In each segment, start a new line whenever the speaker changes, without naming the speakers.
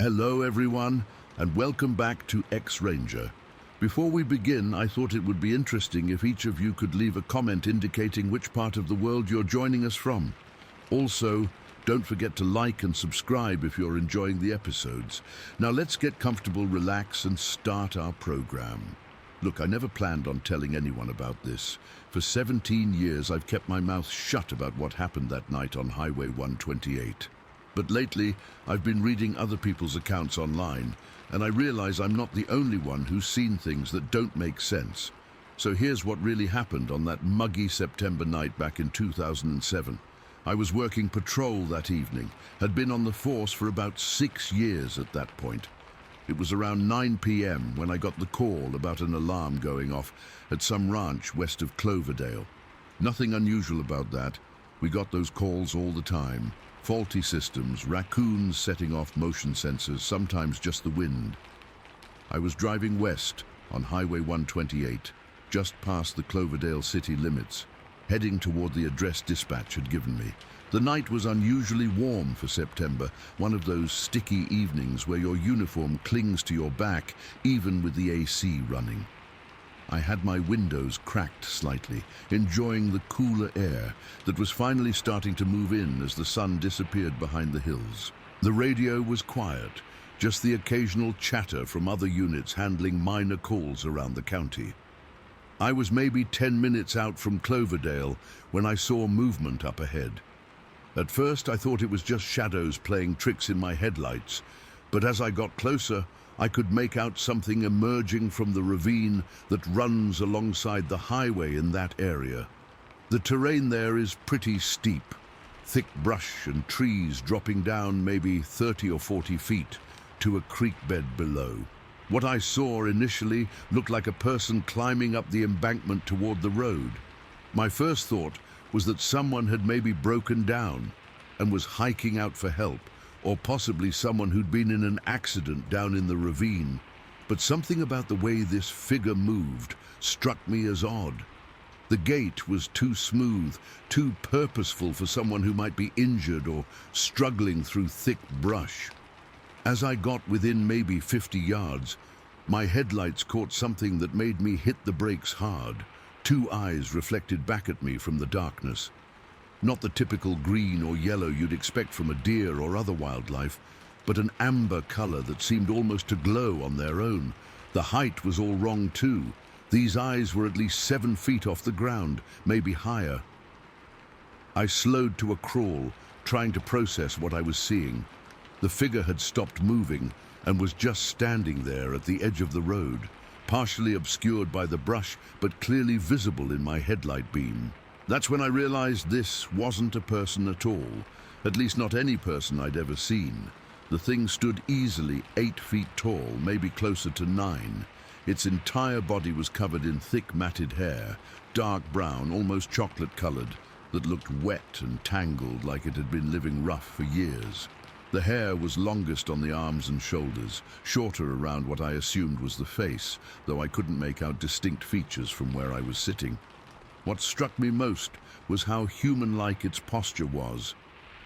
Hello everyone, and welcome back to X-Ranger. Before we begin, I thought it would be interesting if each of you could leave a comment indicating which part of the world you're joining us from. Also, don't forget to like and subscribe if you're enjoying the episodes. Now let's get comfortable, relax, and start our program. Look, I never planned on telling anyone about this. For 17 years, I've kept my mouth shut about what happened that night on Highway 128. But lately, I've been reading other people's accounts online, and I realize I'm not the only one who's seen things that don't make sense. So here's what really happened on that muggy September night back in 2007. I was working patrol that evening, had been on the force for about 6 years at that point. It was around 9 p.m. when I got the call about an alarm going off at some ranch west of Cloverdale. Nothing unusual about that. We got those calls all the time. Faulty systems, raccoons setting off motion sensors, sometimes just the wind. I was driving west on Highway 128, just past the Cloverdale city limits, heading toward the address dispatch had given me. The night was unusually warm for September, one of those sticky evenings where your uniform clings to your back, even with the AC running. I had my windows cracked slightly, enjoying the cooler air that was finally starting to move in as the sun disappeared behind the hills. The radio was quiet, just the occasional chatter from other units handling minor calls around the county. I was maybe 10 minutes out from Cloverdale when I saw movement up ahead. At first, I thought it was just shadows playing tricks in my headlights, but as I got closer, I could make out something emerging from the ravine that runs alongside the highway in that area. The terrain there is pretty steep, thick brush and trees dropping down maybe 30 or 40 feet to a creek bed below. What I saw initially looked like a person climbing up the embankment toward the road. My first thought was that someone had maybe broken down and was hiking out for help, or possibly someone who'd been in an accident down in the ravine. But something about the way this figure moved struck me as odd. The gait was too smooth, too purposeful for someone who might be injured or struggling through thick brush. As I got within maybe 50 yards, my headlights caught something that made me hit the brakes hard. 2 eyes reflected back at me from the darkness. Not the typical green or yellow you'd expect from a deer or other wildlife, but an amber color that seemed almost to glow on their own. The height was all wrong too. These eyes were at least 7 feet off the ground, maybe higher. I slowed to a crawl, trying to process what I was seeing. The figure had stopped moving and was just standing there at the edge of the road, partially obscured by the brush, but clearly visible in my headlight beam. That's when I realized this wasn't a person at all, at least not any person I'd ever seen. The thing stood easily 8 feet tall, maybe closer to 9. Its entire body was covered in thick matted hair, dark brown, almost chocolate-colored, that looked wet and tangled like it had been living rough for years. The hair was longest on the arms and shoulders, shorter around what I assumed was the face, though I couldn't make out distinct features from where I was sitting. What struck me most was how human-like its posture was.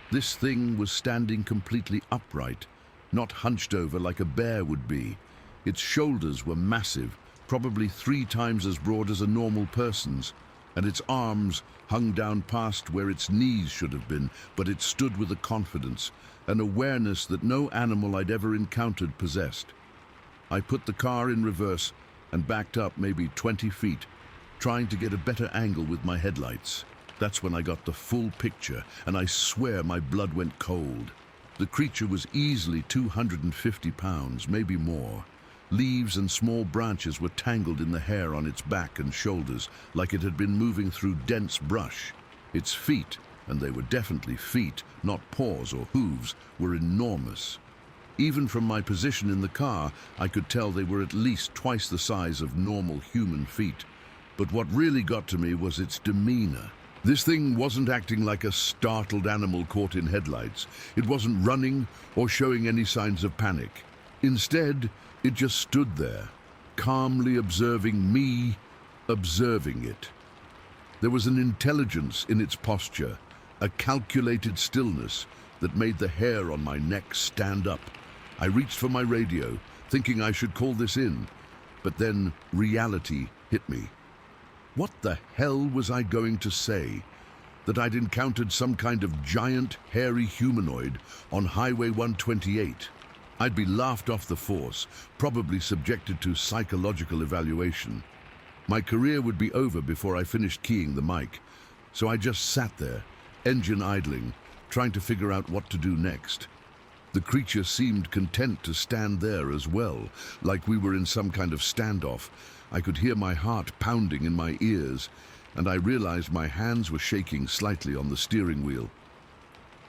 This thing was standing completely upright, not hunched over like a bear would be. Its shoulders were massive, probably 3 times as broad as a normal person's, and its arms hung down past where its knees should have been, but it stood with a confidence, an awareness that no animal I'd ever encountered possessed. I put the car in reverse and backed up maybe 20 feet, trying to get a better angle with my headlights. That's when I got the full picture, and I swear my blood went cold. The creature was easily 250 pounds, maybe more. Leaves and small branches were tangled in the hair on its back and shoulders, like it had been moving through dense brush. Its feet, and they were definitely feet, not paws or hooves, were enormous. Even from my position in the car, I could tell they were at least twice the size of normal human feet. But what really got to me was its demeanor. This thing wasn't acting like a startled animal caught in headlights. It wasn't running or showing any signs of panic. Instead, it just stood there, calmly observing me, observing it. There was an intelligence in its posture, a calculated stillness that made the hair on my neck stand up. I reached for my radio, thinking I should call this in, but then reality hit me. What the hell was I going to say? That I'd encountered some kind of giant, hairy humanoid on Highway 128. I'd be laughed off the force, probably subjected to psychological evaluation. My career would be over before I finished keying the mic, so I just sat there, engine idling, trying to figure out what to do next. The creature seemed content to stand there as well, like we were in some kind of standoff. I could hear my heart pounding in my ears, and I realized my hands were shaking slightly on the steering wheel.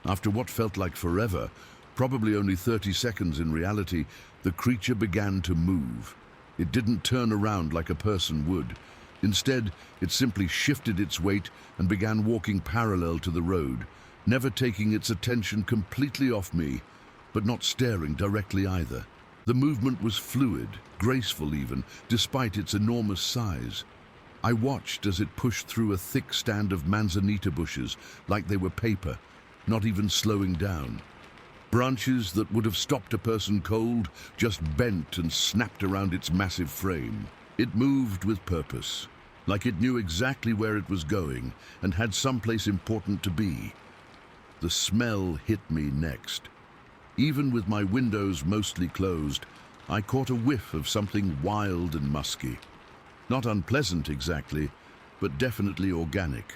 After what felt like forever, probably only 30 seconds in reality, the creature began to move. It didn't turn around like a person would. Instead, it simply shifted its weight and began walking parallel to the road, never taking its attention completely off me, but not staring directly either. The movement was fluid, graceful even, despite its enormous size. I watched as it pushed through a thick stand of manzanita bushes like they were paper, not even slowing down. Branches that would have stopped a person cold just bent and snapped around its massive frame. It moved with purpose, like it knew exactly where it was going and had someplace important to be. The smell hit me next. Even with my windows mostly closed, I caught a whiff of something wild and musky. Not unpleasant exactly, but definitely organic.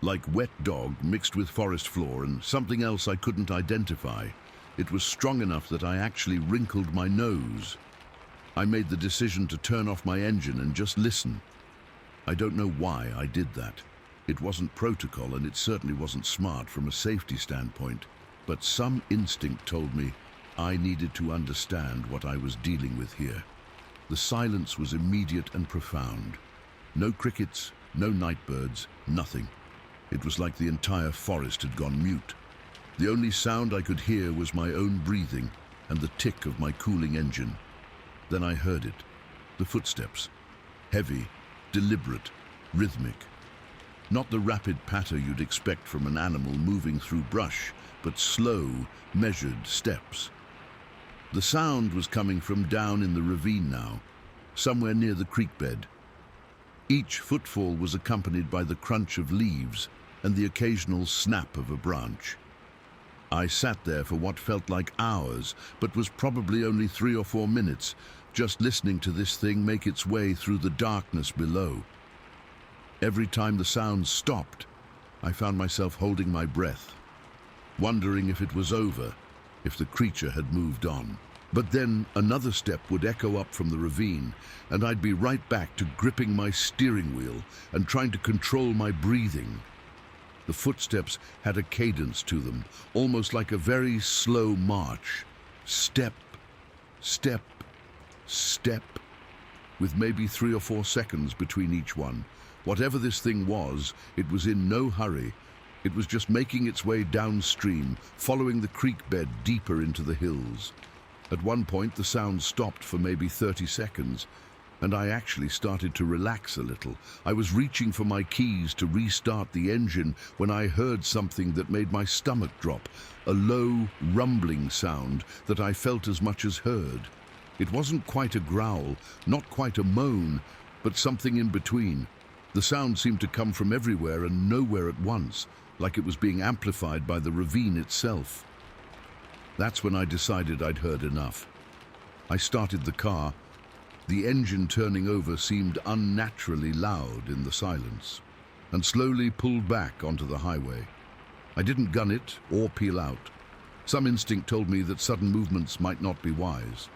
Like wet dog mixed with forest floor and something else I couldn't identify. It was strong enough that I actually wrinkled my nose. I made the decision to turn off my engine and just listen. I don't know why I did that. It wasn't protocol and it certainly wasn't smart from a safety standpoint. But some instinct told me I needed to understand what I was dealing with here. The silence was immediate and profound. No crickets, no nightbirds, nothing. It was like the entire forest had gone mute. The only sound I could hear was my own breathing and the tick of my cooling engine. Then I heard it. The footsteps. Heavy, deliberate, rhythmic. Not the rapid patter you'd expect from an animal moving through brush, but slow, measured steps. The sound was coming from down in the ravine now, somewhere near the creek bed. Each footfall was accompanied by the crunch of leaves and the occasional snap of a branch. I sat there for what felt like hours, but was probably only 3 or 4 minutes, just listening to this thing make its way through the darkness below. Every time the sound stopped, I found myself holding my breath, wondering if it was over, if the creature had moved on. But then another step would echo up from the ravine, and I'd be right back to gripping my steering wheel and trying to control my breathing. The footsteps had a cadence to them, almost like a very slow march. Step, step, step, with maybe 3 or 4 seconds between each one. Whatever this thing was, it was in no hurry. It was just making its way downstream, following the creek bed deeper into the hills. At one point, the sound stopped for maybe 30 seconds, and I actually started to relax a little. I was reaching for my keys to restart the engine when I heard something that made my stomach drop, a low, rumbling sound that I felt as much as heard. It wasn't quite a growl, not quite a moan, but something in between. The sound seemed to come from everywhere and nowhere at once, like it was being amplified by the ravine itself. That's when I decided I'd heard enough. I started the car. The engine turning over seemed unnaturally loud in the silence, and slowly pulled back onto the highway. I didn't gun it or peel out. Some instinct told me that sudden movements might not be wise.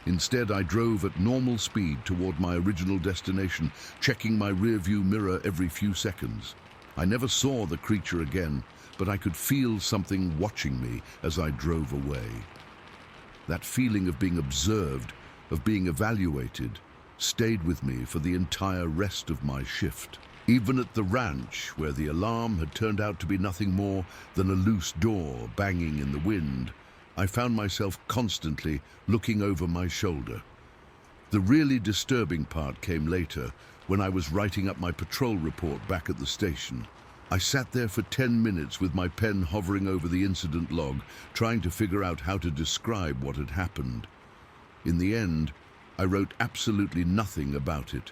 Instead, I drove at normal speed toward my original destination, checking my rearview mirror every few seconds. I never saw the creature again, but I could feel something watching me as I drove away. That feeling of being observed, of being evaluated, stayed with me for the entire rest of my shift. Even at the ranch, where the alarm had turned out to be nothing more than a loose door banging in the wind, I found myself constantly looking over my shoulder. The really disturbing part came later, when I was writing up my patrol report back at the station. I sat there for 10 minutes with my pen hovering over the incident log, trying to figure out how to describe what had happened. In the end, I wrote absolutely nothing about it.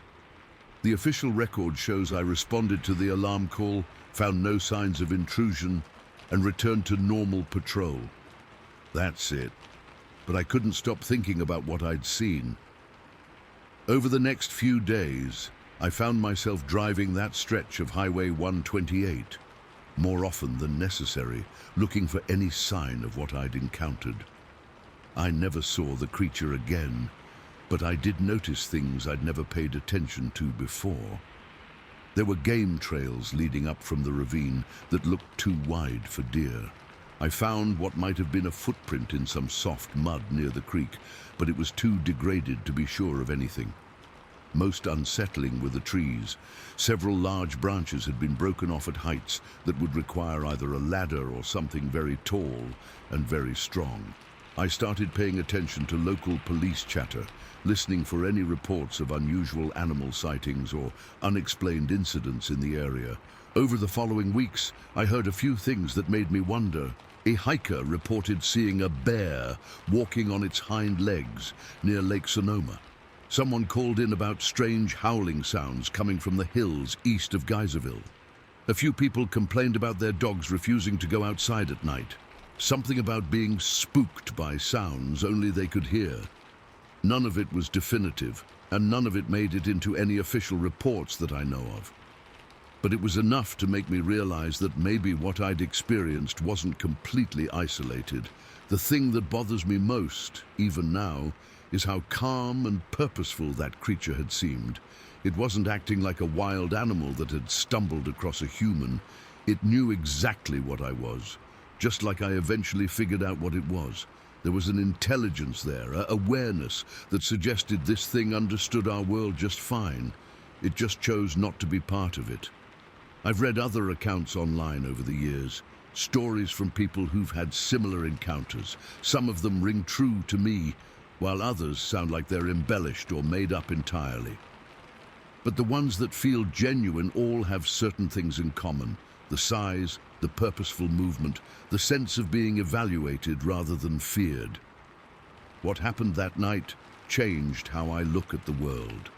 The official record shows I responded to the alarm call, found no signs of intrusion, and returned to normal patrol. That's it. But I couldn't stop thinking about what I'd seen. Over the next few days, I found myself driving that stretch of Highway 128, more often than necessary, looking for any sign of what I'd encountered. I never saw the creature again, but I did notice things I'd never paid attention to before. There were game trails leading up from the ravine that looked too wide for deer. I found what might have been a footprint in some soft mud near the creek, but it was too degraded to be sure of anything. Most unsettling were the trees. Several large branches had been broken off at heights that would require either a ladder or something very tall and very strong. I started paying attention to local police chatter, listening for any reports of unusual animal sightings or unexplained incidents in the area. Over the following weeks, I heard a few things that made me wonder. A hiker reported seeing a bear walking on its hind legs near Lake Sonoma. Someone called in about strange howling sounds coming from the hills east of Geyserville. A few people complained about their dogs refusing to go outside at night. Something about being spooked by sounds only they could hear. None of it was definitive, and none of it made it into any official reports that I know of. But it was enough to make me realize that maybe what I'd experienced wasn't completely isolated. The thing that bothers me most, even now, is how calm and purposeful that creature had seemed. It wasn't acting like a wild animal that had stumbled across a human. It knew exactly what I was, just like I eventually figured out what it was. There was an intelligence there, an awareness that suggested this thing understood our world just fine. It just chose not to be part of it. I've read other accounts online over the years, stories from people who've had similar encounters. Some of them ring true to me, while others sound like they're embellished or made up entirely. But the ones that feel genuine all have certain things in common: the size, the purposeful movement, the sense of being evaluated rather than feared. What happened that night changed how I look at the world.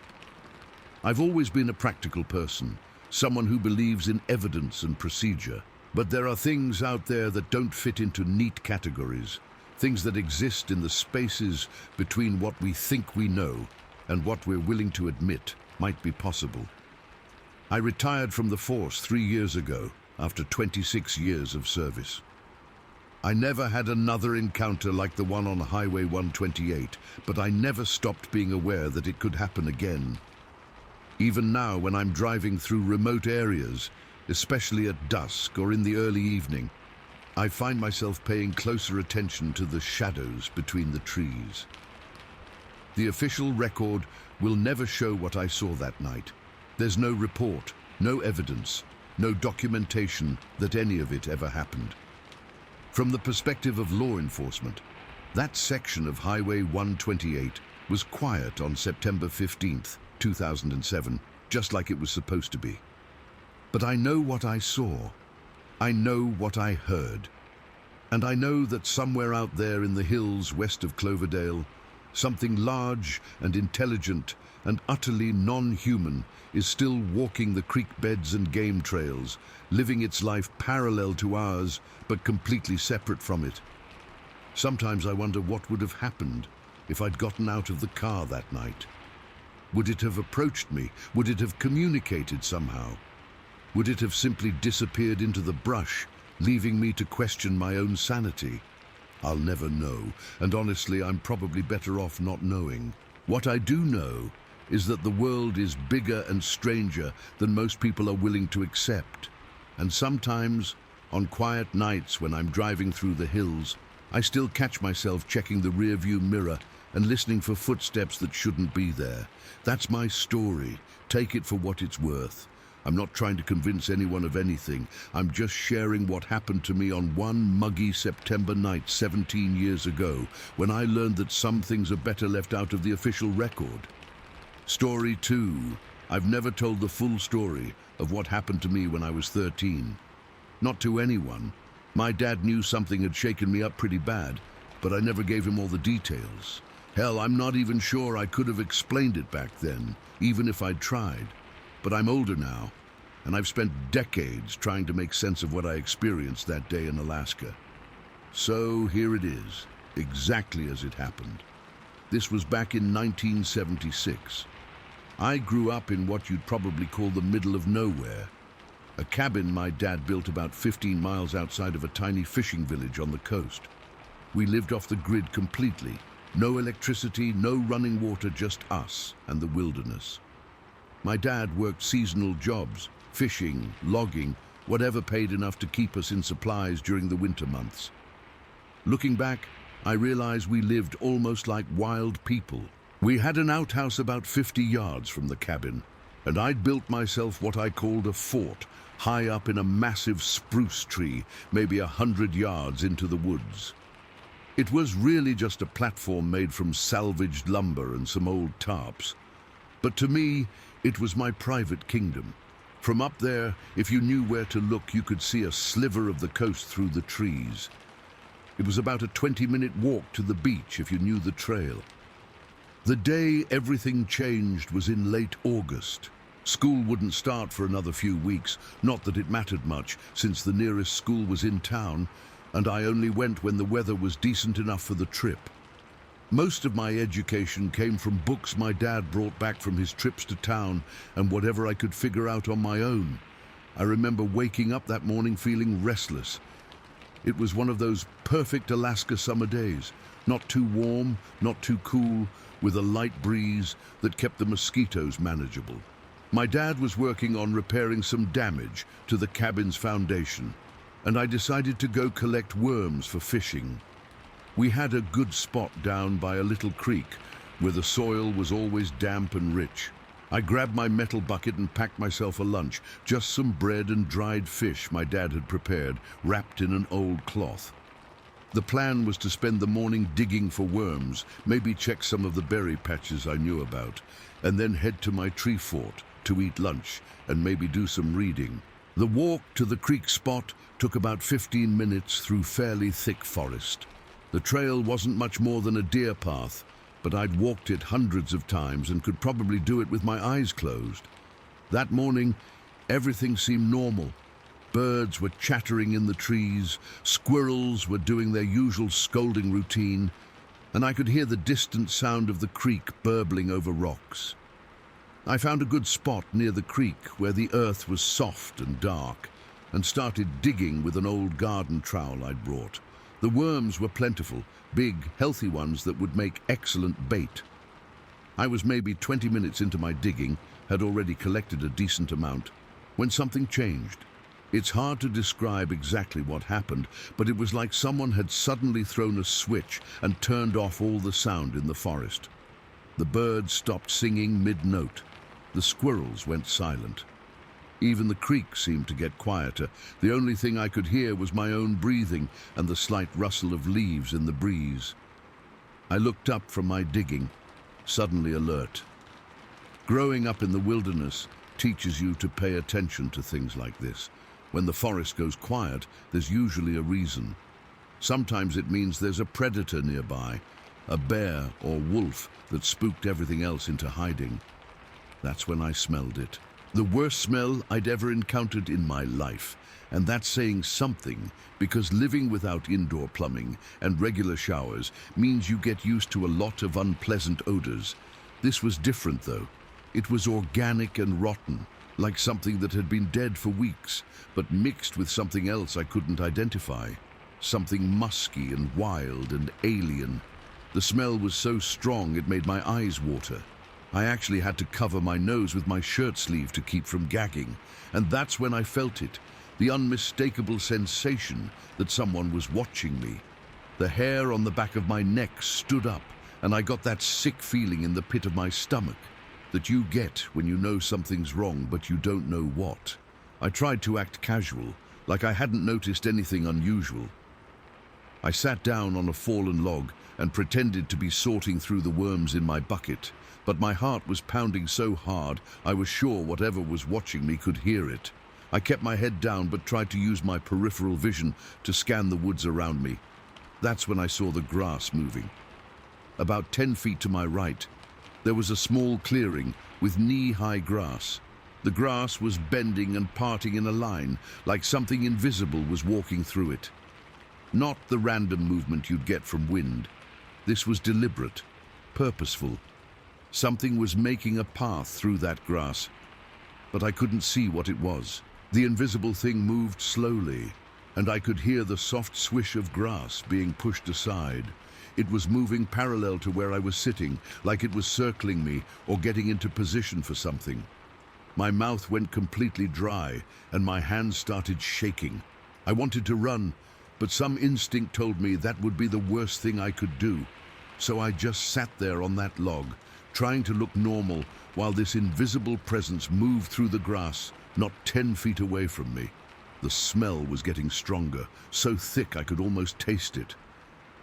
I've always been a practical person, someone who believes in evidence and procedure. But there are things out there that don't fit into neat categories. Things that exist in the spaces between what we think we know and what we're willing to admit might be possible. I retired from the force 3 years ago after 26 years of service. I never had another encounter like the one on Highway 128, but I never stopped being aware that it could happen again. Even now, when I'm driving through remote areas, especially at dusk or in the early evening, I find myself paying closer attention to the shadows between the trees. The official record will never show what I saw that night. There's no report, no evidence, no documentation that any of it ever happened. From the perspective of law enforcement, that section of Highway 128 was quiet on September 15th, 2007, just like it was supposed to be. But I know what I saw. I know what I heard. And I know that somewhere out there in the hills west of Cloverdale, something large and intelligent and utterly non-human is still walking the creek beds and game trails, living its life parallel to ours, but completely separate from it. Sometimes I wonder what would have happened if I'd gotten out of the car that night. Would it have approached me? Would it have communicated somehow? Would it have simply disappeared into the brush, leaving me to question my own sanity? I'll never know, and honestly, I'm probably better off not knowing. What I do know is that the world is bigger and stranger than most people are willing to accept. And sometimes, on quiet nights when I'm driving through the hills, I still catch myself checking the rearview mirror and listening for footsteps that shouldn't be there. That's my story. Take it for what it's worth. I'm not trying to convince anyone of anything. I'm just sharing what happened to me on one muggy September night 17 years ago, when I learned that some things are better left out of the official record. Story 2. I've never told the full story of what happened to me when I was 13. Not to anyone. My dad knew something had shaken me up pretty bad, but I never gave him all the details. Hell, I'm not even sure I could have explained it back then, even if I'd tried. But I'm older now, and I've spent decades trying to make sense of what I experienced that day in Alaska. So here it is, exactly as it happened. This was back in 1976. I grew up in what you'd probably call the middle of nowhere. A cabin my dad built about 15 miles outside of a tiny fishing village on the coast. We lived off the grid completely. No electricity, no running water, just us and the wilderness. My dad worked seasonal jobs, fishing, logging, whatever paid enough to keep us in supplies during the winter months. Looking back, I realize we lived almost like wild people. We had an outhouse about 50 yards from the cabin, and I'd built myself what I called a fort, high up in a massive spruce tree, maybe 100 yards into the woods. It was really just a platform made from salvaged lumber and some old tarps. But to me, it was my private kingdom. From up there, if you knew where to look, you could see a sliver of the coast through the trees. It was about a 20-minute walk to the beach if you knew the trail. The day everything changed was in late August. School wouldn't start for another few weeks, not that it mattered much, since the nearest school was in town, and I only went when the weather was decent enough for the trip. Most of my education came from books my dad brought back from his trips to town and whatever I could figure out on my own. I remember waking up that morning feeling restless. It was one of those perfect Alaska summer days, not too warm, not too cool, with a light breeze that kept the mosquitoes manageable. My dad was working on repairing some damage to the cabin's foundation, and I decided to go collect worms for fishing. We had a good spot down by a little creek where the soil was always damp and rich. I grabbed my metal bucket and packed myself a lunch, just some bread and dried fish my dad had prepared, wrapped in an old cloth. The plan was to spend the morning digging for worms, maybe check some of the berry patches I knew about, and then head to my tree fort to eat lunch and maybe do some reading. The walk to the creek spot took about 15 minutes through fairly thick forest. The trail wasn't much more than a deer path, but I'd walked it hundreds of times and could probably do it with my eyes closed. That morning, everything seemed normal. Birds were chattering in the trees, squirrels were doing their usual scolding routine, and I could hear the distant sound of the creek burbling over rocks. I found a good spot near the creek where the earth was soft and dark, and started digging with an old garden trowel I'd brought. The worms were plentiful, big, healthy ones that would make excellent bait. I was maybe 20 minutes into my digging, had already collected a decent amount, when something changed. It's hard to describe exactly what happened, but it was like someone had suddenly thrown a switch and turned off all the sound in the forest. The birds stopped singing mid-note. The squirrels went silent. Even the creek seemed to get quieter. The only thing I could hear was my own breathing and the slight rustle of leaves in the breeze. I looked up from my digging, suddenly alert. Growing up in the wilderness teaches you to pay attention to things like this. When the forest goes quiet, there's usually a reason. Sometimes it means there's a predator nearby, a bear or wolf that spooked everything else into hiding. That's when I smelled it. The worst smell I'd ever encountered in my life, and that's saying something, because living without indoor plumbing and regular showers means you get used to a lot of unpleasant odors. This was different though. It was organic and rotten, like something that had been dead for weeks, but mixed with something else I couldn't identify. Something musky and wild and alien. The smell was so strong it made my eyes water. I actually had to cover my nose with my shirt sleeve to keep from gagging, and that's when I felt it, the unmistakable sensation that someone was watching me. The hair on the back of my neck stood up, and I got that sick feeling in the pit of my stomach that you get when you know something's wrong but you don't know what. I tried to act casual, like I hadn't noticed anything unusual. I sat down on a fallen log and pretended to be sorting through the worms in my bucket, but my heart was pounding so hard I was sure whatever was watching me could hear it. I kept my head down but tried to use my peripheral vision to scan the woods around me. That's when I saw the grass moving. About 10 feet to my right, there was a small clearing with knee-high grass. The grass was bending and parting in a line, like something invisible was walking through it. Not the random movement you'd get from wind. This was deliberate, purposeful. Something was making a path through that grass, but I couldn't see what it was. The invisible thing moved slowly, and I could hear the soft swish of grass being pushed aside. It was moving parallel to where I was sitting, like it was circling me or getting into position for something. My mouth went completely dry, and my hands started shaking. I wanted to run, but some instinct told me that would be the worst thing I could do. So I just sat there on that log, trying to look normal, while this invisible presence moved through the grass, not 10 feet away from me. The smell was getting stronger, so thick I could almost taste it.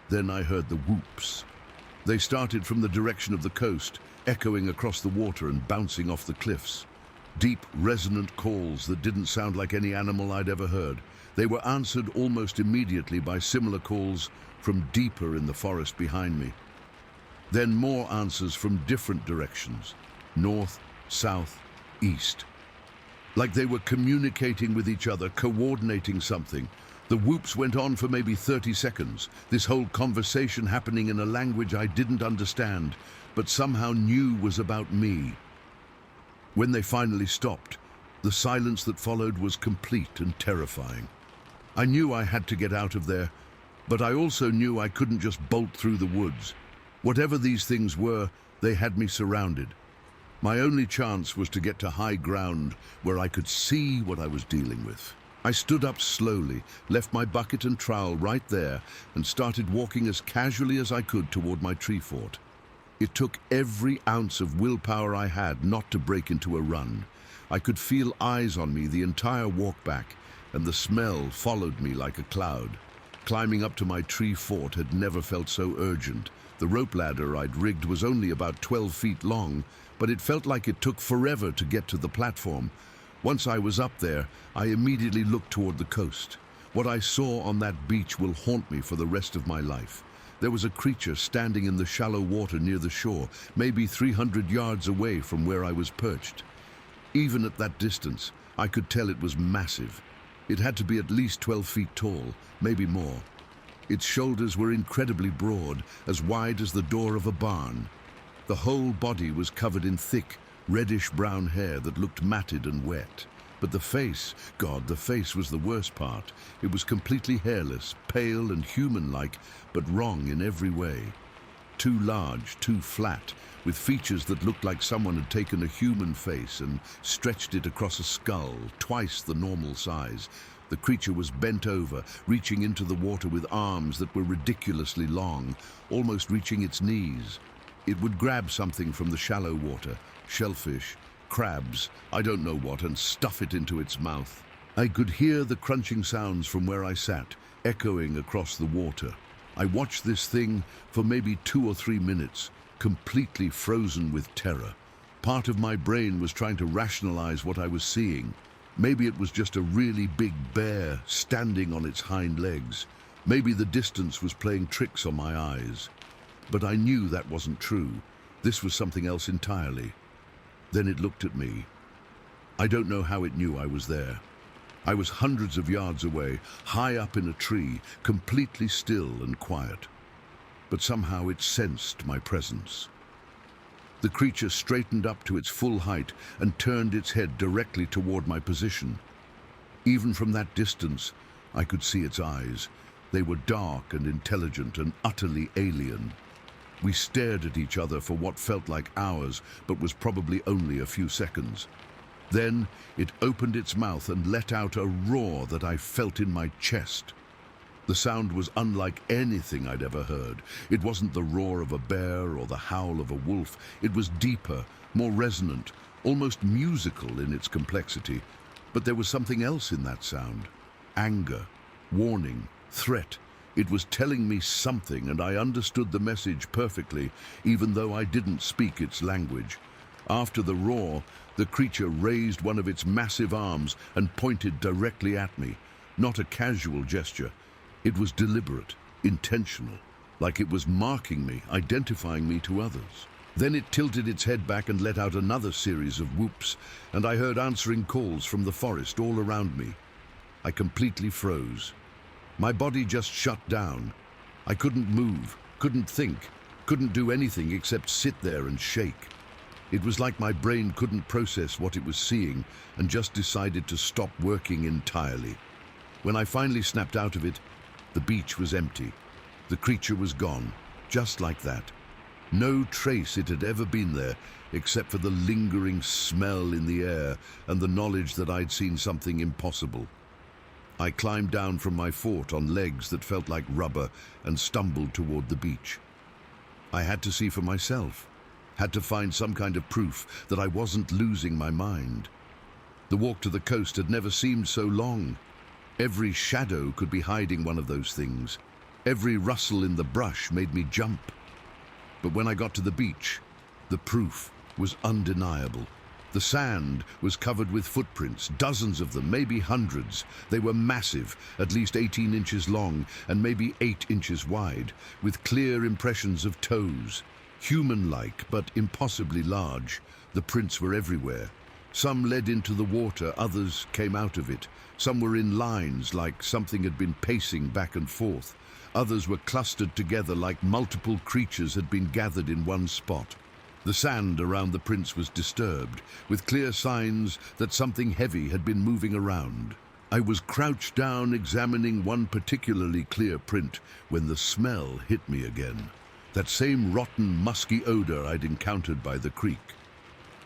Then I heard the whoops. They started from the direction of the coast, echoing across the water and bouncing off the cliffs. Deep, resonant calls that didn't sound like any animal I'd ever heard. They were answered almost immediately by similar calls from deeper in the forest behind me. Then more answers from different directions, north, south, east. Like they were communicating with each other, coordinating something. The whoops went on for maybe 30 seconds, this whole conversation happening in a language I didn't understand, but somehow knew was about me. When they finally stopped, the silence that followed was complete and terrifying. I knew I had to get out of there, but I also knew I couldn't just bolt through the woods. Whatever these things were, they had me surrounded. My only chance was to get to high ground where I could see what I was dealing with. I stood up slowly, left my bucket and trowel right there, and started walking as casually as I could toward my tree fort. It took every ounce of willpower I had not to break into a run. I could feel eyes on me the entire walk back, and the smell followed me like a cloud. Climbing up to my tree fort had never felt so urgent. The rope ladder I'd rigged was only about 12 feet long, but it felt like it took forever to get to the platform. Once I was up there, I immediately looked toward the coast. What I saw on that beach will haunt me for the rest of my life. There was a creature standing in the shallow water near the shore, maybe 300 yards away from where I was perched. Even at that distance, I could tell it was massive. It had to be at least 12 feet tall, maybe more. Its shoulders were incredibly broad, as wide as the door of a barn. The whole body was covered in thick, reddish-brown hair that looked matted and wet. But the face, God, the face was the worst part. It was completely hairless, pale and human-like, but wrong in every way. Too large, too flat, with features that looked like someone had taken a human face and stretched it across a skull, twice the normal size. The creature was bent over, reaching into the water with arms that were ridiculously long, almost reaching its knees. It would grab something from the shallow water, shellfish, crabs, I don't know what, and stuff it into its mouth. I could hear the crunching sounds from where I sat, echoing across the water. I watched this thing for maybe 2 or 3 minutes, completely frozen with terror. Part of my brain was trying to rationalize what I was seeing. Maybe it was just a really big bear standing on its hind legs. Maybe the distance was playing tricks on my eyes. But I knew that wasn't true. This was something else entirely. Then it looked at me. I don't know how it knew I was there. I was hundreds of yards away, high up in a tree, completely still and quiet. But somehow it sensed my presence. The creature straightened up to its full height and turned its head directly toward my position. Even from that distance, I could see its eyes. They were dark and intelligent and utterly alien. We stared at each other for what felt like hours, but was probably only a few seconds. Then it opened its mouth and let out a roar that I felt in my chest. The sound was unlike anything I'd ever heard. It wasn't the roar of a bear or the howl of a wolf. It was deeper, more resonant, almost musical in its complexity. But there was something else in that sound. Anger, warning, threat. It was telling me something, and I understood the message perfectly, even though I didn't speak its language. After the roar, the creature raised one of its massive arms and pointed directly at me. Not a casual gesture. It was deliberate, intentional, like it was marking me, identifying me to others. Then it tilted its head back and let out another series of whoops, and I heard answering calls from the forest all around me. I completely froze. My body just shut down. I couldn't move, couldn't think, couldn't do anything except sit there and shake. It was like my brain couldn't process what it was seeing and just decided to stop working entirely. When I finally snapped out of it, the beach was empty. The creature was gone, just like that. No trace it had ever been there, except for the lingering smell in the air and the knowledge that I'd seen something impossible. I climbed down from my fort on legs that felt like rubber and stumbled toward the beach. I had to see for myself, had to find some kind of proof that I wasn't losing my mind. The walk to the coast had never seemed so long. Every shadow could be hiding one of those things. Every rustle in the brush made me jump. But when I got to the beach, the proof was undeniable. The sand was covered with footprints, dozens of them, maybe hundreds. They were massive, at least 18 inches long and maybe 8 inches wide, with clear impressions of toes. Human-like, but impossibly large. The prints were everywhere. Some led into the water, others came out of it. Some were in lines, like something had been pacing back and forth. Others were clustered together like multiple creatures had been gathered in one spot. The sand around the prints was disturbed, with clear signs that something heavy had been moving around. I was crouched down examining one particularly clear print when the smell hit me again. That same rotten, musky odor I'd encountered by the creek.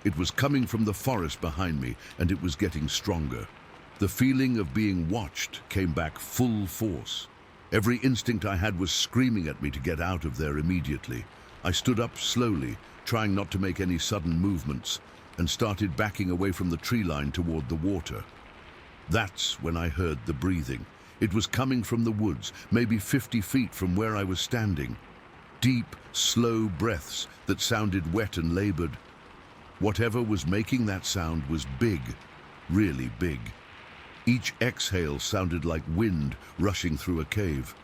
It was coming from the forest behind me, and it was getting stronger. The feeling of being watched came back full force. Every instinct I had was screaming at me to get out of there immediately. I stood up slowly, trying not to make any sudden movements, and started backing away from the tree line toward the water. That's when I heard the breathing. It was coming from the woods, maybe 50 feet from where I was standing. Deep, slow breaths that sounded wet and labored. Whatever was making that sound was big, really big. Each exhale sounded like wind rushing through a cave.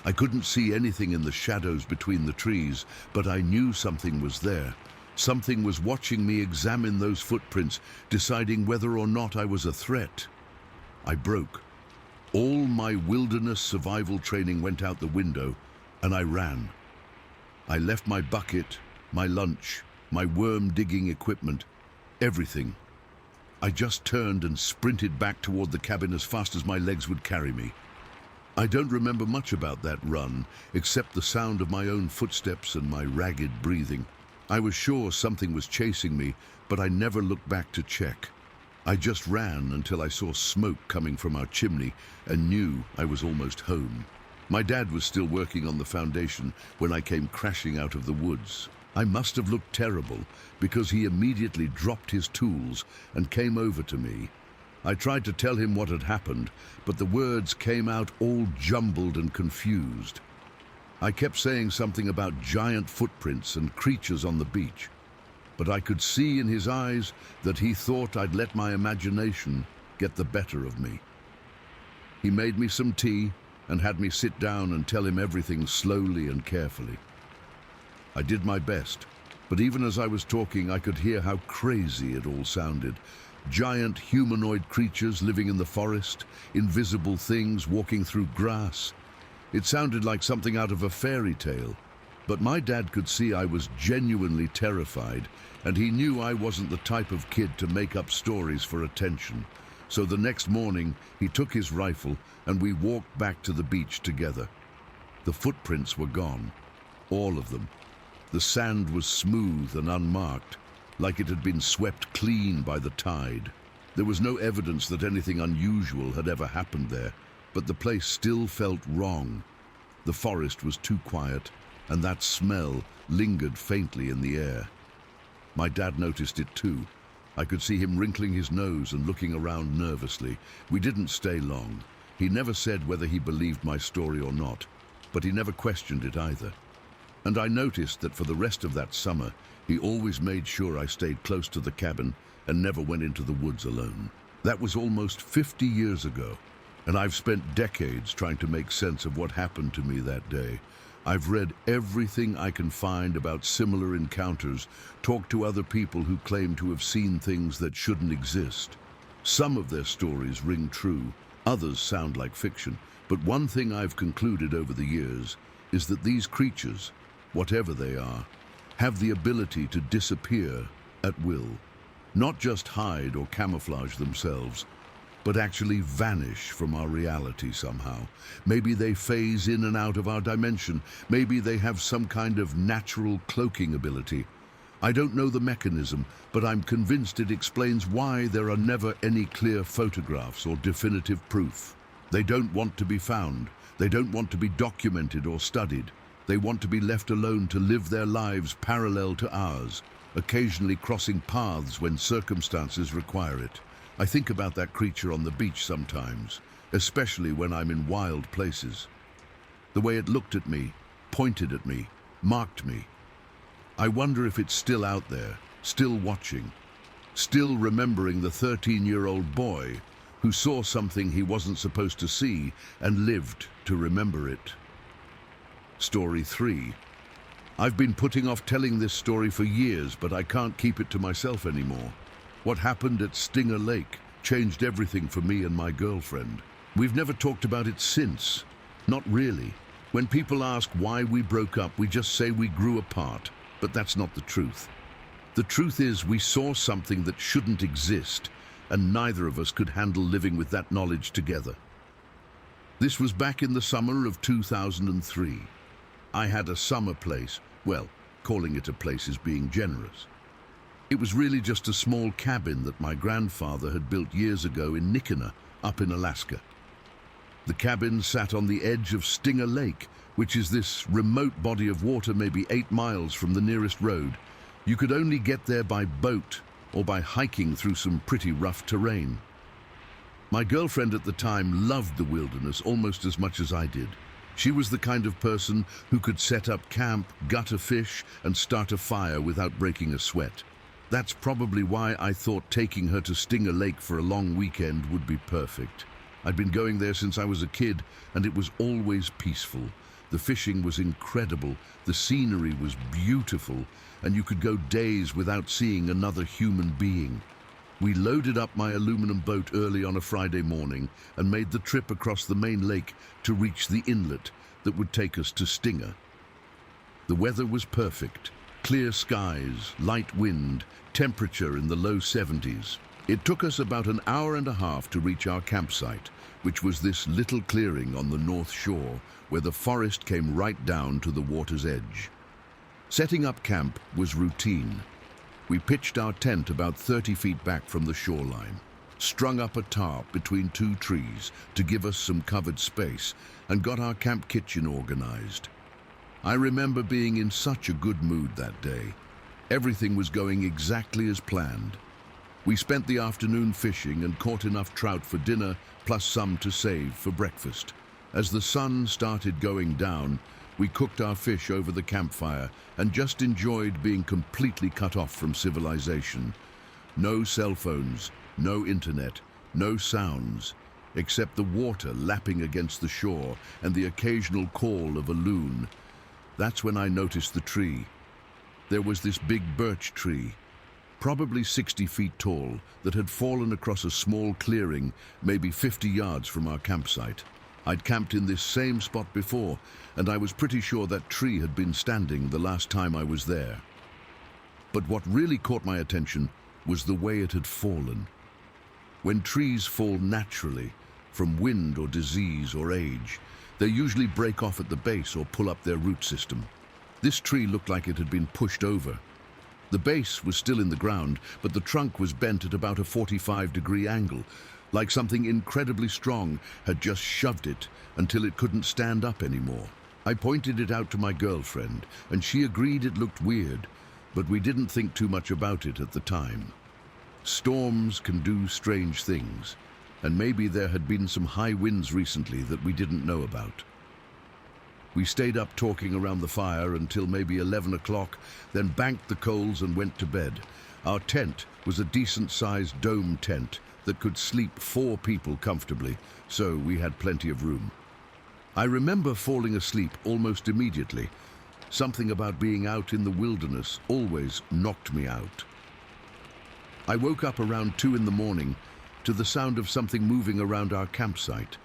I couldn't see anything in the shadows between the trees, but I knew something was there. Something was watching me examine those footprints, deciding whether or not I was a threat. I broke. All my wilderness survival training went out the window, and I ran. I left my bucket, my lunch, my worm-digging equipment, everything. I just turned and sprinted back toward the cabin as fast as my legs would carry me. I don't remember much about that run, except the sound of my own footsteps and my ragged breathing. I was sure something was chasing me, but I never looked back to check. I just ran until I saw smoke coming from our chimney and knew I was almost home. My dad was still working on the foundation when I came crashing out of the woods. I must have looked terrible because he immediately dropped his tools and came over to me. I tried to tell him what had happened, but the words came out all jumbled and confused. I kept saying something about giant footprints and creatures on the beach, but I could see in his eyes that he thought I'd let my imagination get the better of me. He made me some tea and had me sit down and tell him everything slowly and carefully. I did my best, but even as I was talking, I could hear how crazy it all sounded. Giant humanoid creatures living in the forest, invisible things walking through grass. It sounded like something out of a fairy tale, but my dad could see I was genuinely terrified, and he knew I wasn't the type of kid to make up stories for attention. So the next morning, he took his rifle and we walked back to the beach together. The footprints were gone, all of them. The sand was smooth and unmarked, like it had been swept clean by the tide. There was no evidence that anything unusual had ever happened there, but the place still felt wrong. The forest was too quiet, and that smell lingered faintly in the air. My dad noticed it too. I could see him wrinkling his nose and looking around nervously. We didn't stay long. He never said whether he believed my story or not. but he never questioned it either. And I noticed that for the rest of that summer, he always made sure I stayed close to the cabin and never went into the woods alone. That was almost 50 years ago, and I've spent decades trying to make sense of what happened to me that day. I've read everything I can find about similar encounters, talked to other people who claim to have seen things that shouldn't exist. Some of their stories ring true, others sound like fiction, but one thing I've concluded over the years is that these creatures, whatever they are, have the ability to disappear at will. Not just hide or camouflage themselves, but actually vanish from our reality somehow. Maybe they phase in and out of our dimension. Maybe they have some kind of natural cloaking ability. I don't know the mechanism, but I'm convinced it explains why there are never any clear photographs or definitive proof. They don't want to be found. They don't want to be documented or studied. They want to be left alone to live their lives parallel to ours, occasionally crossing paths when circumstances require it. I think about that creature on the beach sometimes, especially when I'm in wild places. The way it looked at me, pointed at me, marked me. I wonder if it's still out there, still watching, still remembering the 13-year-old boy who saw something he wasn't supposed to see and lived to remember it. Story 3. I've been putting off telling this story for years, but I can't keep it to myself anymore. What happened at Stinger Lake changed everything for me and my girlfriend. We've never talked about it since. Not really. When people ask why we broke up, we just say we grew apart, but that's not the truth. The truth is we saw something that shouldn't exist, and neither of us could handle living with that knowledge together. This was back in the summer of 2003. I had a summer place. Well, calling it a place is being generous. It was really just a small cabin that my grandfather had built years ago in Nickina, up in Alaska. The cabin sat on the edge of Stinger Lake, which is this remote body of water maybe 8 miles from the nearest road. You could only get there by boat or by hiking through some pretty rough terrain. My girlfriend at the time loved the wilderness almost as much as I did. She was the kind of person who could set up camp, gut a fish, and start a fire without breaking a sweat. That's probably why I thought taking her to Stinger Lake for a long weekend would be perfect. I'd been going there since I was a kid, and it was always peaceful. The fishing was incredible, the scenery was beautiful, and you could go days without seeing another human being. We loaded up my aluminum boat early on a Friday morning and made the trip across the main lake to reach the inlet that would take us to Stinger. The weather was perfect. Clear skies, light wind, temperature in the low 70s. It took us about an hour and a half to reach our campsite, which was this little clearing on the north shore where the forest came right down to the water's edge. Setting up camp was routine. We pitched our tent about 30 feet back from the shoreline, strung up a tarp between 2 trees to give us some covered space, and got our camp kitchen organized. I remember being in such a good mood that day. Everything was going exactly as planned. We spent the afternoon fishing and caught enough trout for dinner, plus some to save for breakfast. As the sun started going down, we cooked our fish over the campfire and just enjoyed being completely cut off from civilization. No cell phones, no internet, no sounds, except the water lapping against the shore and the occasional call of a loon. That's when I noticed the tree. There was this big birch tree, probably 60 feet tall, that had fallen across a small clearing, maybe 50 yards from our campsite. I'd camped in this same spot before, and I was pretty sure that tree had been standing the last time I was there. But what really caught my attention was the way it had fallen. When trees fall naturally, from wind or disease or age, they usually break off at the base or pull up their root system. This tree looked like it had been pushed over. The base was still in the ground, but the trunk was bent at about a 45-degree angle, like something incredibly strong had just shoved it until it couldn't stand up anymore. I pointed it out to my girlfriend, and she agreed it looked weird, but we didn't think too much about it at the time. Storms can do strange things, and maybe there had been some high winds recently that we didn't know about. We stayed up talking around the fire until maybe 11 o'clock, then banked the coals and went to bed. Our tent was a decent-sized dome tent that could sleep 4 people comfortably, so we had plenty of room. I remember falling asleep almost immediately. Something about being out in the wilderness always knocked me out. I woke up around 2 in the morning to the sound of something moving around our campsite.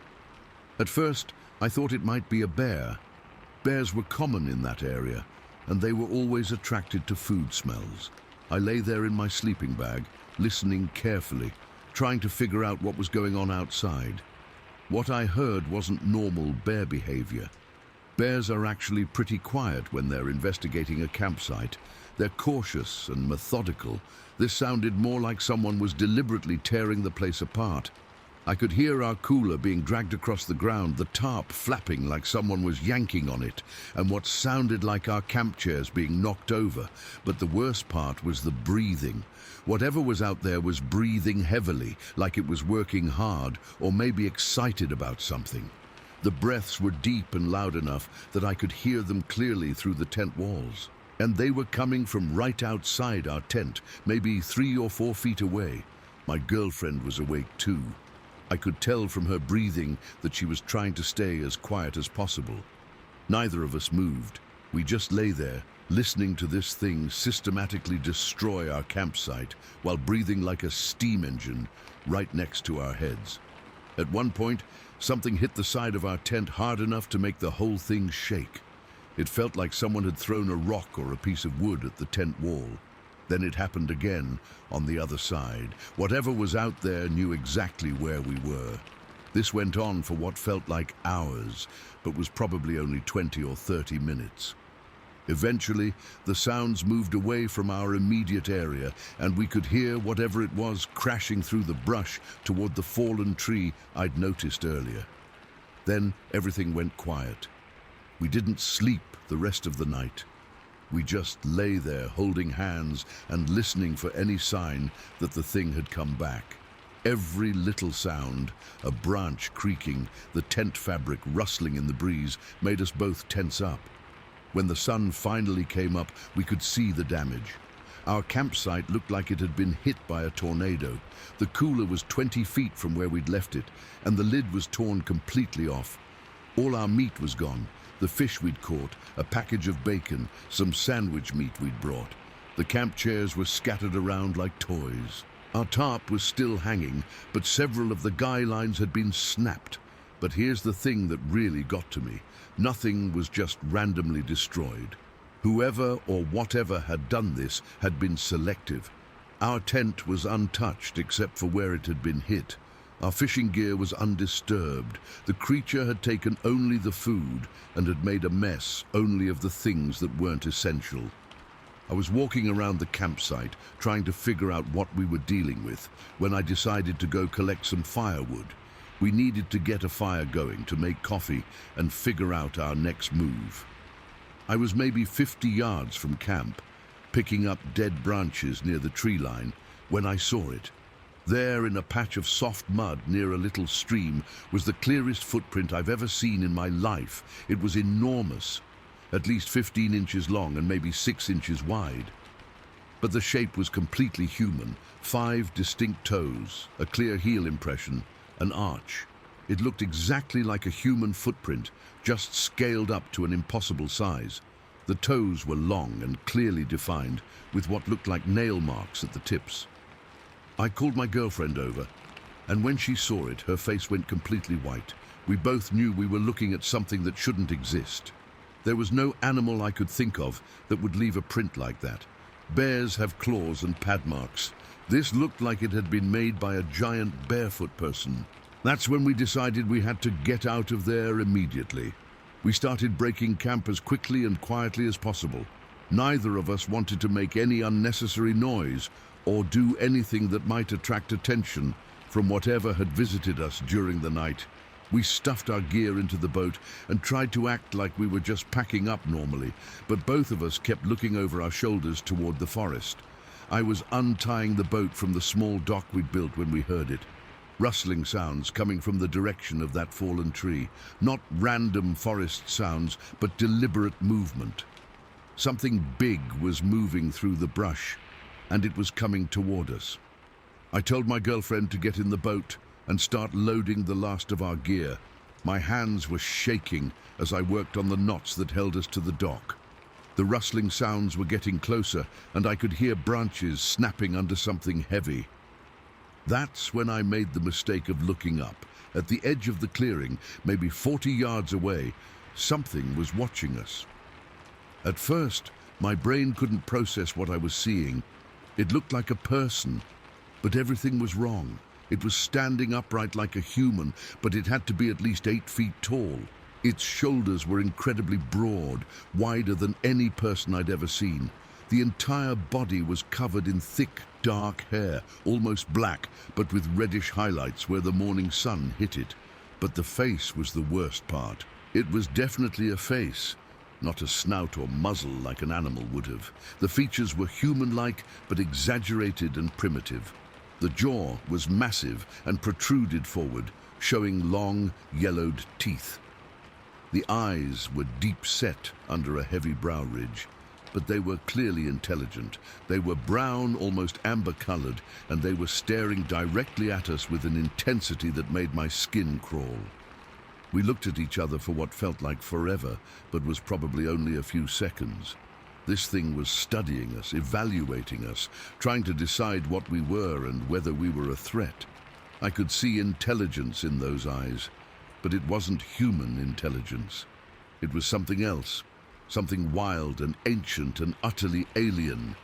At first, I thought it might be a bear. Bears were common in that area, and they were always attracted to food smells. I lay there in my sleeping bag, listening carefully, trying to figure out what was going on outside. What I heard wasn't normal bear behavior. Bears are actually pretty quiet when they're investigating a campsite. They're cautious and methodical. This sounded more like someone was deliberately tearing the place apart. I could hear our cooler being dragged across the ground, the tarp flapping like someone was yanking on it, and what sounded like our camp chairs being knocked over. But the worst part was the breathing. Whatever was out there was breathing heavily, like it was working hard, or maybe excited about something. The breaths were deep and loud enough that I could hear them clearly through the tent walls. And they were coming from right outside our tent, maybe 3 or 4 feet away. My girlfriend was awake too. I could tell from her breathing that she was trying to stay as quiet as possible. Neither of us moved. We just lay there, listening to this thing systematically destroy our campsite while breathing like a steam engine right next to our heads. At one point, something hit the side of our tent hard enough to make the whole thing shake. It felt like someone had thrown a rock or a piece of wood at the tent wall. Then it happened again on the other side. Whatever was out there knew exactly where we were. This went on for what felt like hours, but was probably only 20 or 30 minutes. Eventually, the sounds moved away from our immediate area, and we could hear whatever it was crashing through the brush toward the fallen tree I'd noticed earlier. Then everything went quiet. We didn't sleep the rest of the night. We just lay there holding hands and listening for any sign that the thing had come back. Every little sound, a branch creaking, the tent fabric rustling in the breeze, made us both tense up. When the sun finally came up, we could see the damage. Our campsite looked like it had been hit by a tornado. The cooler was 20 feet from where we'd left it, and the lid was torn completely off. All our meat was gone. The fish we'd caught, a package of bacon, some sandwich meat we'd brought. The camp chairs were scattered around like toys. Our tarp was still hanging, but several of the guy lines had been snapped. But here's the thing that really got to me. Nothing was just randomly destroyed. Whoever or whatever had done this had been selective. Our tent was untouched except for where it had been hit. Our fishing gear was undisturbed. The creature had taken only the food and had made a mess only of the things that weren't essential. I was walking around the campsite trying to figure out what we were dealing with when I decided to go collect some firewood. We needed to get a fire going to make coffee and figure out our next move. I was maybe 50 yards from camp, picking up dead branches near the tree line, when I saw it. There, in a patch of soft mud near a little stream, was the clearest footprint I've ever seen in my life. It was enormous, at least 15 inches long and maybe 6 inches wide. But the shape was completely human, 5 distinct toes, a clear heel impression, an arch. It looked exactly like a human footprint, just scaled up to an impossible size. The toes were long and clearly defined, with what looked like nail marks at the tips. I called my girlfriend over, and when she saw it, her face went completely white. We both knew we were looking at something that shouldn't exist. There was no animal I could think of that would leave a print like that. Bears have claws and pad marks. This looked like it had been made by a giant barefoot person. That's when we decided we had to get out of there immediately. We started breaking camp as quickly and quietly as possible. Neither of us wanted to make any unnecessary noise or do anything that might attract attention from whatever had visited us during the night. We stuffed our gear into the boat and tried to act like we were just packing up normally, but both of us kept looking over our shoulders toward the forest. I was untying the boat from the small dock we'd built when we heard it. Rustling sounds coming from the direction of that fallen tree. Not random forest sounds, but deliberate movement. Something big was moving through the brush, and it was coming toward us. I told my girlfriend to get in the boat and start loading the last of our gear. My hands were shaking as I worked on the knots that held us to the dock. The rustling sounds were getting closer, and I could hear branches snapping under something heavy. That's when I made the mistake of looking up. At the edge of the clearing, maybe 40 yards away, something was watching us. At first, my brain couldn't process what I was seeing. It looked like a person, but everything was wrong. It was standing upright like a human, but it had to be at least 8 feet tall. Its shoulders were incredibly broad, wider than any person I'd ever seen. The entire body was covered in thick, dark hair, almost black, but with reddish highlights where the morning sun hit it. But the face was the worst part. It was definitely a face, not a snout or muzzle like an animal would have. The features were human-like, but exaggerated and primitive. The jaw was massive and protruded forward, showing long, yellowed teeth. The eyes were deep-set under a heavy brow ridge, but they were clearly intelligent. They were brown, almost amber-colored, and they were staring directly at us with an intensity that made my skin crawl. We looked at each other for what felt like forever, but was probably only a few seconds. This thing was studying us, evaluating us, trying to decide what we were and whether we were a threat. I could see intelligence in those eyes, but it wasn't human intelligence. It was something else, something wild and ancient and utterly alien.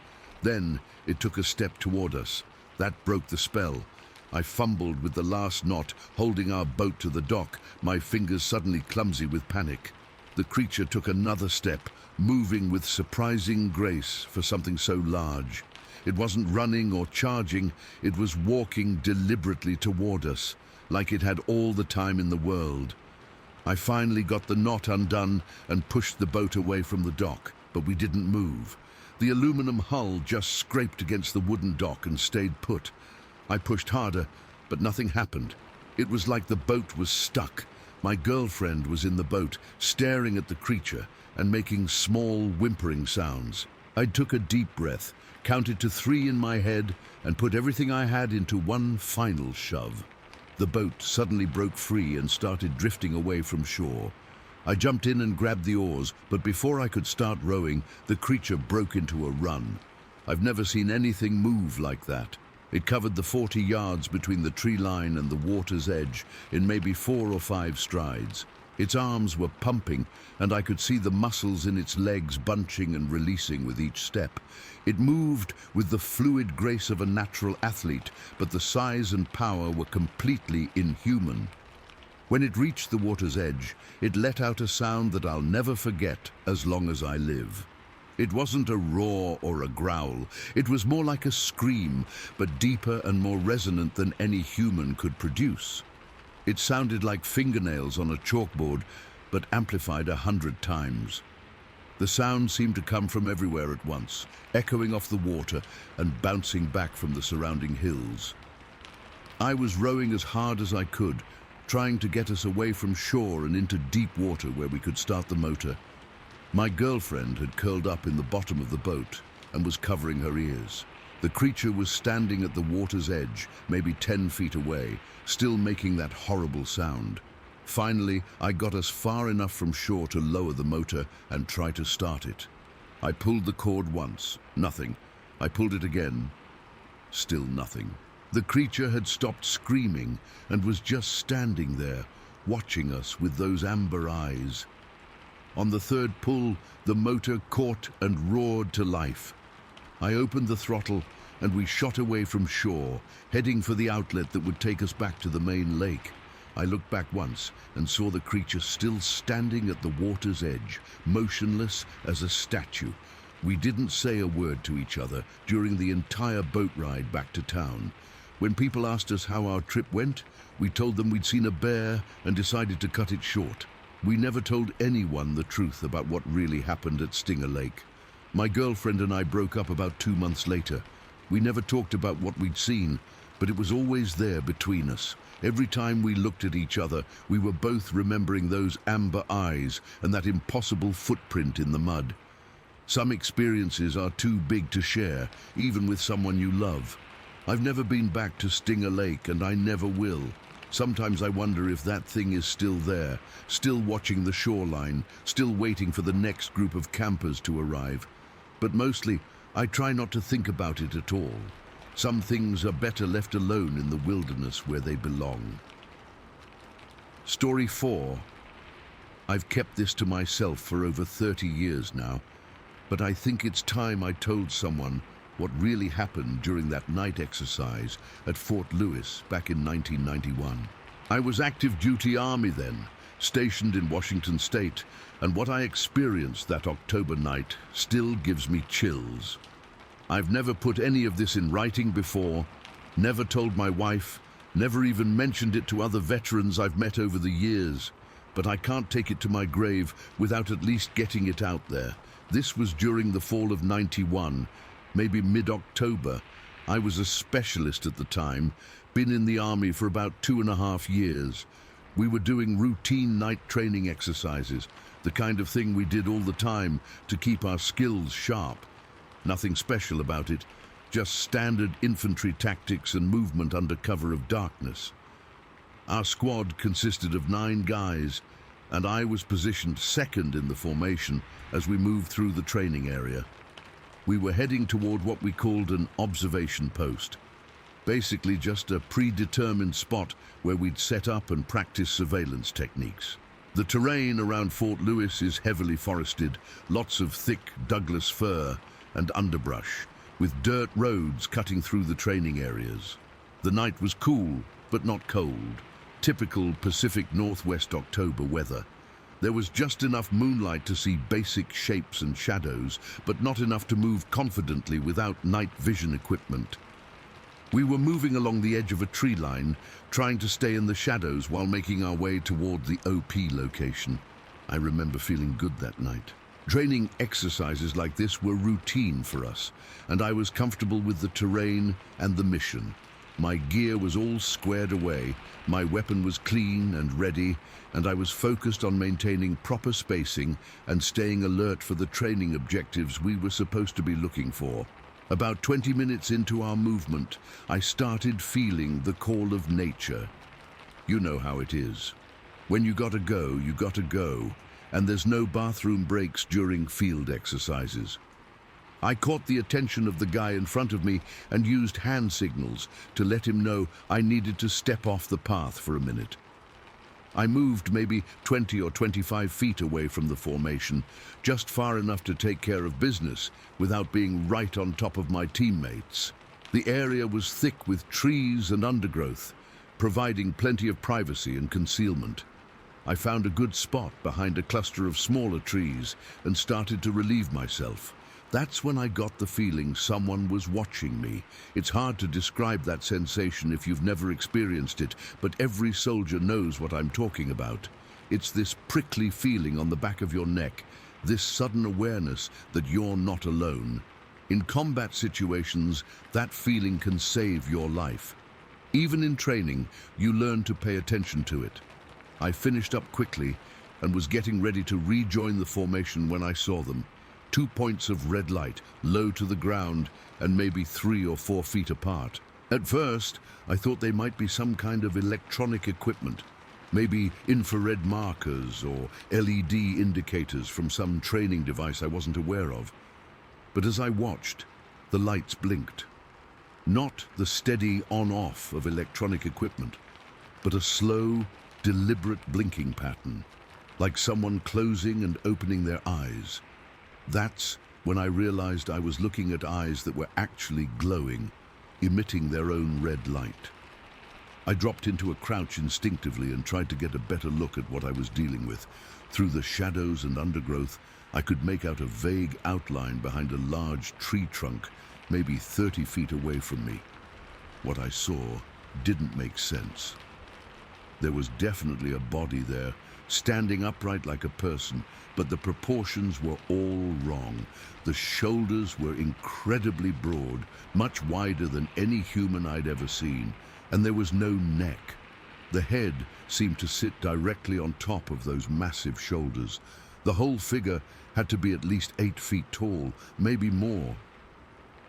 Then it took a step toward us. That broke the spell. I fumbled with the last knot, holding our boat to the dock, my fingers suddenly clumsy with panic. The creature took another step, moving with surprising grace for something so large. It wasn't running or charging, it was walking deliberately toward us, like it had all the time in the world. I finally got the knot undone and pushed the boat away from the dock, but we didn't move. The aluminum hull just scraped against the wooden dock and stayed put. I pushed harder, but nothing happened. It was like the boat was stuck. My girlfriend was in the boat, staring at the creature and making small, whimpering sounds. I took a deep breath, counted to 3 in my head, and put everything I had into one final shove. The boat suddenly broke free and started drifting away from shore. I jumped in and grabbed the oars, but before I could start rowing, the creature broke into a run. I've never seen anything move like that. It covered the 40 yards between the tree line and the water's edge in maybe 4 or 5 strides. Its arms were pumping, and I could see the muscles in its legs bunching and releasing with each step. It moved with the fluid grace of a natural athlete, but the size and power were completely inhuman. When it reached the water's edge, it let out a sound that I'll never forget as long as I live. It wasn't a roar or a growl. It was more like a scream, but deeper and more resonant than any human could produce. It sounded like fingernails on a chalkboard, but amplified 100 times. The sound seemed to come from everywhere at once, echoing off the water and bouncing back from the surrounding hills. I was rowing as hard as I could, trying to get us away from shore and into deep water where we could start the motor. My girlfriend had curled up in the bottom of the boat and was covering her ears. The creature was standing at the water's edge, maybe 10 feet away, still making that horrible sound. Finally, I got us far enough from shore to lower the motor and try to start it. I pulled the cord once, nothing. I pulled it again, still nothing. The creature had stopped screaming and was just standing there, watching us with those amber eyes. On the 3rd pull, the motor caught and roared to life. I opened the throttle and we shot away from shore, heading for the outlet that would take us back to the main lake. I looked back once and saw the creature still standing at the water's edge, motionless as a statue. We didn't say a word to each other during the entire boat ride back to town. When people asked us how our trip went, we told them we'd seen a bear and decided to cut it short. We never told anyone the truth about what really happened at Stinger Lake. My girlfriend and I broke up about 2 months later. We never talked about what we'd seen, but it was always there between us. Every time we looked at each other, we were both remembering those amber eyes and that impossible footprint in the mud. Some experiences are too big to share, even with someone you love. I've never been back to Stinger Lake, and I never will. Sometimes I wonder if that thing is still there, still watching the shoreline, still waiting for the next group of campers to arrive. But mostly, I try not to think about it at all. Some things are better left alone in the wilderness where they belong. Story 4. I've kept this to myself for over 30 years now, but I think it's time I told someone what really happened during that night exercise at Fort Lewis back in 1991. I was active duty Army then, stationed in Washington State, and what I experienced that October night still gives me chills. I've never put any of this in writing before, never told my wife, never even mentioned it to other veterans I've met over the years, but I can't take it to my grave without at least getting it out there. This was during the fall of '91, maybe mid-October. I was a specialist at the time, been in the Army for about 2.5 years. We were doing routine night training exercises, the kind of thing we did all the time to keep our skills sharp. Nothing special about it, just standard infantry tactics and movement under cover of darkness. Our squad consisted of 9 guys, and I was positioned second in the formation as we moved through the training area. We were heading toward what we called an observation post, basically just a predetermined spot where we'd set up and practice surveillance techniques. The terrain around Fort Lewis is heavily forested, lots of thick Douglas fir and underbrush, with dirt roads cutting through the training areas. The night was cool, but not cold, typical Pacific Northwest October weather. There was just enough moonlight to see basic shapes and shadows, but not enough to move confidently without night vision equipment. We were moving along the edge of a tree line, trying to stay in the shadows while making our way toward the OP location. I remember feeling good that night. Training exercises like this were routine for us, and I was comfortable with the terrain and the mission. My gear was all squared away, my weapon was clean and ready, and I was focused on maintaining proper spacing and staying alert for the training objectives we were supposed to be looking for. About 20 minutes into our movement, I started feeling the call of nature. You know how it is. When you gotta go, and there's no bathroom breaks during field exercises. I caught the attention of the guy in front of me and used hand signals to let him know I needed to step off the path for a minute. I moved maybe 20 or 25 feet away from the formation, just far enough to take care of business without being right on top of my teammates. The area was thick with trees and undergrowth, providing plenty of privacy and concealment. I found a good spot behind a cluster of smaller trees and started to relieve myself. That's when I got the feeling someone was watching me. It's hard to describe that sensation if you've never experienced it, but every soldier knows what I'm talking about. It's this prickly feeling on the back of your neck, this sudden awareness that you're not alone. In combat situations, that feeling can save your life. Even in training, you learn to pay attention to it. I finished up quickly and was getting ready to rejoin the formation when I saw them. 2 points of red light, low to the ground, and maybe 3 or 4 feet apart. At first, I thought they might be some kind of electronic equipment, maybe infrared markers or LED indicators from some training device I wasn't aware of. But as I watched, the lights blinked. Not the steady on-off of electronic equipment, but a slow, deliberate blinking pattern, like someone closing and opening their eyes. That's when I realized I was looking at eyes that were actually glowing, emitting their own red light. I dropped into a crouch instinctively and tried to get a better look at what I was dealing with. Through the shadows and undergrowth, I could make out a vague outline behind a large tree trunk, maybe 30 feet away from me. What I saw didn't make sense. There was definitely a body there, standing upright like a person, but the proportions were all wrong. The shoulders were incredibly broad, much wider than any human I'd ever seen, and there was no neck. The head seemed to sit directly on top of those massive shoulders. The whole figure had to be at least 8 feet tall, maybe more.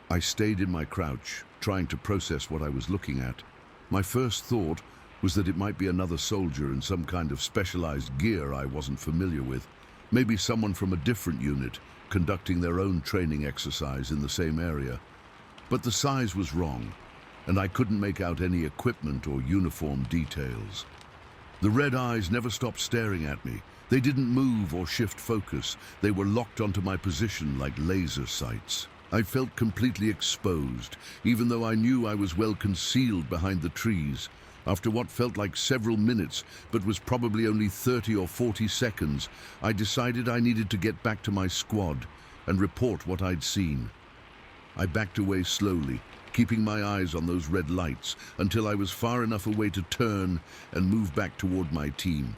I stayed in my crouch, trying to process what I was looking at. My first thought was that it might be another soldier in some kind of specialized gear I wasn't familiar with. Maybe someone from a different unit, conducting their own training exercise in the same area. But the size was wrong, and I couldn't make out any equipment or uniform details. The red eyes never stopped staring at me. They didn't move or shift focus. They were locked onto my position like laser sights. I felt completely exposed, even though I knew I was well concealed behind the trees. After what felt like several minutes, but was probably only 30 or 40 seconds, I decided I needed to get back to my squad and report what I'd seen. I backed away slowly, keeping my eyes on those red lights until I was far enough away to turn and move back toward my team.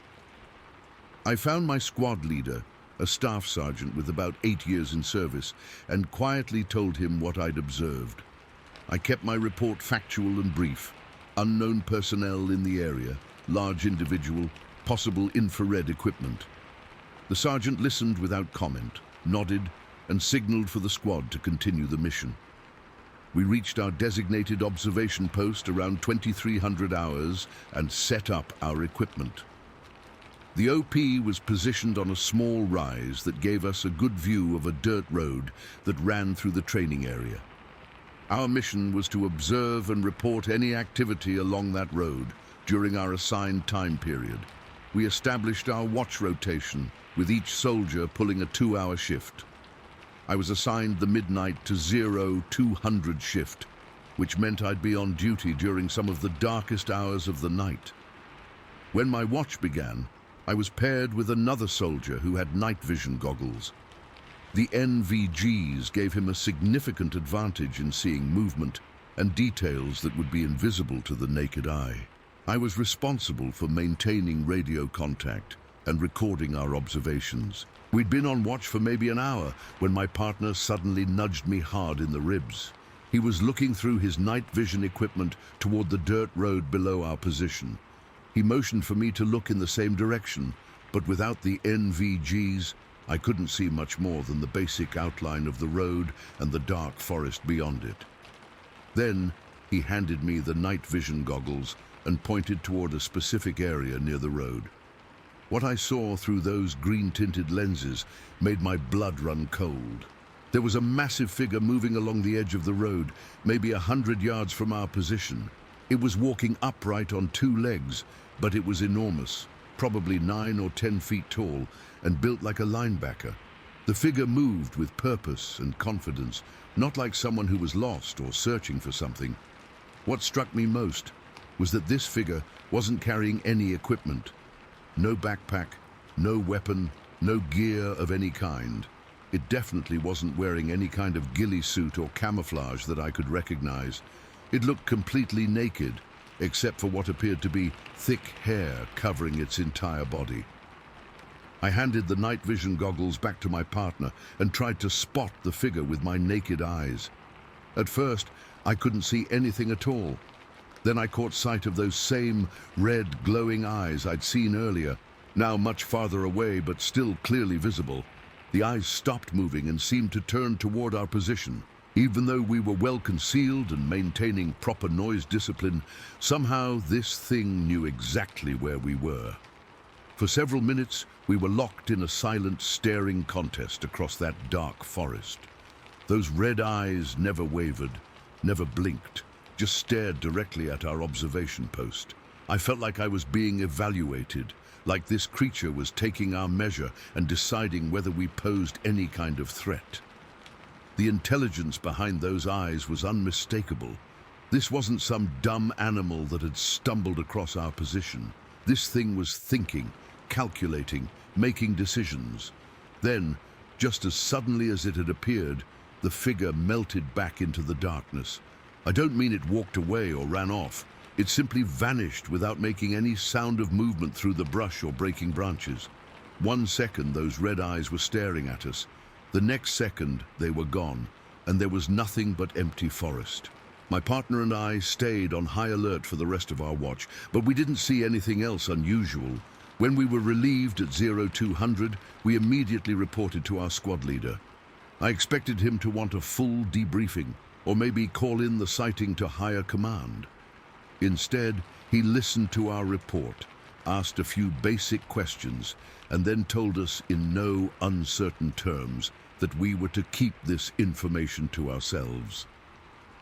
I found my squad leader, a staff sergeant with about 8 years in service, and quietly told him what I'd observed. I kept my report factual and brief. Unknown personnel in the area, large individual, possible infrared equipment. The sergeant listened without comment, nodded, and signaled for the squad to continue the mission. We reached our designated observation post around 2300 hours and set up our equipment. The OP was positioned on a small rise that gave us a good view of a dirt road that ran through the training area. Our mission was to observe and report any activity along that road during our assigned time period. We established our watch rotation, with each soldier pulling a 2-hour shift. I was assigned the midnight to 0200 shift, which meant I'd be on duty during some of the darkest hours of the night. When my watch began, I was paired with another soldier who had night vision goggles. The NVGs gave him a significant advantage in seeing movement and details that would be invisible to the naked eye. I was responsible for maintaining radio contact and recording our observations. We'd been on watch for maybe an hour when my partner suddenly nudged me hard in the ribs. He was looking through his night vision equipment toward the dirt road below our position. He motioned for me to look in the same direction, but without the NVGs, I couldn't see much more than the basic outline of the road and the dark forest beyond it. Then he handed me the night vision goggles and pointed toward a specific area near the road. What I saw through those green-tinted lenses made my blood run cold. There was a massive figure moving along the edge of the road, maybe 100 yards from our position. It was walking upright on 2 legs, but it was enormous, probably 9 or 10 feet tall, and built like a linebacker. The figure moved with purpose and confidence, not like someone who was lost or searching for something. What struck me most was that this figure wasn't carrying any equipment. No backpack, no weapon, no gear of any kind. It definitely wasn't wearing any kind of ghillie suit or camouflage that I could recognize. It looked completely naked, except for what appeared to be thick hair covering its entire body. I handed the night vision goggles back to my partner and tried to spot the figure with my naked eyes. At first, I couldn't see anything at all. Then I caught sight of those same red, glowing eyes I'd seen earlier, now much farther away but still clearly visible. The eyes stopped moving and seemed to turn toward our position. Even though we were well concealed and maintaining proper noise discipline, somehow this thing knew exactly where we were. For several minutes, we were locked in a silent, staring contest across that dark forest. Those red eyes never wavered, never blinked, just stared directly at our observation post. I felt like I was being evaluated, like this creature was taking our measure and deciding whether we posed any kind of threat. The intelligence behind those eyes was unmistakable. This wasn't some dumb animal that had stumbled across our position. This thing was thinking, calculating, making decisions. Then, just as suddenly as it had appeared, the figure melted back into the darkness. I don't mean it walked away or ran off. It simply vanished without making any sound of movement through the brush or breaking branches. 1 second, those red eyes were staring at us. The next second, they were gone, and there was nothing but empty forest. My partner and I stayed on high alert for the rest of our watch, but we didn't see anything else unusual. When we were relieved at 0200, we immediately reported to our squad leader. I expected him to want a full debriefing, or maybe call in the sighting to higher command. Instead, he listened to our report, asked a few basic questions, and then told us in no uncertain terms that we were to keep this information to ourselves.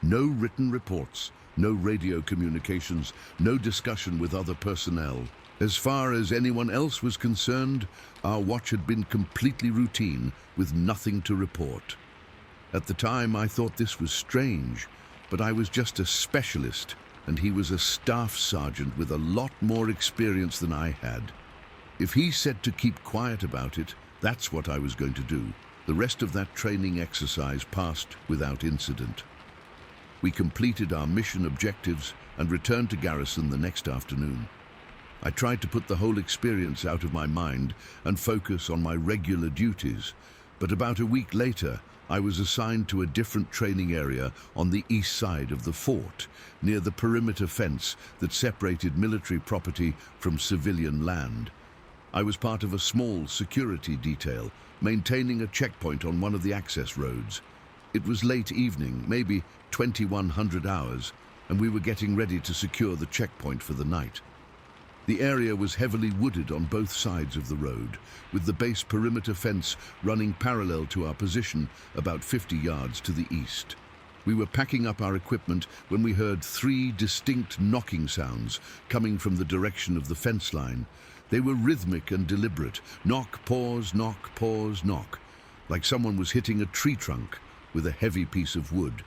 No written reports, no radio communications, no discussion with other personnel. As far as anyone else was concerned, our watch had been completely routine, with nothing to report. At the time, I thought this was strange, but I was just a specialist, and he was a staff sergeant with a lot more experience than I had. If he said to keep quiet about it, that's what I was going to do. The rest of that training exercise passed without incident. We completed our mission objectives and returned to garrison the next afternoon. I tried to put the whole experience out of my mind and focus on my regular duties, but about a week later, I was assigned to a different training area on the east side of the fort, near the perimeter fence that separated military property from civilian land. I was part of a small security detail, maintaining a checkpoint on one of the access roads. It was late evening, maybe 2100 hours, and we were getting ready to secure the checkpoint for the night. The area was heavily wooded on both sides of the road, with the base perimeter fence running parallel to our position about 50 yards to the east. We were packing up our equipment when we heard 3 distinct knocking sounds coming from the direction of the fence line. They were rhythmic and deliberate. Knock, pause, knock, like someone was hitting a tree trunk with a heavy piece of wood.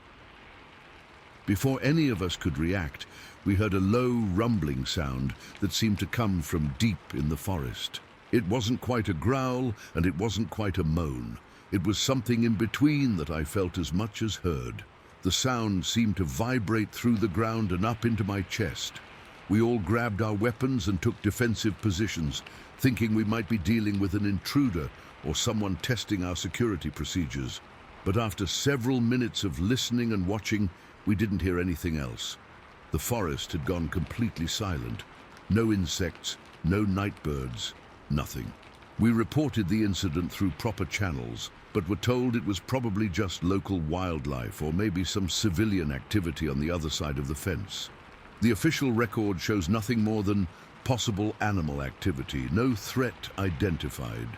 Before any of us could react, we heard a low rumbling sound that seemed to come from deep in the forest. It wasn't quite a growl, and it wasn't quite a moan. It was something in between that I felt as much as heard. The sound seemed to vibrate through the ground and up into my chest. We all grabbed our weapons and took defensive positions, thinking we might be dealing with an intruder or someone testing our security procedures. But after several minutes of listening and watching, we didn't hear anything else. The forest had gone completely silent. No insects, no night birds, nothing. We reported the incident through proper channels, but were told it was probably just local wildlife or maybe some civilian activity on the other side of the fence. The official record shows nothing more than possible animal activity, no threat identified.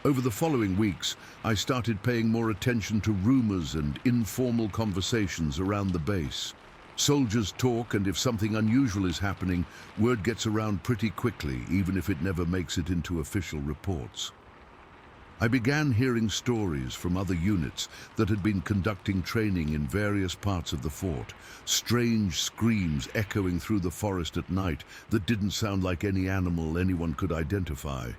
Over the following weeks, I started paying more attention to rumors and informal conversations around the base. Soldiers talk, and if something unusual is happening, word gets around pretty quickly, even if it never makes it into official reports. I began hearing stories from other units that had been conducting training in various parts of the fort, strange screams echoing through the forest at night that didn't sound like any animal anyone could identify.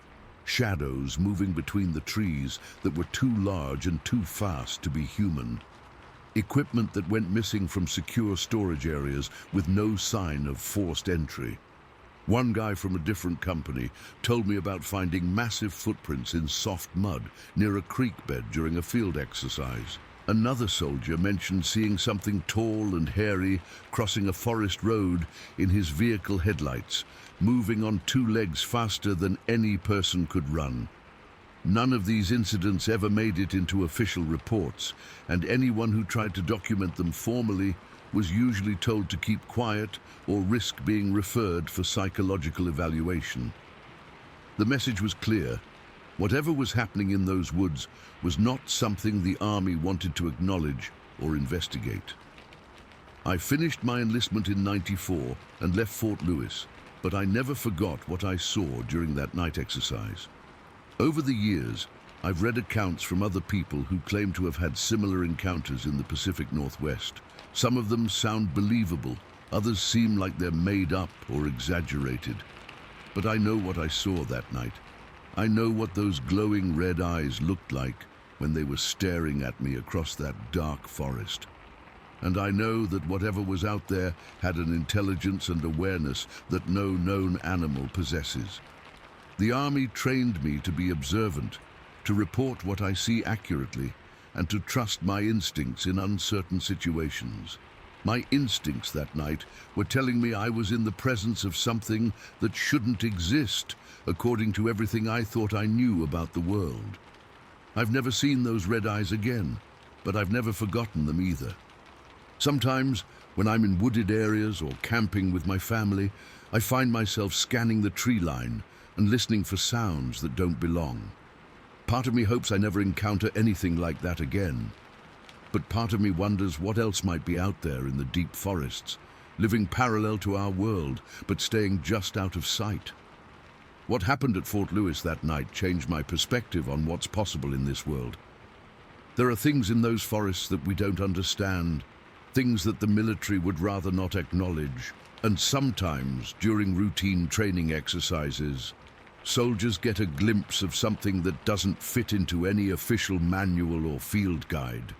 Shadows moving between the trees that were too large and too fast to be human. Equipment that went missing from secure storage areas with no sign of forced entry. One guy from a different company told me about finding massive footprints in soft mud near a creek bed during a field exercise. Another soldier mentioned seeing something tall and hairy crossing a forest road in his vehicle headlights, moving on 2 legs faster than any person could run. None of these incidents ever made it into official reports, and anyone who tried to document them formally was usually told to keep quiet or risk being referred for psychological evaluation. The message was clear. Whatever was happening in those woods was not something the Army wanted to acknowledge or investigate. I finished my enlistment in '94 and left Fort Lewis, but I never forgot what I saw during that night exercise. Over the years, I've read accounts from other people who claim to have had similar encounters in the Pacific Northwest. Some of them sound believable, others seem like they're made up or exaggerated. But I know what I saw that night. I know what those glowing red eyes looked like when they were staring at me across that dark forest. And I know that whatever was out there had an intelligence and awareness that no known animal possesses. The Army trained me to be observant, to report what I see accurately, and to trust my instincts in uncertain situations. My instincts that night were telling me I was in the presence of something that shouldn't exist, according to everything I thought I knew about the world. I've never seen those red eyes again, but I've never forgotten them either. Sometimes, when I'm in wooded areas or camping with my family, I find myself scanning the tree line and listening for sounds that don't belong. Part of me hopes I never encounter anything like that again. But part of me wonders what else might be out there in the deep forests, living parallel to our world, but staying just out of sight. What happened at Fort Lewis that night changed my perspective on what's possible in this world. There are things in those forests that we don't understand, things that the military would rather not acknowledge, and sometimes, during routine training exercises, soldiers get a glimpse of something that doesn't fit into any official manual or field guide.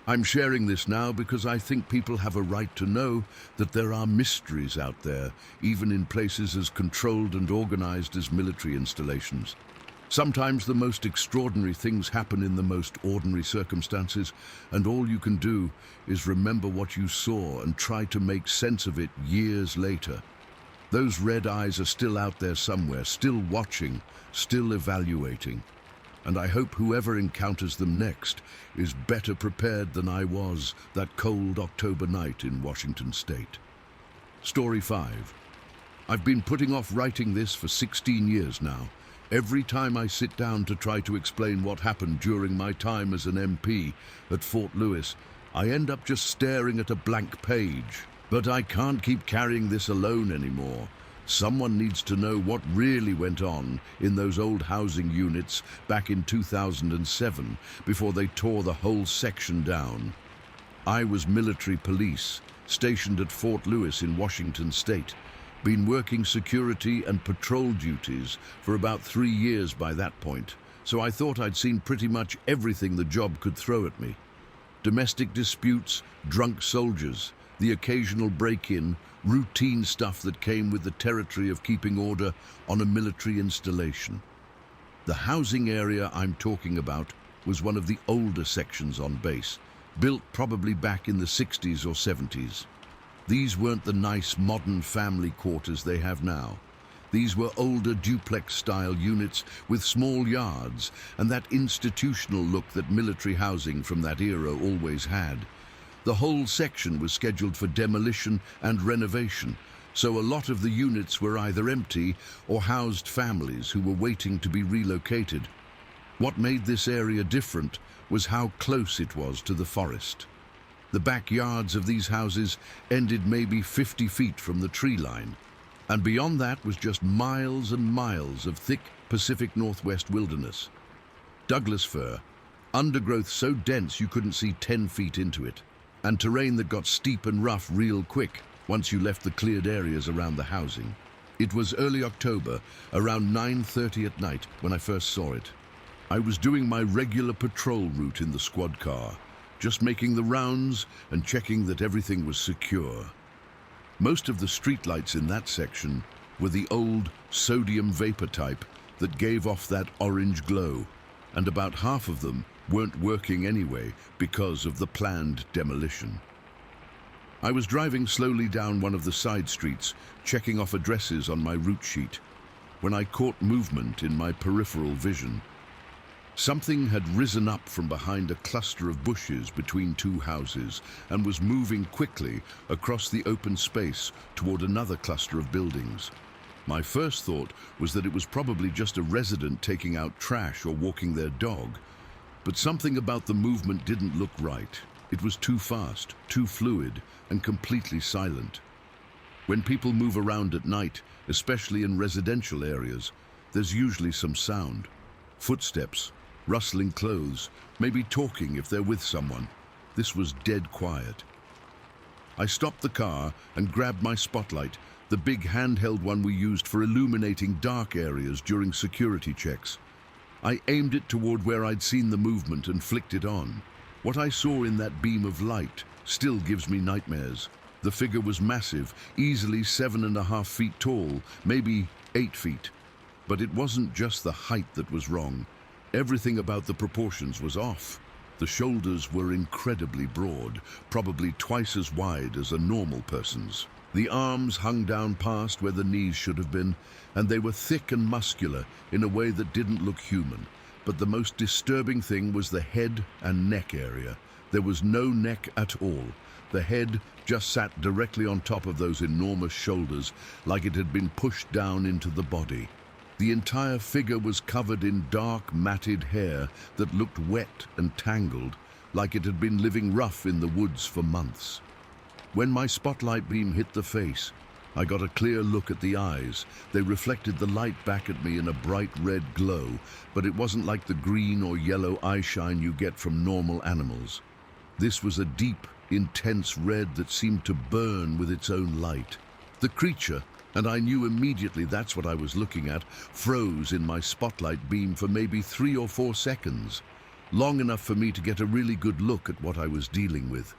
I'm sharing this now because I think people have a right to know that there are mysteries out there, even in places as controlled and organized as military installations. Sometimes the most extraordinary things happen in the most ordinary circumstances, and all you can do is remember what you saw and try to make sense of it years later. Those red eyes are still out there somewhere, still watching, still evaluating. And I hope whoever encounters them next is better prepared than I was that cold October night in Washington State. Story 5. I've been putting off writing this for 16 years now. Every time I sit down to try to explain what happened during my time as an MP at Fort Lewis, I end up just staring at a blank page. But I can't keep carrying this alone anymore. Someone needs to know what really went on in those old housing units back in 2007 before they tore the whole section down. I was military police, stationed at Fort Lewis in Washington State. Been working security and patrol duties for about 3 years by that point, so I thought I'd seen pretty much everything the job could throw at me. Domestic disputes, drunk soldiers, the occasional break-in, routine stuff that came with the territory of keeping order on a military installation. The housing area I'm talking about was one of the older sections on base, built probably back in the 60s or 70s. These weren't the nice modern family quarters they have now. These were older duplex-style units with small yards and that institutional look that military housing from that era always had. The whole section was scheduled for demolition and renovation, so a lot of the units were either empty or housed families who were waiting to be relocated. What made this area different was how close it was to the forest. The backyards of these houses ended maybe 50 feet from the tree line, and beyond that was just miles and miles of thick Pacific Northwest wilderness. Douglas fir, undergrowth so dense you couldn't see 10 feet into it, and terrain that got steep and rough real quick once you left the cleared areas around the housing. It was early October, around 9:30 at night, when I first saw it. I was doing my regular patrol route in the squad car, just making the rounds and checking that everything was secure. Most of the streetlights in that section were the old sodium vapor type that gave off that orange glow, and about half of them weren't working anyway because of the planned demolition. I was driving slowly down one of the side streets, checking off addresses on my route sheet, when I caught movement in my peripheral vision. Something had risen up from behind a cluster of bushes between two houses and was moving quickly across the open space toward another cluster of buildings. My first thought was that it was probably just a resident taking out trash or walking their dog. But something about the movement didn't look right. It was too fast, too fluid, and completely silent. When people move around at night, especially in residential areas, there's usually some sound. Footsteps, rustling clothes, maybe talking if they're with someone. This was dead quiet. I stopped the car and grabbed my spotlight, the big handheld one we used for illuminating dark areas during security checks. I aimed it toward where I'd seen the movement and flicked it on. What I saw in that beam of light still gives me nightmares. The figure was massive, easily 7.5 feet tall, maybe 8 feet. But it wasn't just the height that was wrong. Everything about the proportions was off. The shoulders were incredibly broad, probably twice as wide as a normal person's. The arms hung down past where the knees should have been, and they were thick and muscular in a way that didn't look human. But the most disturbing thing was the head and neck area. There was no neck at all. The head just sat directly on top of those enormous shoulders, like it had been pushed down into the body. The entire figure was covered in dark, matted hair that looked wet and tangled, like it had been living rough in the woods for months. When my spotlight beam hit the face, I got a clear look at the eyes. They reflected the light back at me in a bright red glow, but it wasn't like the green or yellow eye shine you get from normal animals. This was a deep, intense red that seemed to burn with its own light. The creature, and I knew immediately that's what I was looking at, froze in my spotlight beam for maybe 3 or 4 seconds, long enough for me to get a really good look at what I was dealing with.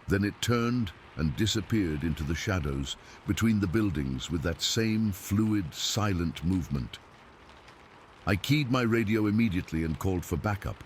Then it turned and disappeared into the shadows between the buildings with that same fluid, silent movement. I keyed my radio immediately and called for backup.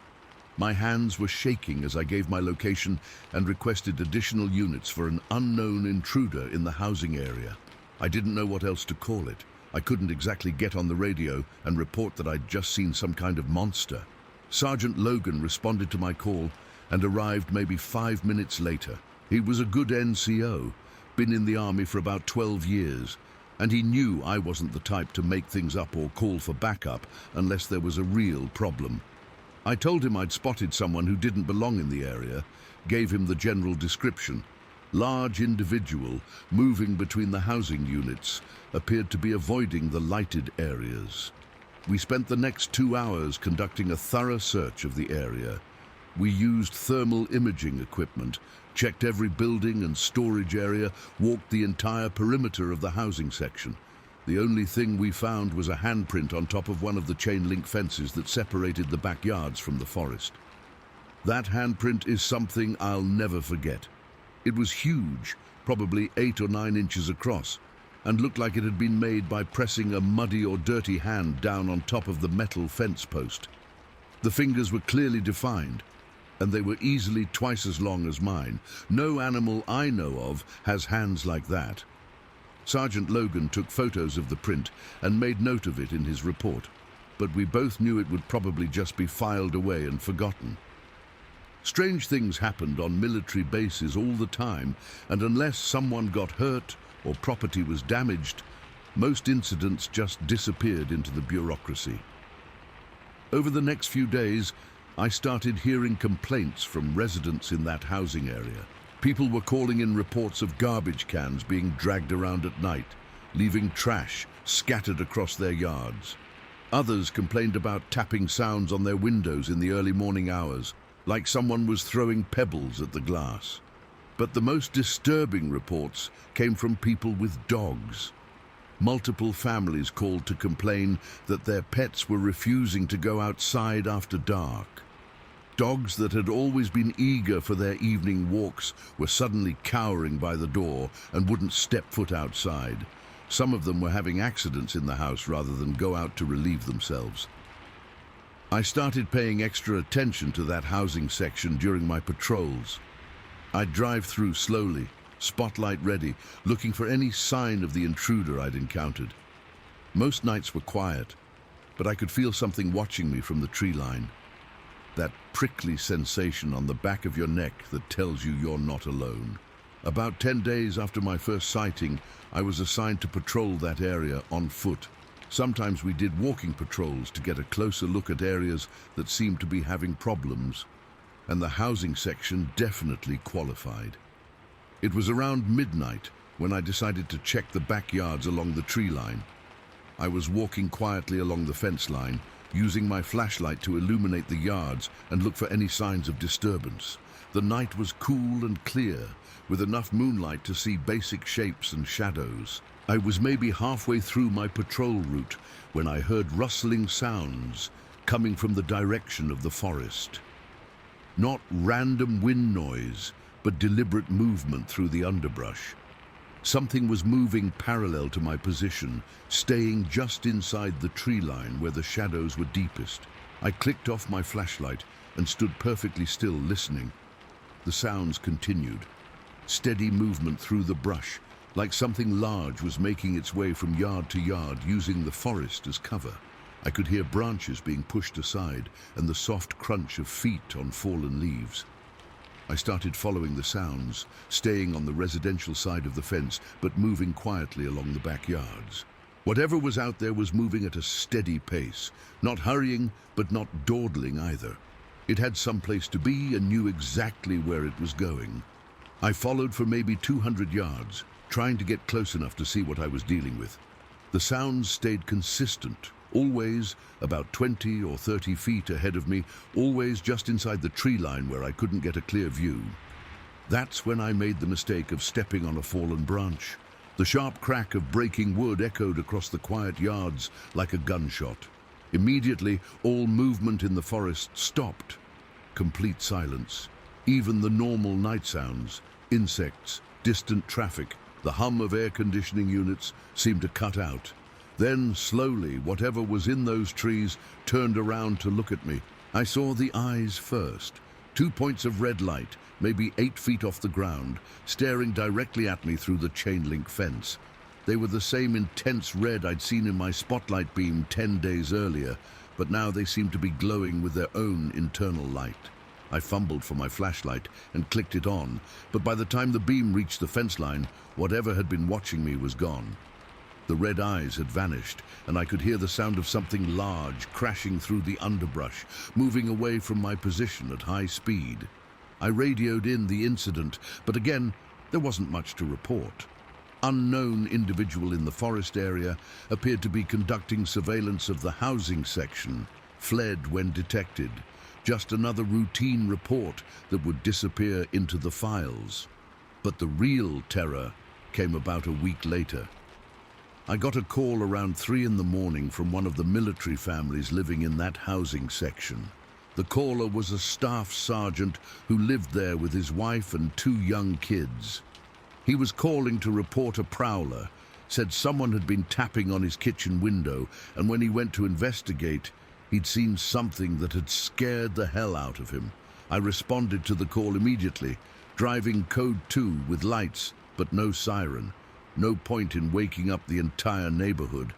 My hands were shaking as I gave my location and requested additional units for an unknown intruder in the housing area. I didn't know what else to call it. I couldn't exactly get on the radio and report that I'd just seen some kind of monster. Sergeant Logan responded to my call and arrived maybe 5 minutes later. He was a good NCO, been in the army for about 12 years, and he knew I wasn't the type to make things up or call for backup unless there was a real problem. I told him I'd spotted someone who didn't belong in the area, gave him the general description. Large individual, moving between the housing units, appeared to be avoiding the lighted areas. We spent the next 2 hours conducting a thorough search of the area. We used thermal imaging equipment, checked every building and storage area, walked the entire perimeter of the housing section. The only thing we found was a handprint on top of one of the chain-link fences that separated the backyards from the forest. That handprint is something I'll never forget. It was huge, probably 8 or 9 inches across, and looked like it had been made by pressing a muddy or dirty hand down on top of the metal fence post. The fingers were clearly defined, and they were easily twice as long as mine. No animal I know of has hands like that. Sergeant Logan took photos of the print and made note of it in his report, but we both knew it would probably just be filed away and forgotten. Strange things happened on military bases all the time, and unless someone got hurt or property was damaged, most incidents just disappeared into the bureaucracy. Over the next few days, I started hearing complaints from residents in that housing area. People were calling in reports of garbage cans being dragged around at night, leaving trash scattered across their yards. Others complained about tapping sounds on their windows in the early morning hours, like someone was throwing pebbles at the glass. But the most disturbing reports came from people with dogs. Multiple families called to complain that their pets were refusing to go outside after dark. Dogs that had always been eager for their evening walks were suddenly cowering by the door and wouldn't step foot outside. Some of them were having accidents in the house rather than go out to relieve themselves. I started paying extra attention to that housing section during my patrols. I'd drive through slowly, spotlight ready, looking for any sign of the intruder I'd encountered. Most nights were quiet, but I could feel something watching me from the tree line. That prickly sensation on the back of your neck that tells you you're not alone. About 10 days after my first sighting, I was assigned to patrol that area on foot. Sometimes we did walking patrols to get a closer look at areas that seemed to be having problems, and the housing section definitely qualified. It was around midnight when I decided to check the backyards along the tree line. I was walking quietly along the fence line, using my flashlight to illuminate the yards and look for any signs of disturbance. The night was cool and clear, with enough moonlight to see basic shapes and shadows. I was maybe halfway through my patrol route when I heard rustling sounds coming from the direction of the forest. Not random wind noise, but deliberate movement through the underbrush. Something was moving parallel to my position, staying just inside the tree line where the shadows were deepest. I clicked off my flashlight and stood perfectly still listening. The sounds continued. Steady movement through the brush, like something large was making its way from yard to yard using the forest as cover. I could hear branches being pushed aside and the soft crunch of feet on fallen leaves. I started following the sounds, staying on the residential side of the fence, but moving quietly along the backyards. Whatever was out there was moving at a steady pace, not hurrying, but not dawdling either. It had some place to be and knew exactly where it was going. I followed for maybe 200 yards, trying to get close enough to see what I was dealing with. The sounds stayed consistent, always about 20 or 30 feet ahead of me, always just inside the tree line where I couldn't get a clear view. That's when I made the mistake of stepping on a fallen branch. The sharp crack of breaking wood echoed across the quiet yards like a gunshot. Immediately, all movement in the forest stopped. Complete silence. Even the normal night sounds, insects, distant traffic, the hum of air conditioning units seemed to cut out. Then, slowly, whatever was in those trees turned around to look at me. I saw the eyes first. 2 points of red light, maybe 8 feet off the ground, staring directly at me through the chain-link fence. They were the same intense red I'd seen in my spotlight beam 10 days earlier, but now they seemed to be glowing with their own internal light. I fumbled for my flashlight and clicked it on, but by the time the beam reached the fence line, whatever had been watching me was gone. The red eyes had vanished, and I could hear the sound of something large crashing through the underbrush, moving away from my position at high speed. I radioed in the incident, but again, there wasn't much to report. Unknown individual in the forest area appeared to be conducting surveillance of the housing section, fled when detected. Just another routine report that would disappear into the files. But the real terror came about a week later. I got a call around 3 in the morning from one of the military families living in that housing section. The caller was a staff sergeant who lived there with his wife and 2 young kids. He was calling to report a prowler, said someone had been tapping on his kitchen window, and when he went to investigate, he'd seen something that had scared the hell out of him. I responded to the call immediately, driving code 2 with lights, but no siren. No point in waking up the entire neighborhood.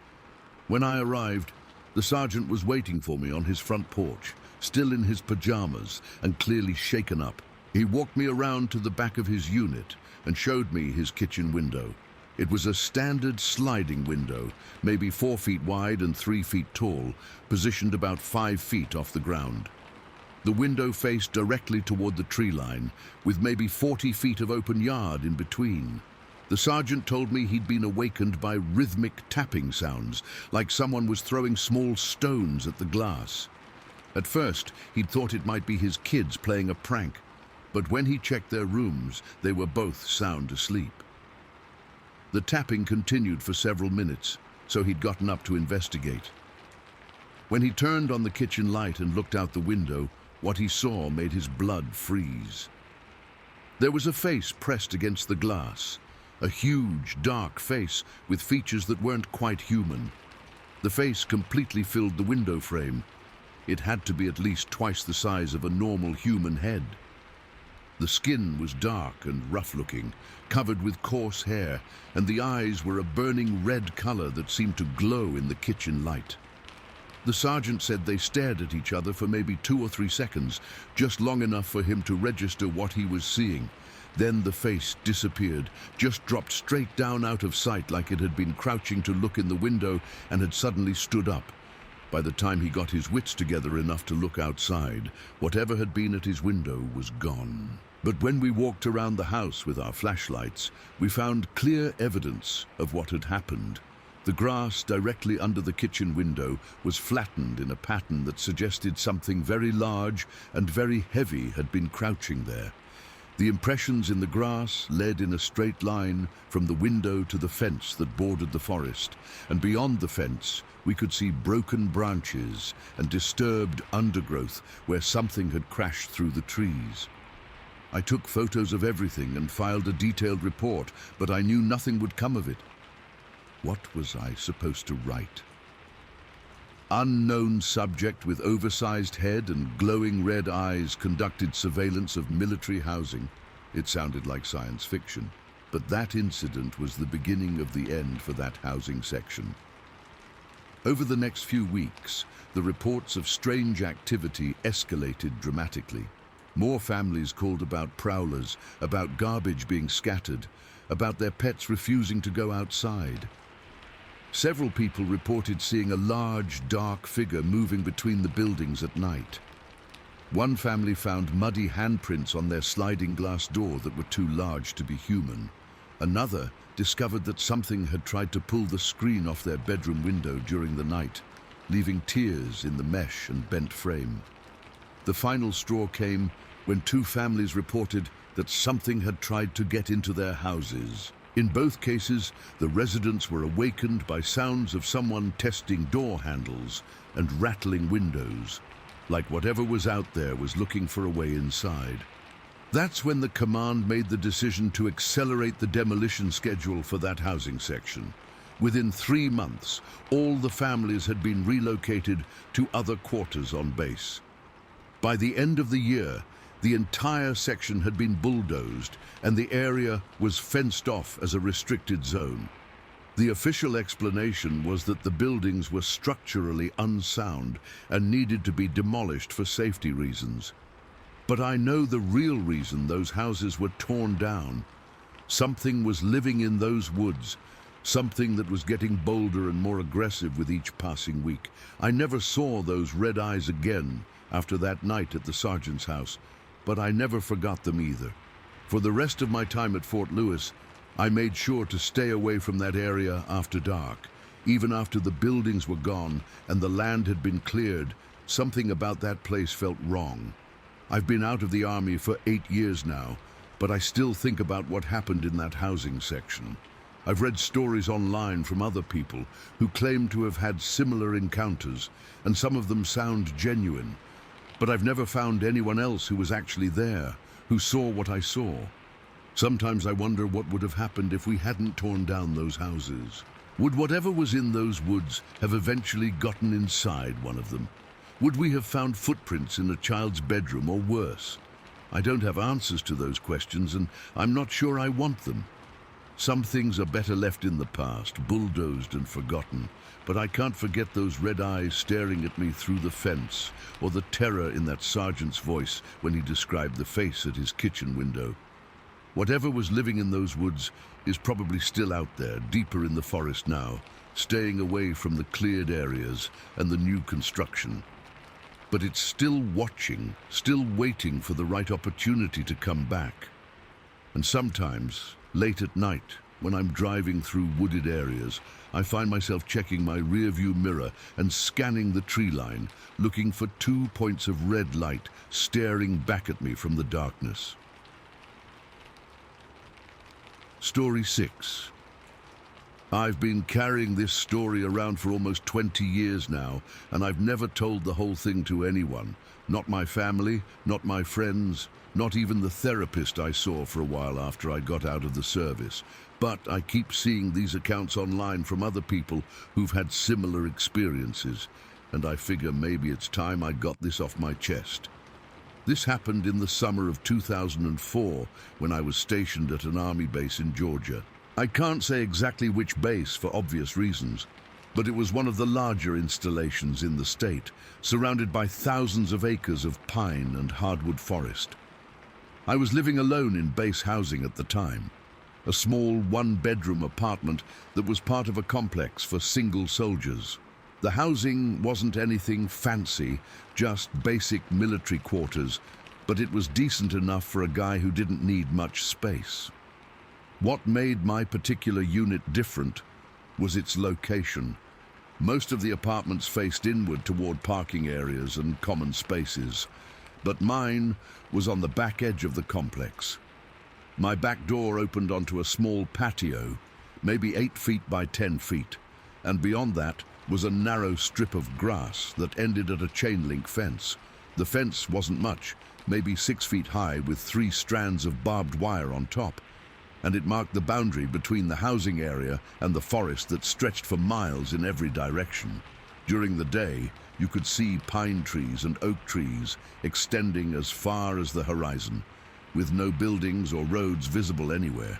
When I arrived, the sergeant was waiting for me on his front porch, still in his pajamas and clearly shaken up. He walked me around to the back of his unit and showed me his kitchen window. It was a standard sliding window, maybe 4 feet wide and 3 feet tall, positioned about 5 feet off the ground. The window faced directly toward the tree line, with maybe 40 feet of open yard in between. The sergeant told me he'd been awakened by rhythmic tapping sounds, like someone was throwing small stones at the glass. At first, he'd thought it might be his kids playing a prank, but when he checked their rooms, they were both sound asleep. The tapping continued for several minutes, so he'd gotten up to investigate. When he turned on the kitchen light and looked out the window, what he saw made his blood freeze. There was a face pressed against the glass. A huge, dark face with features that weren't quite human. The face completely filled the window frame. It had to be at least twice the size of a normal human head. The skin was dark and rough-looking, covered with coarse hair, and the eyes were a burning red color that seemed to glow in the kitchen light. The sergeant said they stared at each other for maybe 2 or 3 seconds, just long enough for him to register what he was seeing. Then the face disappeared, just dropped straight down out of sight like it had been crouching to look in the window and had suddenly stood up. By the time he got his wits together enough to look outside, whatever had been at his window was gone. But when we walked around the house with our flashlights, we found clear evidence of what had happened. The grass directly under the kitchen window was flattened in a pattern that suggested something very large and very heavy had been crouching there. The impressions in the grass led in a straight line from the window to the fence that bordered the forest, and beyond the fence we could see broken branches and disturbed undergrowth where something had crashed through the trees. I took photos of everything and filed a detailed report, but I knew nothing would come of it. What was I supposed to write? unknown subject with oversized head and glowing red eyes conducted surveillance of military housing. It sounded like science fiction, but that incident was the beginning of the end for that housing section. Over the next few weeks, the reports of strange activity escalated dramatically. More families called about prowlers, about garbage being scattered, about their pets refusing to go outside. Several people reported seeing a large, dark figure moving between the buildings at night. One family found muddy handprints on their sliding glass door that were too large to be human. Another discovered that something had tried to pull the screen off their bedroom window during the night, leaving tears in the mesh and bent frame. The final straw came when two families reported that something had tried to get into their houses. In both cases, the residents were awakened by sounds of someone testing door handles and rattling windows, like whatever was out there was looking for a way inside. That's when the command made the decision to accelerate the demolition schedule for that housing section. Within 3 months, all the families had been relocated to other quarters on base. By the end of the year, the entire section had been bulldozed and the area was fenced off as a restricted zone. The official explanation was that the buildings were structurally unsound and needed to be demolished for safety reasons. But I know the real reason those houses were torn down. Something was living in those woods, something that was getting bolder and more aggressive with each passing week. I never saw those red eyes again after that night at the sergeant's house, but I never forgot them either. For the rest of my time at Fort Lewis, I made sure to stay away from that area after dark. Even after the buildings were gone and the land had been cleared, something about that place felt wrong. I've been out of the Army for 8 years now, but I still think about what happened in that housing section. I've read stories online from other people who claim to have had similar encounters, and some of them sound genuine. But I've never found anyone else who was actually there, who saw what I saw. Sometimes I wonder what would have happened if we hadn't torn down those houses. Would whatever was in those woods have eventually gotten inside one of them? Would we have found footprints in a child's bedroom or worse? I don't have answers to those questions, and I'm not sure I want them. Some things are better left in the past, bulldozed and forgotten, but I can't forget those red eyes staring at me through the fence, or the terror in that sergeant's voice when he described the face at his kitchen window. Whatever was living in those woods is probably still out there, deeper in the forest now, staying away from the cleared areas and the new construction. But it's still watching, still waiting for the right opportunity to come back. And sometimes, late at night, when I'm driving through wooded areas, I find myself checking my rearview mirror and scanning the tree line, looking for 2 points of red light staring back at me from the darkness. Story 6. I've been carrying this story around for almost 20 years now, and I've never told the whole thing to anyone. Not my family, not my friends, not even the therapist I saw for a while after I got out of the service. But I keep seeing these accounts online from other people who've had similar experiences, and I figure maybe it's time I got this off my chest. This happened in the summer of 2004 when I was stationed at an army base in Georgia. I can't say exactly which base for obvious reasons, but it was one of the larger installations in the state, surrounded by thousands of acres of pine and hardwood forest. I was living alone in base housing at the time, a small one-bedroom apartment that was part of a complex for single soldiers. The housing wasn't anything fancy, just basic military quarters, but it was decent enough for a guy who didn't need much space. What made my particular unit different was its location. Most of the apartments faced inward toward parking areas and common spaces, but mine was on the back edge of the complex. My back door opened onto a small patio, maybe 8 feet by 10 feet, and beyond that was a narrow strip of grass that ended at a chain-link fence. The fence wasn't much, maybe 6 feet high with 3 strands of barbed wire on top, and it marked the boundary between the housing area and the forest that stretched for miles in every direction. During the day, you could see pine trees and oak trees extending as far as the horizon, with no buildings or roads visible anywhere.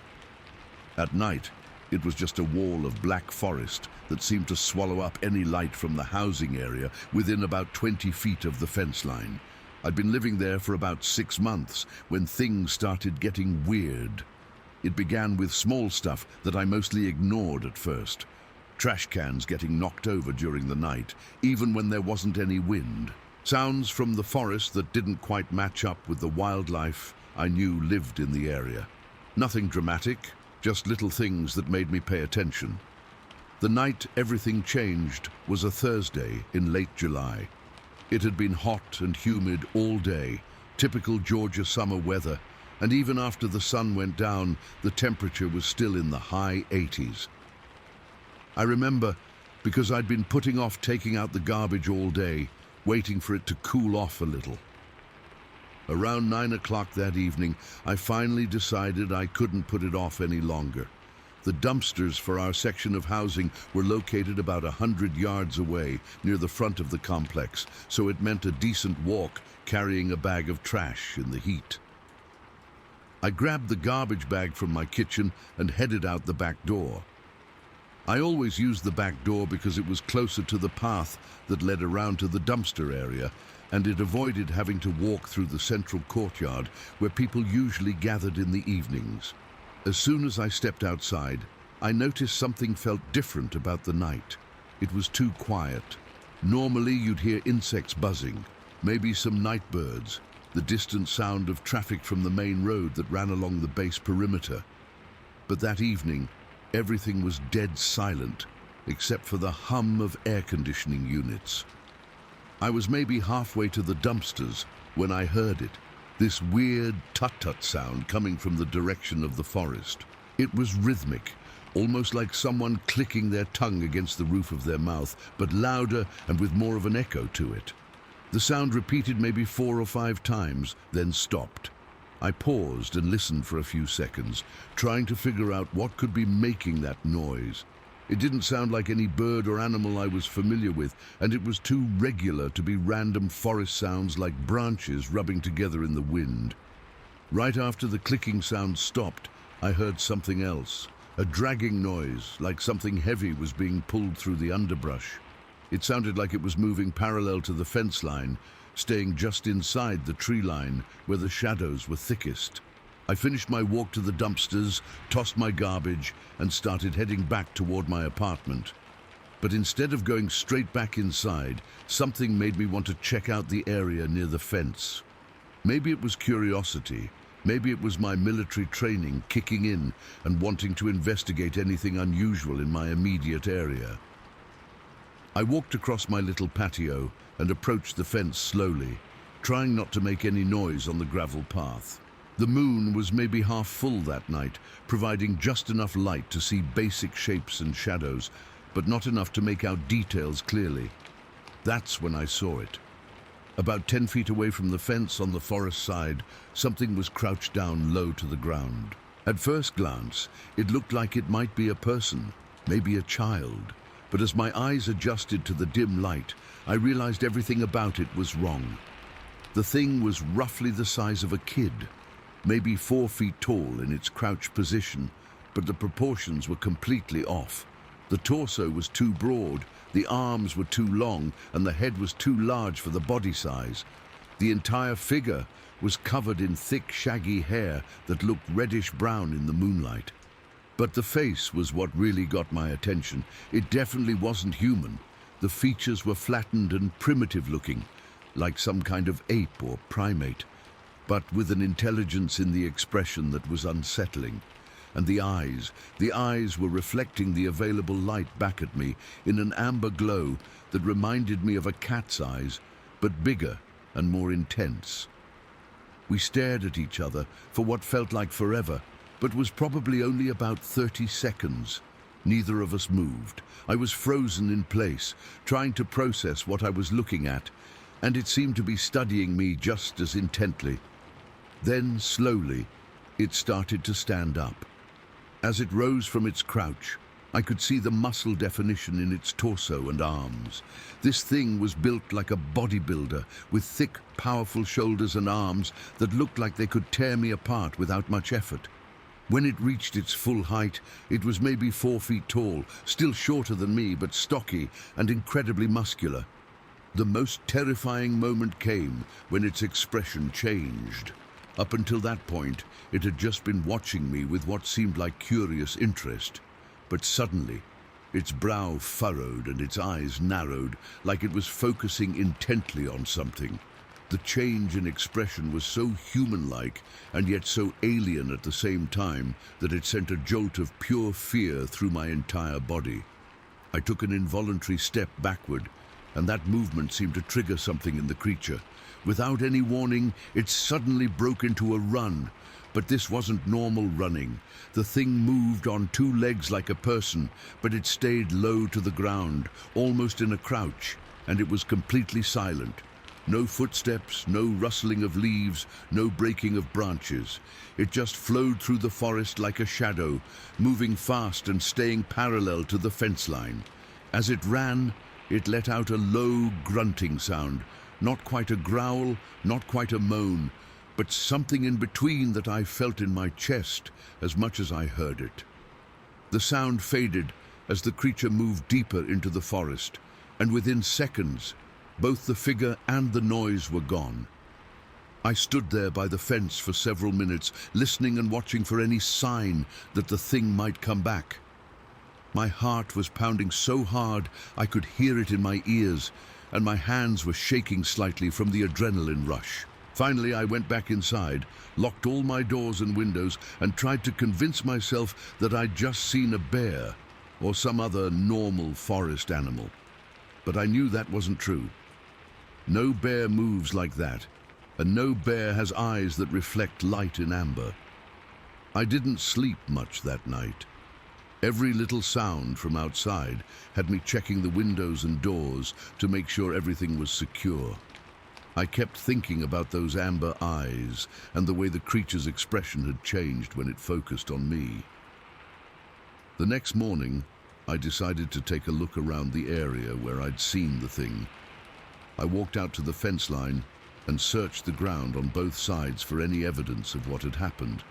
At night, it was just a wall of black forest that seemed to swallow up any light from the housing area within about 20 feet of the fence line. I'd been living there for about 6 months when things started getting weird. It began with small stuff that I mostly ignored at first. Trash cans getting knocked over during the night, even when there wasn't any wind. Sounds from the forest that didn't quite match up with the wildlife I knew lived in the area. Nothing dramatic, just little things that made me pay attention. The night everything changed was a Thursday in late July. It had been hot and humid all day, typical Georgia summer weather, and even after the sun went down, the temperature was still in the high 80s. I remember because I'd been putting off taking out the garbage all day, waiting for it to cool off a little. Around 9 o'clock that evening, I finally decided I couldn't put it off any longer. The dumpsters for our section of housing were located about 100 yards away, near the front of the complex, so it meant a decent walk carrying a bag of trash in the heat. I grabbed the garbage bag from my kitchen and headed out the back door. I always used the back door because it was closer to the path that led around to the dumpster area, and it avoided having to walk through the central courtyard where people usually gathered in the evenings. As soon as I stepped outside, I noticed something felt different about the night. It was too quiet. Normally you'd hear insects buzzing, maybe some night birds, the distant sound of traffic from the main road that ran along the base perimeter. But that evening, everything was dead silent, except for the hum of air conditioning units. I was maybe halfway to the dumpsters when I heard it, this weird tut-tut sound coming from the direction of the forest. It was rhythmic, almost like someone clicking their tongue against the roof of their mouth, but louder and with more of an echo to it. The sound repeated maybe 4 or 5 times, then stopped. I paused and listened for a few seconds, trying to figure out what could be making that noise. It didn't sound like any bird or animal I was familiar with, and it was too regular to be random forest sounds like branches rubbing together in the wind. Right after the clicking sound stopped, I heard something else, a dragging noise, like something heavy was being pulled through the underbrush. It sounded like it was moving parallel to the fence line, staying just inside the tree line where the shadows were thickest. I finished my walk to the dumpsters, tossed my garbage, and started heading back toward my apartment. But instead of going straight back inside, something made me want to check out the area near the fence. Maybe it was curiosity, maybe it was my military training kicking in and wanting to investigate anything unusual in my immediate area. I walked across my little patio and approached the fence slowly, trying not to make any noise on the gravel path. The moon was maybe half full that night, providing just enough light to see basic shapes and shadows, but not enough to make out details clearly. That's when I saw it. About 10 feet away from the fence on the forest side, something was crouched down low to the ground. At first glance, it looked like it might be a person, maybe a child. But as my eyes adjusted to the dim light, I realized everything about it was wrong. The thing was roughly the size of a kid, maybe 4 feet tall in its crouched position, but the proportions were completely off. The torso was too broad, the arms were too long, and the head was too large for the body size. The entire figure was covered in thick, shaggy hair that looked reddish-brown in the moonlight. But the face was what really got my attention. It definitely wasn't human. The features were flattened and primitive-looking, like some kind of ape or primate, but with an intelligence in the expression that was unsettling. And the eyes were reflecting the available light back at me in an amber glow that reminded me of a cat's eyes, but bigger and more intense. We stared at each other for what felt like forever, but was probably only about 30 seconds. Neither of us moved. I was frozen in place, trying to process what I was looking at, and it seemed to be studying me just as intently. Then, slowly, it started to stand up. As it rose from its crouch, I could see the muscle definition in its torso and arms. This thing was built like a bodybuilder, with thick, powerful shoulders and arms that looked like they could tear me apart without much effort. When it reached its full height, it was maybe 4 feet tall, still shorter than me, but stocky and incredibly muscular. The most terrifying moment came when its expression changed. Up until that point, it had just been watching me with what seemed like curious interest. But suddenly, its brow furrowed and its eyes narrowed, like it was focusing intently on something. The change in expression was so human-like and yet so alien at the same time that it sent a jolt of pure fear through my entire body. I took an involuntary step backward, and that movement seemed to trigger something in the creature. Without any warning, it suddenly broke into a run. But this wasn't normal running. The thing moved on 2 legs like a person, but it stayed low to the ground, almost in a crouch, and it was completely silent. No footsteps, no rustling of leaves, no breaking of branches. It just flowed through the forest like a shadow, moving fast and staying parallel to the fence line. As it ran, it let out a low grunting sound, not quite a growl, not quite a moan, but something in between that I felt in my chest as much as I heard it. The sound faded as the creature moved deeper into the forest, and within seconds, both the figure and the noise were gone. I stood there by the fence for several minutes, listening and watching for any sign that the thing might come back. My heart was pounding so hard I could hear it in my ears, and my hands were shaking slightly from the adrenaline rush. Finally, I went back inside, locked all my doors and windows, and tried to convince myself that I'd just seen a bear or some other normal forest animal. But I knew that wasn't true. No bear moves like that, and no bear has eyes that reflect light in amber. I didn't sleep much that night. Every little sound from outside had me checking the windows and doors to make sure everything was secure. I kept thinking about those amber eyes and the way the creature's expression had changed when it focused on me. The next morning, I decided to take a look around the area where I'd seen the thing. I walked out to the fence line and searched the ground on both sides for any evidence of what had happened.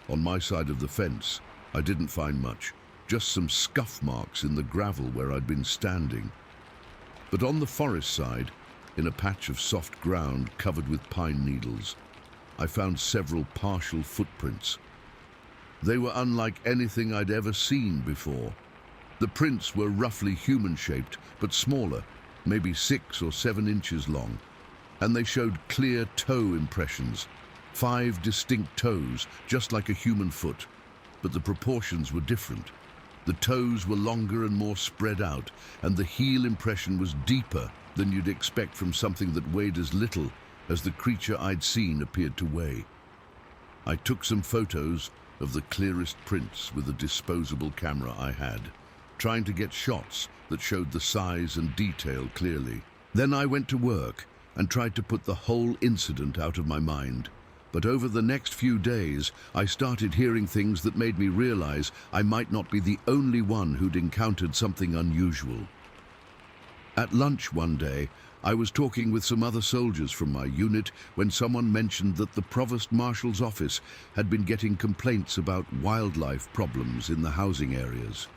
On my side of the fence, I didn't find much, just some scuff marks in the gravel where I'd been standing. But on the forest side, in a patch of soft ground covered with pine needles, I found several partial footprints. They were unlike anything I'd ever seen before. The prints were roughly human-shaped, but smaller, maybe 6 or 7 inches long, and they showed clear toe impressions, 5 distinct toes, just like a human foot, but the proportions were different. The toes were longer and more spread out, and the heel impression was deeper than you'd expect from something that weighed as little as the creature I'd seen appeared to weigh. I took some photos of the clearest prints with a disposable camera I had, trying to get shots that showed the size and detail clearly. Then I went to work and tried to put the whole incident out of my mind. But over the next few days, I started hearing things that made me realize I might not be the only one who'd encountered something unusual. At lunch one day, I was talking with some other soldiers from my unit when someone mentioned that the Provost Marshal's office had been getting complaints about wildlife problems in the housing areas.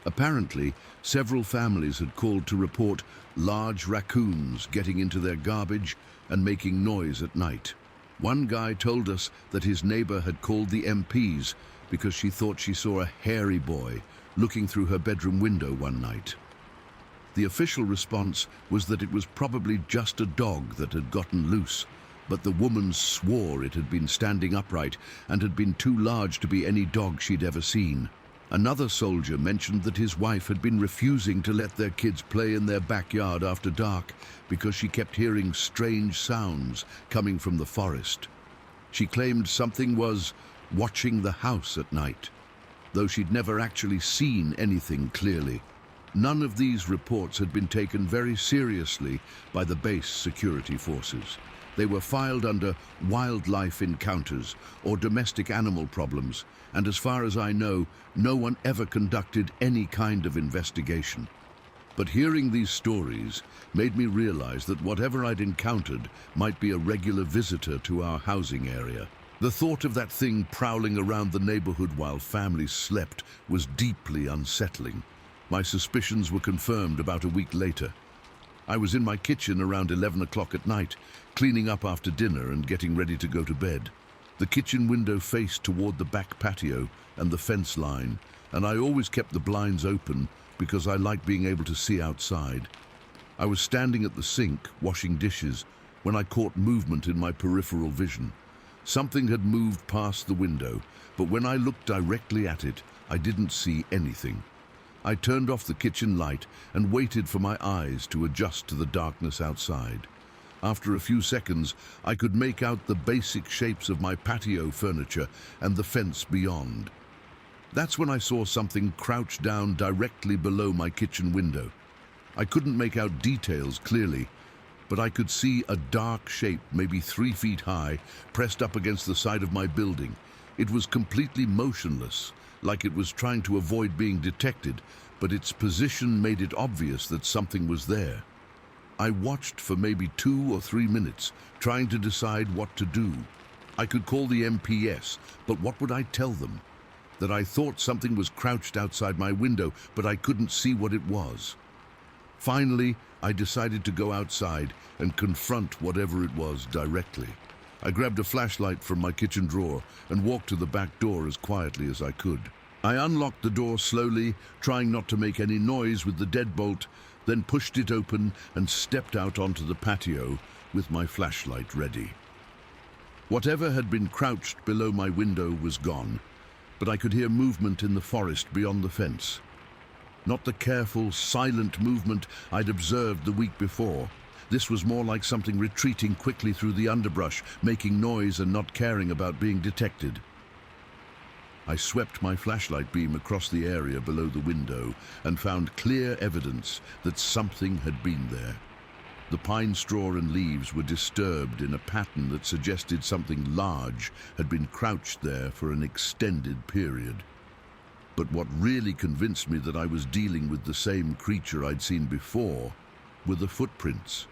Apparently, several families had called to report large raccoons getting into their garbage and making noise at night. One guy told us that his neighbor had called the MPs because she thought she saw a hairy boy looking through her bedroom window one night. The official response was that it was probably just a dog that had gotten loose, but the woman swore it had been standing upright and had been too large to be any dog she'd ever seen. Another soldier mentioned that his wife had been refusing to let their kids play in their backyard after dark because she kept hearing strange sounds coming from the forest. She claimed something was watching the house at night, though she'd never actually seen anything clearly. None of these reports had been taken very seriously by the base security forces. They were filed under wildlife encounters or domestic animal problems, and as far as I know, no one ever conducted any kind of investigation. But hearing these stories made me realize that whatever I'd encountered might be a regular visitor to our housing area. The thought of that thing prowling around the neighborhood while families slept was deeply unsettling. My suspicions were confirmed about a week later. I was in my kitchen around 11 o'clock at night, cleaning up after dinner and getting ready to go to bed. The kitchen window faced toward the back patio and the fence line, and I always kept the blinds open because I liked being able to see outside. I was standing at the sink, washing dishes, when I caught movement in my peripheral vision. Something had moved past the window, but when I looked directly at it, I didn't see anything. I turned off the kitchen light and waited for my eyes to adjust to the darkness outside. After a few seconds, I could make out the basic shapes of my patio furniture and the fence beyond. That's when I saw something crouched down directly below my kitchen window. I couldn't make out details clearly, but I could see a dark shape, maybe 3 feet high, pressed up against the side of my building. It was completely motionless, like it was trying to avoid being detected, but its position made it obvious that something was there. I watched for maybe 2 or 3 minutes, trying to decide what to do. I could call the MPS, but what would I tell them? That I thought something was crouched outside my window, but I couldn't see what it was. Finally, I decided to go outside and confront whatever it was directly. I grabbed a flashlight from my kitchen drawer and walked to the back door as quietly as I could. I unlocked the door slowly, trying not to make any noise with the deadbolt, then pushed it open and stepped out onto the patio with my flashlight ready. Whatever had been crouched below my window was gone, but I could hear movement in the forest beyond the fence. Not the careful, silent movement I'd observed the week before. This was more like something retreating quickly through the underbrush, making noise and not caring about being detected. I swept my flashlight beam across the area below the window and found clear evidence that something had been there. The pine straw and leaves were disturbed in a pattern that suggested something large had been crouched there for an extended period. But what really convinced me that I was dealing with the same creature I'd seen before were the footprints.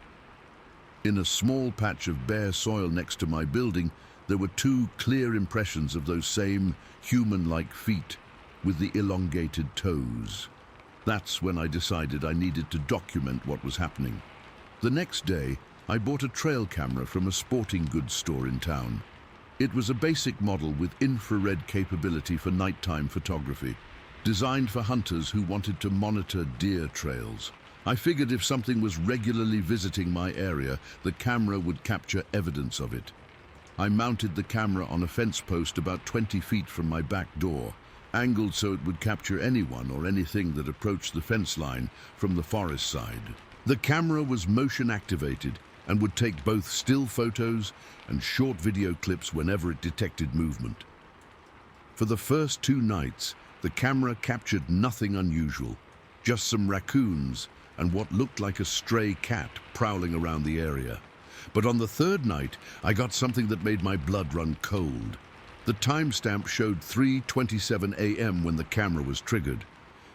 In a small patch of bare soil next to my building, there were 2 clear impressions of those same human-like feet with the elongated toes. That's when I decided I needed to document what was happening. The next day, I bought a trail camera from a sporting goods store in town. It was a basic model with infrared capability for nighttime photography, designed for hunters who wanted to monitor deer trails. I figured if something was regularly visiting my area, the camera would capture evidence of it. I mounted the camera on a fence post about 20 feet from my back door, angled so it would capture anyone or anything that approached the fence line from the forest side. The camera was motion activated and would take both still photos and short video clips whenever it detected movement. For the first 2 nights, the camera captured nothing unusual, just some raccoons and what looked like a stray cat prowling around the area. But on the 3rd night, I got something that made my blood run cold. The timestamp showed 3:27 a.m. when the camera was triggered.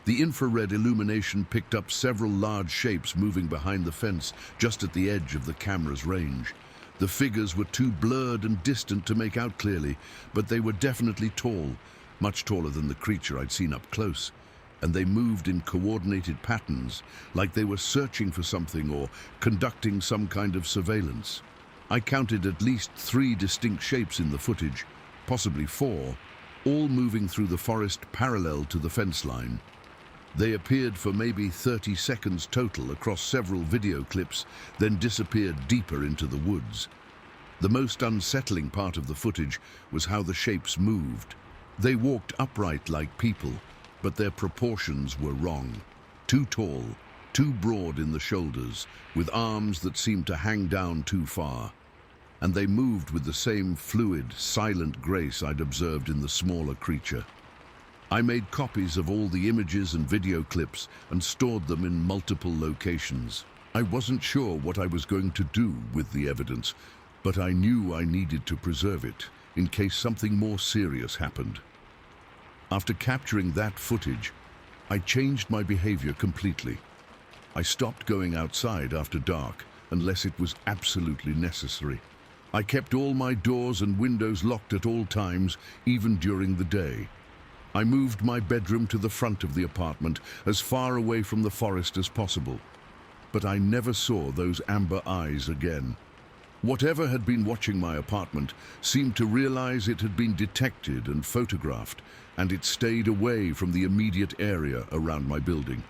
The infrared illumination picked up several large shapes moving behind the fence just at the edge of the camera's range. The figures were too blurred and distant to make out clearly, but they were definitely tall, much taller than the creature I'd seen up close. And they moved in coordinated patterns, like they were searching for something or conducting some kind of surveillance. I counted at least 3 distinct shapes in the footage, possibly 4, all moving through the forest parallel to the fence line. They appeared for maybe 30 seconds total across several video clips, then disappeared deeper into the woods. The most unsettling part of the footage was how the shapes moved. They walked upright like people, but their proportions were wrong. Too tall, too broad in the shoulders, with arms that seemed to hang down too far. And they moved with the same fluid, silent grace I'd observed in the smaller creature. I made copies of all the images and video clips and stored them in multiple locations. I wasn't sure what I was going to do with the evidence, but I knew I needed to preserve it in case something more serious happened. After capturing that footage, I changed my behavior completely. I stopped going outside after dark unless it was absolutely necessary. I kept all my doors and windows locked at all times, even during the day. I moved my bedroom to the front of the apartment, as far away from the forest as possible. But I never saw those amber eyes again. Whatever had been watching my apartment seemed to realize it had been detected and photographed, and it stayed away from the immediate area around my building.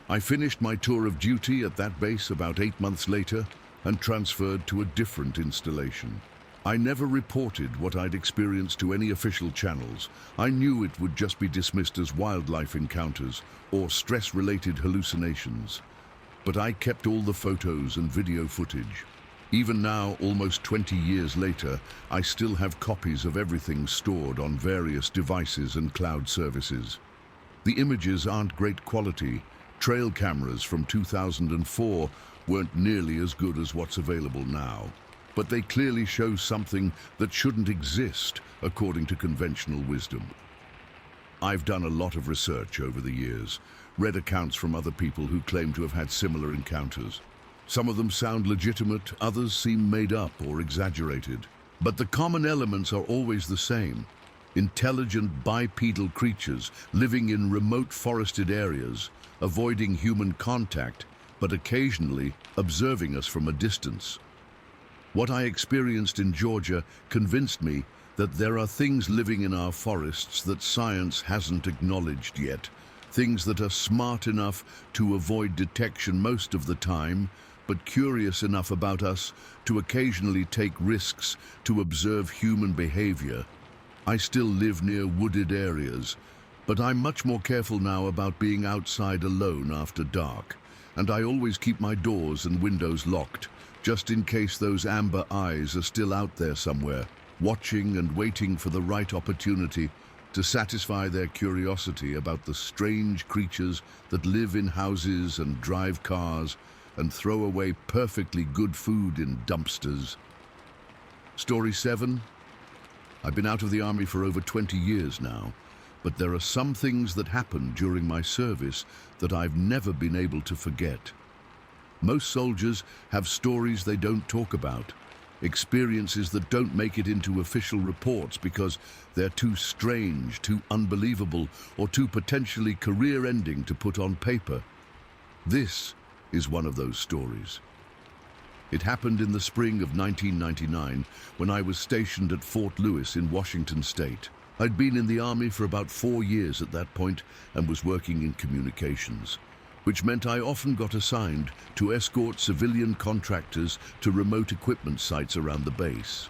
I finished my tour of duty at that base about 8 months later and transferred to a different installation. I never reported what I'd experienced to any official channels. I knew it would just be dismissed as wildlife encounters or stress-related hallucinations. But I kept all the photos and video footage. Even now, almost 20 years later, I still have copies of everything stored on various devices and cloud services. The images aren't great quality. Trail cameras from 2004 weren't nearly as good as what's available now. But they clearly show something that shouldn't exist according to conventional wisdom. I've done a lot of research over the years, read accounts from other people who claim to have had similar encounters. Some of them sound legitimate, others seem made up or exaggerated. But the common elements are always the same. Intelligent bipedal creatures living in remote forested areas, avoiding human contact, but occasionally observing us from a distance. What I experienced in Georgia convinced me that there are things living in our forests that science hasn't acknowledged yet, things that are smart enough to avoid detection most of the time, but curious enough about us to occasionally take risks to observe human behavior. I still live near wooded areas, but I'm much more careful now about being outside alone after dark, and I always keep my doors and windows locked, just in case those amber eyes are still out there somewhere, watching and waiting for the right opportunity to satisfy their curiosity about the strange creatures that live in houses and drive cars and throw away perfectly good food in dumpsters. Story 7. I've been out of the army for over 20 years now, but there are some things that happened during my service that I've never been able to forget. Most soldiers have stories they don't talk about, experiences that don't make it into official reports because they're too strange, too unbelievable, or too potentially career-ending to put on paper. This is one of those stories. It happened in the spring of 1999 when I was stationed at Fort Lewis in Washington State. I'd been in the Army for about 4 years at that point and was working in communications, which meant I often got assigned to escort civilian contractors to remote equipment sites around the base.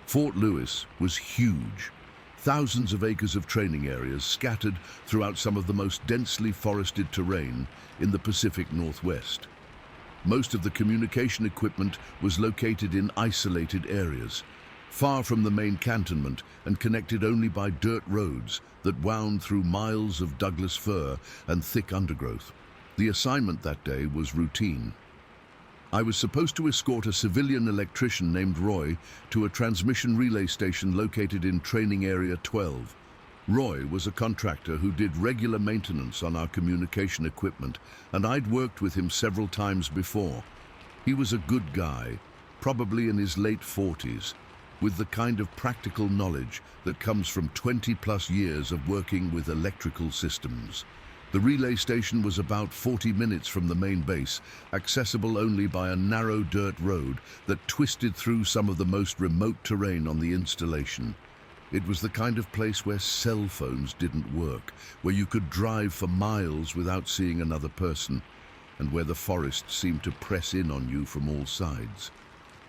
Fort Lewis was huge, thousands of acres of training areas scattered throughout some of the most densely forested terrain in the Pacific Northwest. Most of the communication equipment was located in isolated areas, far from the main cantonment and connected only by dirt roads that wound through miles of Douglas fir and thick undergrowth. The assignment that day was routine. I was supposed to escort a civilian electrician named Roy to a transmission relay station located in Training Area 12. Roy was a contractor who did regular maintenance on our communication equipment, and I'd worked with him several times before. He was a good guy, probably in his late 40s, with the kind of practical knowledge that comes from 20+ years of working with electrical systems. The relay station was about 40 minutes from the main base, accessible only by a narrow dirt road that twisted through some of the most remote terrain on the installation. It was the kind of place where cell phones didn't work, where you could drive for miles without seeing another person, and where the forest seemed to press in on you from all sides.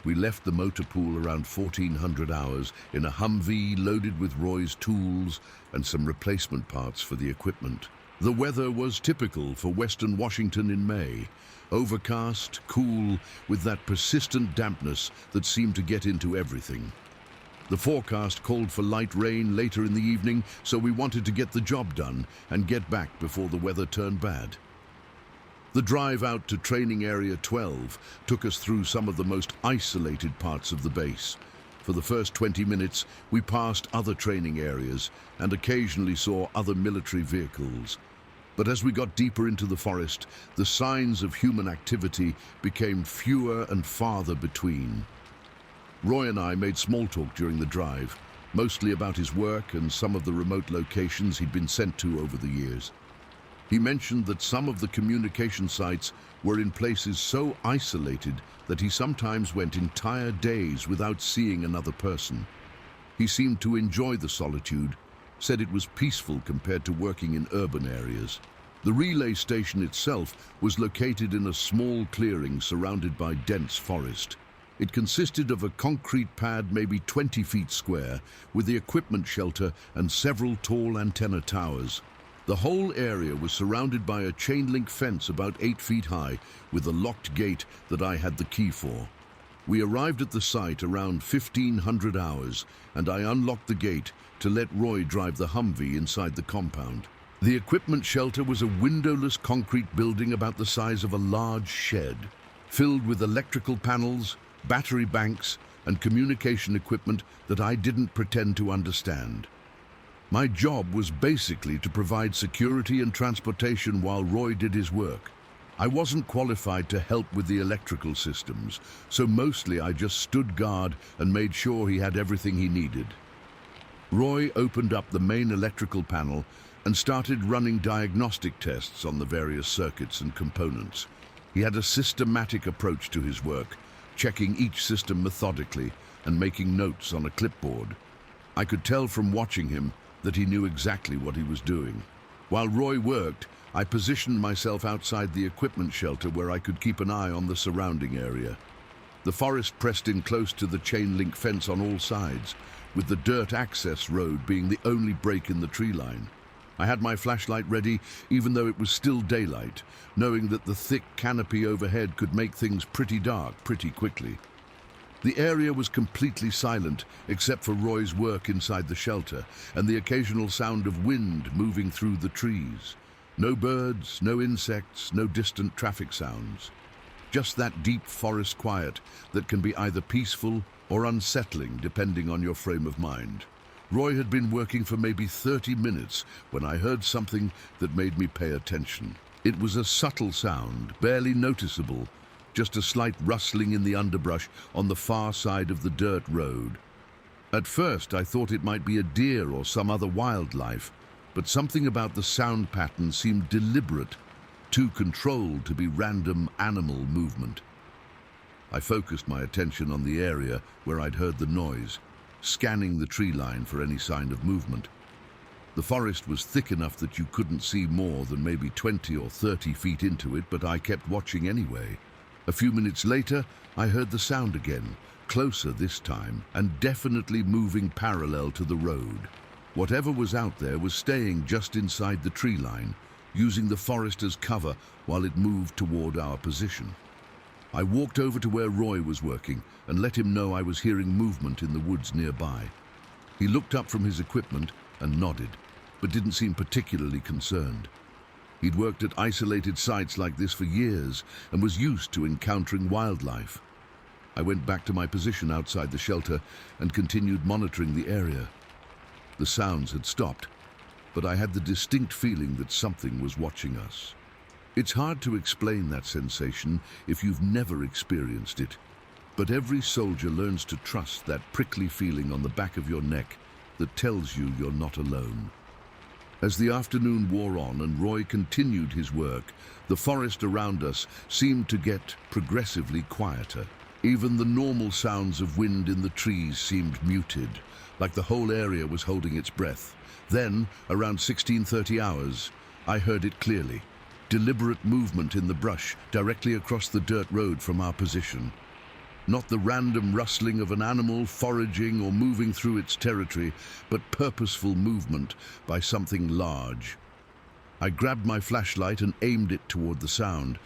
We left the motor pool around 1400 hours in a Humvee loaded with Roy's tools and some replacement parts for the equipment. The weather was typical for Western Washington in May. Overcast, cool, with that persistent dampness that seemed to get into everything. The forecast called for light rain later in the evening, so we wanted to get the job done and get back before the weather turned bad. The drive out to Training Area 12 took us through some of the most isolated parts of the base. For the first 20 minutes, we passed other training areas and occasionally saw other military vehicles. But as we got deeper into the forest, the signs of human activity became fewer and farther between. Roy and I made small talk during the drive, mostly about his work and some of the remote locations he'd been sent to over the years. He mentioned that some of the communication sites were in places so isolated that he sometimes went entire days without seeing another person. He seemed to enjoy the solitude, said it was peaceful compared to working in urban areas. The relay station itself was located in a small clearing surrounded by dense forest. It consisted of a concrete pad maybe 20 feet square, with the equipment shelter and several tall antenna towers. The whole area was surrounded by a chain-link fence about 8 feet high, with a locked gate that I had the key for. We arrived at the site around 1500 hours, and I unlocked the gate to let Roy drive the Humvee inside the compound. The equipment shelter was a windowless concrete building about the size of a large shed, filled with electrical panels, battery banks, and communication equipment that I didn't pretend to understand. My job was basically to provide security and transportation while Roy did his work. I wasn't qualified to help with the electrical systems, so mostly I just stood guard and made sure he had everything he needed. Roy opened up the main electrical panel and started running diagnostic tests on the various circuits and components. He had a systematic approach to his work, checking each system methodically and making notes on a clipboard. I could tell from watching him that he knew exactly what he was doing. While Roy worked, I positioned myself outside the equipment shelter where I could keep an eye on the surrounding area. The forest pressed in close to the chain-link fence on all sides, with the dirt access road being the only break in the tree line. I had my flashlight ready, even though it was still daylight, knowing that the thick canopy overhead could make things pretty dark pretty quickly. The area was completely silent, except for Roy's work inside the shelter and the occasional sound of wind moving through the trees. No birds, no insects, no distant traffic sounds. Just that deep forest quiet that can be either peaceful or unsettling depending on your frame of mind. Roy had been working for maybe 30 minutes when I heard something that made me pay attention. It was a subtle sound, barely noticeable, just a slight rustling in the underbrush on the far side of the dirt road. At first, I thought it might be a deer or some other wildlife, but something about the sound pattern seemed deliberate, too controlled to be random animal movement. I focused my attention on the area where I'd heard the noise, scanning the tree line for any sign of movement. The forest was thick enough that you couldn't see more than maybe 20 or 30 feet into it, but I kept watching anyway. A few minutes later, I heard the sound again, closer this time, and definitely moving parallel to the road. Whatever was out there was staying just inside the tree line, using the forest as cover while it moved toward our position. I walked over to where Roy was working and let him know I was hearing movement in the woods nearby. He looked up from his equipment and nodded, but didn't seem particularly concerned. He'd worked at isolated sites like this for years and was used to encountering wildlife. I went back to my position outside the shelter and continued monitoring the area. The sounds had stopped, but I had the distinct feeling that something was watching us. It's hard to explain that sensation if you've never experienced it, but every soldier learns to trust that prickly feeling on the back of your neck that tells you you're not alone. As the afternoon wore on and Roy continued his work, the forest around us seemed to get progressively quieter. Even the normal sounds of wind in the trees seemed muted, like the whole area was holding its breath. Then, around 16:30 hours, I heard it clearly. Deliberate movement in the brush directly across the dirt road from our position. Not the random rustling of an animal foraging or moving through its territory, but purposeful movement by something large. I grabbed my flashlight and aimed it toward the sound,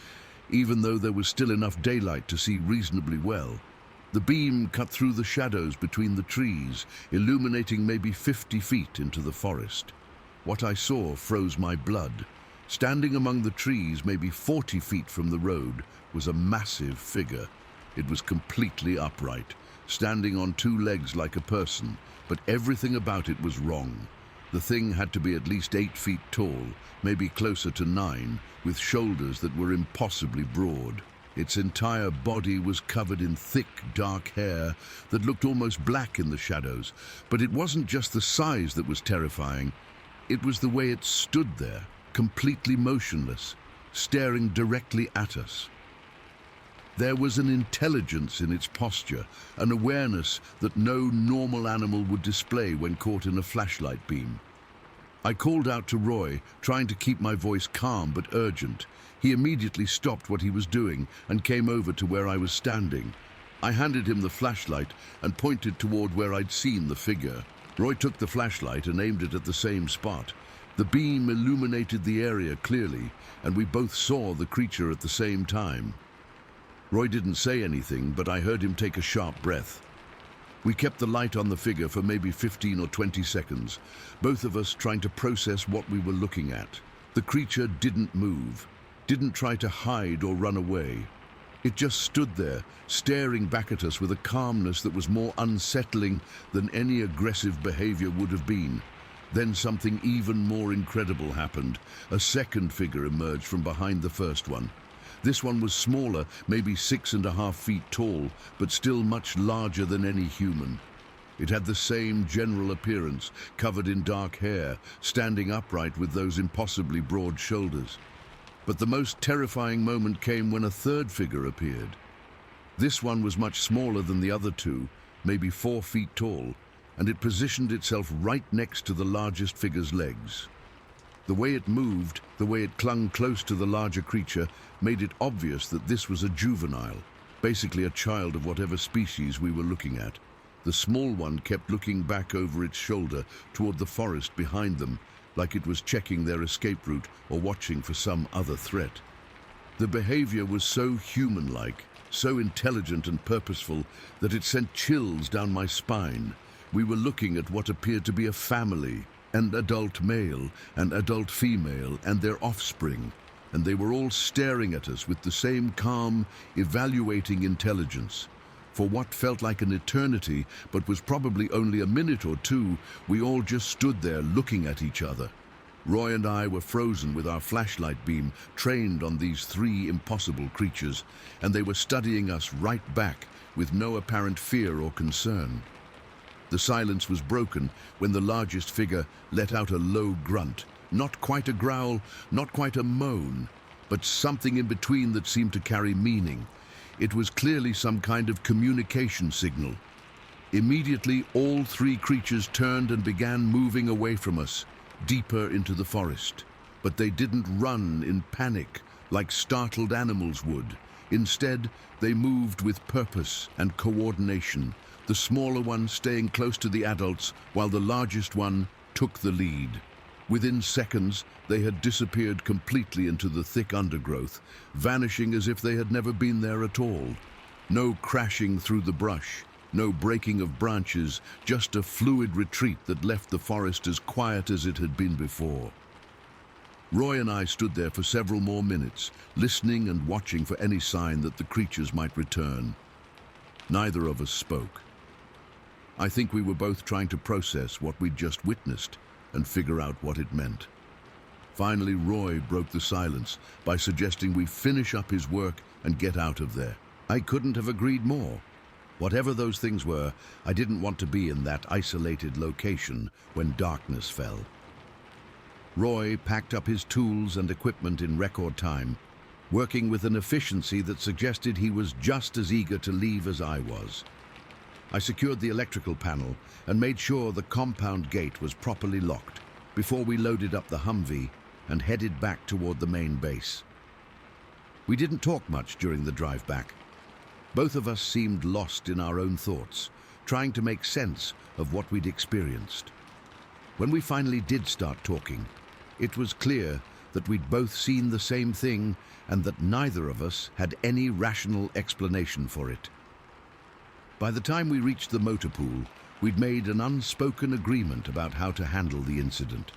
even though there was still enough daylight to see reasonably well. The beam cut through the shadows between the trees, illuminating maybe 50 feet into the forest. What I saw froze my blood. Standing among the trees, maybe 40 feet from the road, was a massive figure. It was completely upright, standing on two legs like a person, but everything about it was wrong. The thing had to be at least 8 feet tall, maybe closer to 9, with shoulders that were impossibly broad. Its entire body was covered in thick, dark hair that looked almost black in the shadows. But it wasn't just the size that was terrifying. It was the way it stood there, completely motionless, staring directly at us. There was an intelligence in its posture, an awareness that no normal animal would display when caught in a flashlight beam. I called out to Roy, trying to keep my voice calm but urgent. He immediately stopped what he was doing and came over to where I was standing. I handed him the flashlight and pointed toward where I'd seen the figure. Roy took the flashlight and aimed it at the same spot. The beam illuminated the area clearly, and we both saw the creature at the same time. Roy didn't say anything, but I heard him take a sharp breath. We kept the light on the figure for maybe 15 or 20 seconds, both of us trying to process what we were looking at. The creature didn't move, didn't try to hide or run away. It just stood there, staring back at us with a calmness that was more unsettling than any aggressive behavior would have been. Then something even more incredible happened. A second figure emerged from behind the first one. This one was smaller, maybe 6.5 feet tall, but still much larger than any human. It had the same general appearance, covered in dark hair, standing upright with those impossibly broad shoulders. But the most terrifying moment came when a third figure appeared. This one was much smaller than the other two, maybe 4 feet tall, and it positioned itself right next to the largest figure's legs. The way it moved, the way it clung close to the larger creature, made it obvious that this was a juvenile, basically a child of whatever species we were looking at. The small one kept looking back over its shoulder toward the forest behind them, like it was checking their escape route or watching for some other threat. The behavior was so human-like, so intelligent and purposeful, that it sent chills down my spine. We were looking at what appeared to be a family, an adult male, an adult female, and their offspring, and they were all staring at us with the same calm, evaluating intelligence. For what felt like an eternity, but was probably only a minute or two, we all just stood there looking at each other. Roy and I were frozen with our flashlight beam, trained on these three impossible creatures, and they were studying us right back with no apparent fear or concern. The silence was broken when the largest figure let out a low grunt. Not quite a growl, not quite a moan, but something in between that seemed to carry meaning. It was clearly some kind of communication signal. Immediately, all three creatures turned and began moving away from us, deeper into the forest. But they didn't run in panic like startled animals would. Instead, they moved with purpose and coordination, the smaller one staying close to the adults while the largest one took the lead. Within seconds, they had disappeared completely into the thick undergrowth, vanishing as if they had never been there at all. No crashing through the brush, no breaking of branches, just a fluid retreat that left the forest as quiet as it had been before. Roy and I stood there for several more minutes, listening and watching for any sign that the creatures might return. Neither of us spoke. I think we were both trying to process what we'd just witnessed and figure out what it meant. Finally, Roy broke the silence by suggesting we finish up his work and get out of there. I couldn't have agreed more. Whatever those things were, I didn't want to be in that isolated location when darkness fell. Roy packed up his tools and equipment in record time, working with an efficiency that suggested he was just as eager to leave as I was. I secured the electrical panel and made sure the compound gate was properly locked before we loaded up the Humvee and headed back toward the main base. We didn't talk much during the drive back. Both of us seemed lost in our own thoughts, trying to make sense of what we'd experienced. When we finally did start talking, it was clear that we'd both seen the same thing and that neither of us had any rational explanation for it. By the time we reached the motor pool, we'd made an unspoken agreement about how to handle the incident.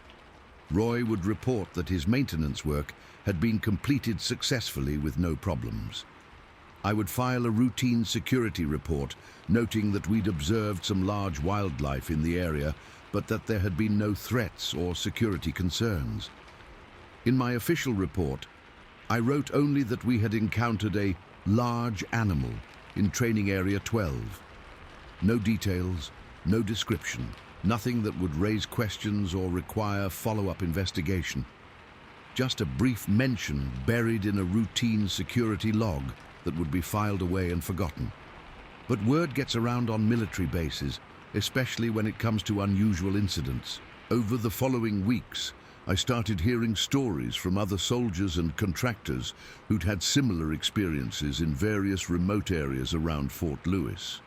Roy would report that his maintenance work had been completed successfully with no problems. I would file a routine security report, noting that we'd observed some large wildlife in the area, but that there had been no threats or security concerns. In my official report, I wrote only that we had encountered a large animal in Training Area 12. No details, no description, nothing that would raise questions or require follow-up investigation. Just a brief mention buried in a routine security log that would be filed away and forgotten. But word gets around on military bases, especially when it comes to unusual incidents. Over the following weeks, I started hearing stories from other soldiers and contractors who'd had similar experiences in various remote areas around Fort Lewis.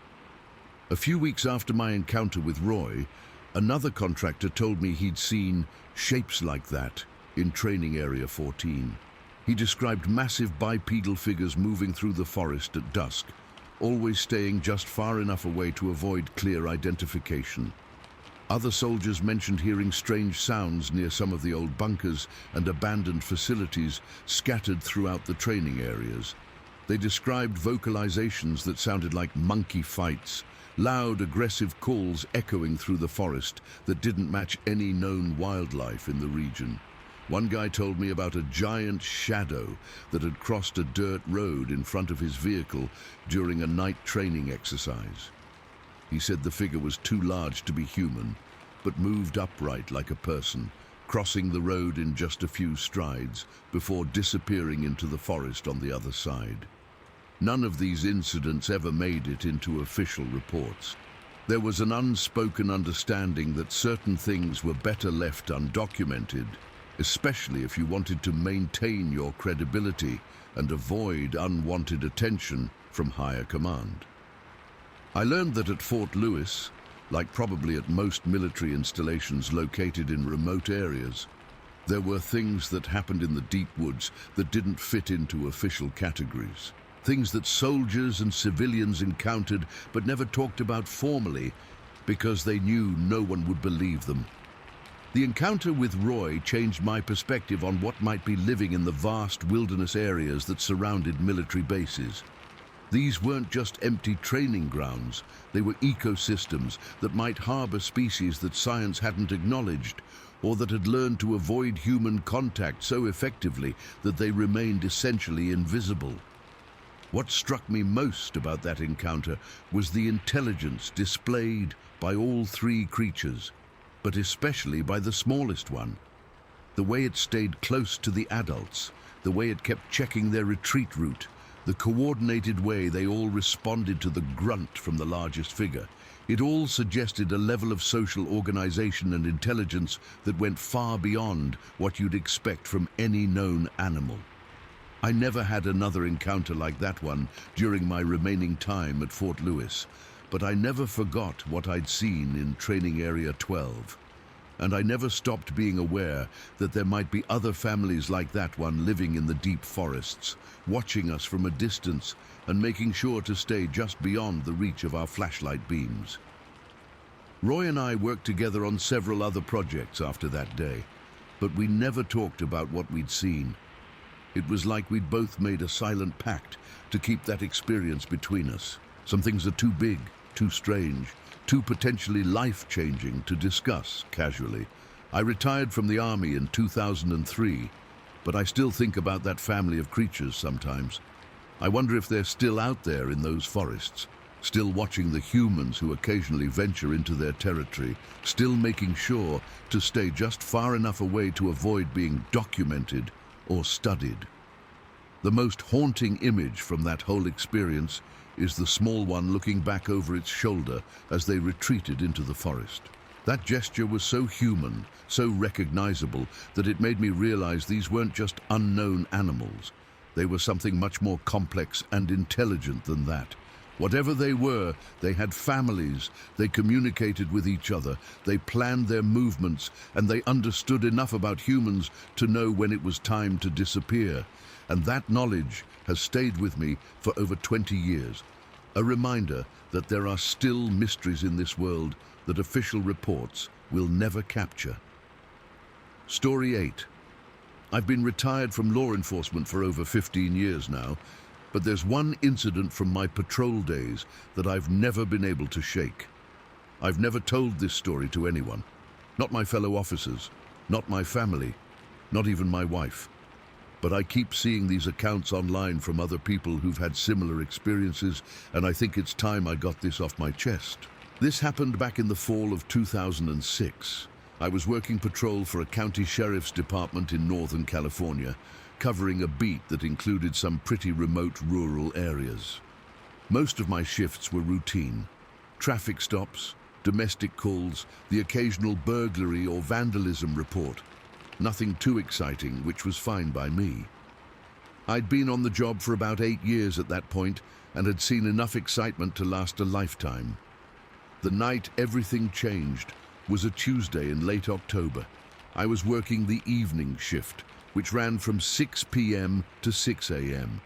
A few weeks after my encounter with Roy, another contractor told me he'd seen shapes like that in Training Area 14. He described massive bipedal figures moving through the forest at dusk, always staying just far enough away to avoid clear identification. Other soldiers mentioned hearing strange sounds near some of the old bunkers and abandoned facilities scattered throughout the training areas. They described vocalizations that sounded like monkey fights, loud, aggressive calls echoing through the forest that didn't match any known wildlife in the region. One guy told me about a giant shadow that had crossed a dirt road in front of his vehicle during a night training exercise. He said the figure was too large to be human, but moved upright like a person, crossing the road in just a few strides before disappearing into the forest on the other side. None of these incidents ever made it into official reports. There was an unspoken understanding that certain things were better left undocumented, especially if you wanted to maintain your credibility and avoid unwanted attention from higher command. I learned that at Fort Lewis, like probably at most military installations located in remote areas, there were things that happened in the deep woods that didn't fit into official categories. Things that soldiers and civilians encountered but never talked about formally because they knew no one would believe them. The encounter with Roy changed my perspective on what might be living in the vast wilderness areas that surrounded military bases. These weren't just empty training grounds, they were ecosystems that might harbor species that science hadn't acknowledged, or that had learned to avoid human contact so effectively that they remained essentially invisible. What struck me most about that encounter was the intelligence displayed by all three creatures, but especially by the smallest one. The way it stayed close to the adults, the way it kept checking their retreat route, the coordinated way they all responded to the grunt from the largest figure. It all suggested a level of social organization and intelligence that went far beyond what you'd expect from any known animal. I never had another encounter like that one during my remaining time at Fort Lewis, but I never forgot what I'd seen in Training Area 12. And I never stopped being aware that there might be other families like that one living in the deep forests, watching us from a distance and making sure to stay just beyond the reach of our flashlight beams. Roy and I worked together on several other projects after that day, but we never talked about what we'd seen. It was like we'd both made a silent pact to keep that experience between us. Some things are too big, too strange, too potentially life-changing to discuss casually. I retired from the army in 2003, but I still think about that family of creatures sometimes. I wonder if they're still out there in those forests, still watching the humans who occasionally venture into their territory, still making sure to stay just far enough away to avoid being documented or studied. The most haunting image from that whole experience is the small one looking back over its shoulder as they retreated into the forest. That gesture was so human, so recognizable, that it made me realize these weren't just unknown animals. They were something much more complex and intelligent than that. Whatever they were, they had families, they communicated with each other, they planned their movements, and they understood enough about humans to know when it was time to disappear. And that knowledge has stayed with me for over 20 years. A reminder that there are still mysteries in this world that official reports will never capture. Story 8. I've been retired from law enforcement for over 15 years now, but there's one incident from my patrol days that I've never been able to shake. I've never told this story to anyone. Not my fellow officers, not my family, not even my wife. But I keep seeing these accounts online from other people who've had similar experiences, and I think it's time I got this off my chest. This happened back in the fall of 2006. I was working patrol for a county sheriff's department in Northern California, covering a beat that included some pretty remote rural areas. Most of my shifts were routine. Traffic stops, domestic calls, the occasional burglary or vandalism report. Nothing too exciting, which was fine by me. I'd been on the job for about 8 years at that point and had seen enough excitement to last a lifetime. The night everything changed was a Tuesday in late October. I was working the evening shift, which ran from 6 p.m. to 6 a.m.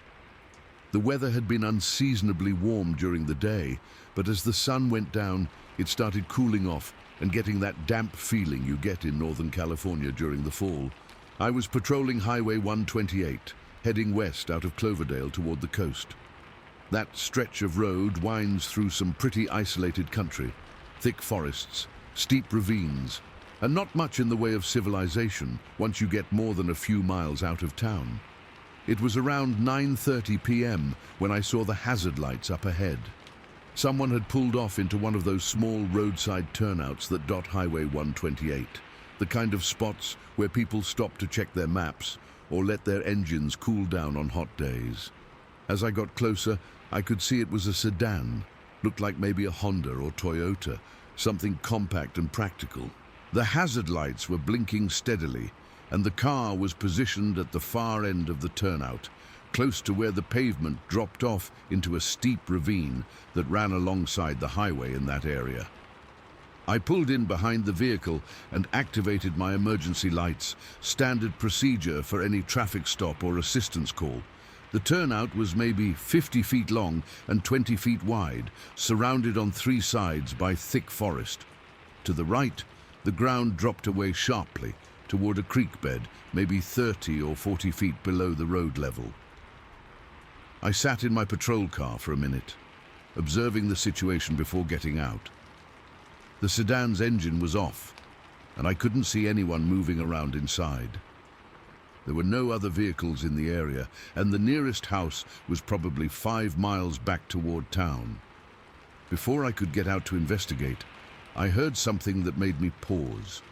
The weather had been unseasonably warm during the day, but as the sun went down, it started cooling off and getting that damp feeling you get in Northern California during the fall. I was patrolling Highway 128, heading west out of Cloverdale toward the coast. That stretch of road winds through some pretty isolated country, thick forests, steep ravines, and not much in the way of civilization once you get more than a few miles out of town. It was around 9:30 p.m. when I saw the hazard lights up ahead. Someone had pulled off into one of those small roadside turnouts that dot Highway 128, the kind of spots where people stop to check their maps or let their engines cool down on hot days. As I got closer, I could see it was a sedan, looked like maybe a Honda or Toyota, something compact and practical. The hazard lights were blinking steadily, and the car was positioned at the far end of the turnout, close to where the pavement dropped off into a steep ravine that ran alongside the highway in that area. I pulled in behind the vehicle and activated my emergency lights, standard procedure for any traffic stop or assistance call. The turnout was maybe 50 feet long and 20 feet wide, surrounded on 3 sides by thick forest. To the right, the ground dropped away sharply toward a creek bed, maybe 30 or 40 feet below the road level. I sat in my patrol car for a minute, observing the situation before getting out. The sedan's engine was off, and I couldn't see anyone moving around inside. There were no other vehicles in the area, and the nearest house was probably 5 miles back toward town. Before I could get out to investigate, I heard something that made me pause.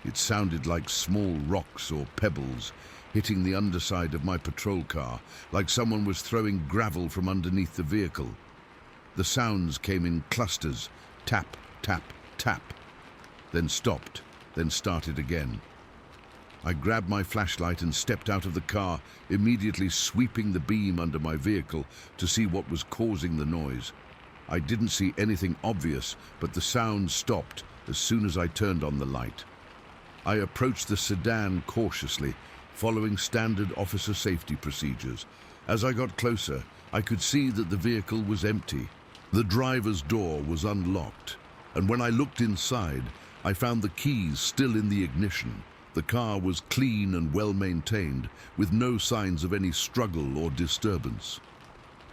It sounded like small rocks or pebbles hitting the underside of my patrol car, like someone was throwing gravel from underneath the vehicle. The sounds came in clusters, tap, tap, tap, then stopped, then started again. I grabbed my flashlight and stepped out of the car, immediately sweeping the beam under my vehicle to see what was causing the noise. I didn't see anything obvious, but the sound stopped as soon as I turned on the light. I approached the sedan cautiously, following standard officer safety procedures. As I got closer, I could see that the vehicle was empty. The driver's door was unlocked, and when I looked inside, I found the keys still in the ignition. The car was clean and well maintained, with no signs of any struggle or disturbance.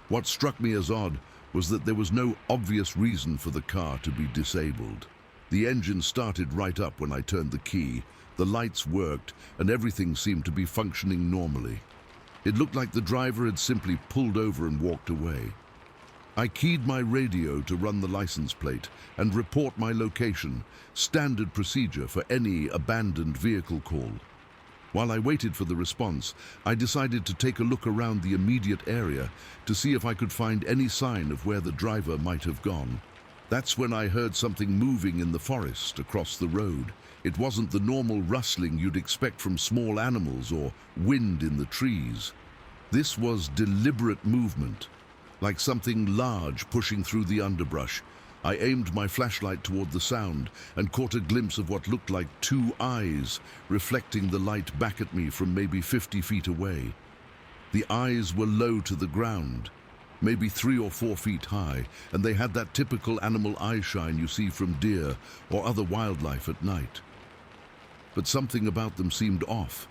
What struck me as odd was that there was no obvious reason for the car to be disabled. The engine started right up when I turned the key, the lights worked, and everything seemed to be functioning normally. It looked like the driver had simply pulled over and walked away. I keyed my radio to run the license plate and report my location, standard procedure for any abandoned vehicle call. While I waited for the response, I decided to take a look around the immediate area to see if I could find any sign of where the driver might have gone. That's when I heard something moving in the forest across the road. It wasn't the normal rustling you'd expect from small animals or wind in the trees. This was deliberate movement, like something large pushing through the underbrush. I aimed my flashlight toward the sound and caught a glimpse of what looked like 2 eyes reflecting the light back at me from maybe 50 feet away. The eyes were low to the ground, maybe 3 or 4 feet high, and they had that typical animal eye shine you see from deer or other wildlife at night. but something about them seemed off.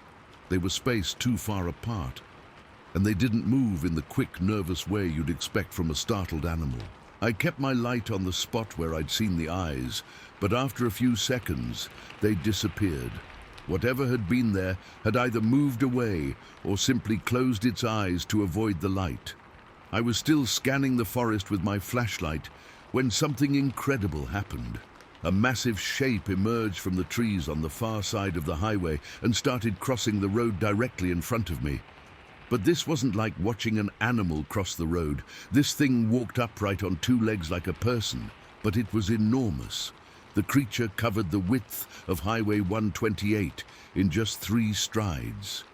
They were spaced too far apart, and they didn't move in the quick, nervous way you'd expect from a startled animal. I kept my light on the spot where I'd seen the eyes, but after a few seconds, they disappeared. Whatever had been there had either moved away or simply closed its eyes to avoid the light. I was still scanning the forest with my flashlight when something incredible happened. A massive shape emerged from the trees on the far side of the highway and started crossing the road directly in front of me. But this wasn't like watching an animal cross the road. This thing walked upright on two legs like a person, but it was enormous. The creature covered the width of Highway 128 in just 3 strides.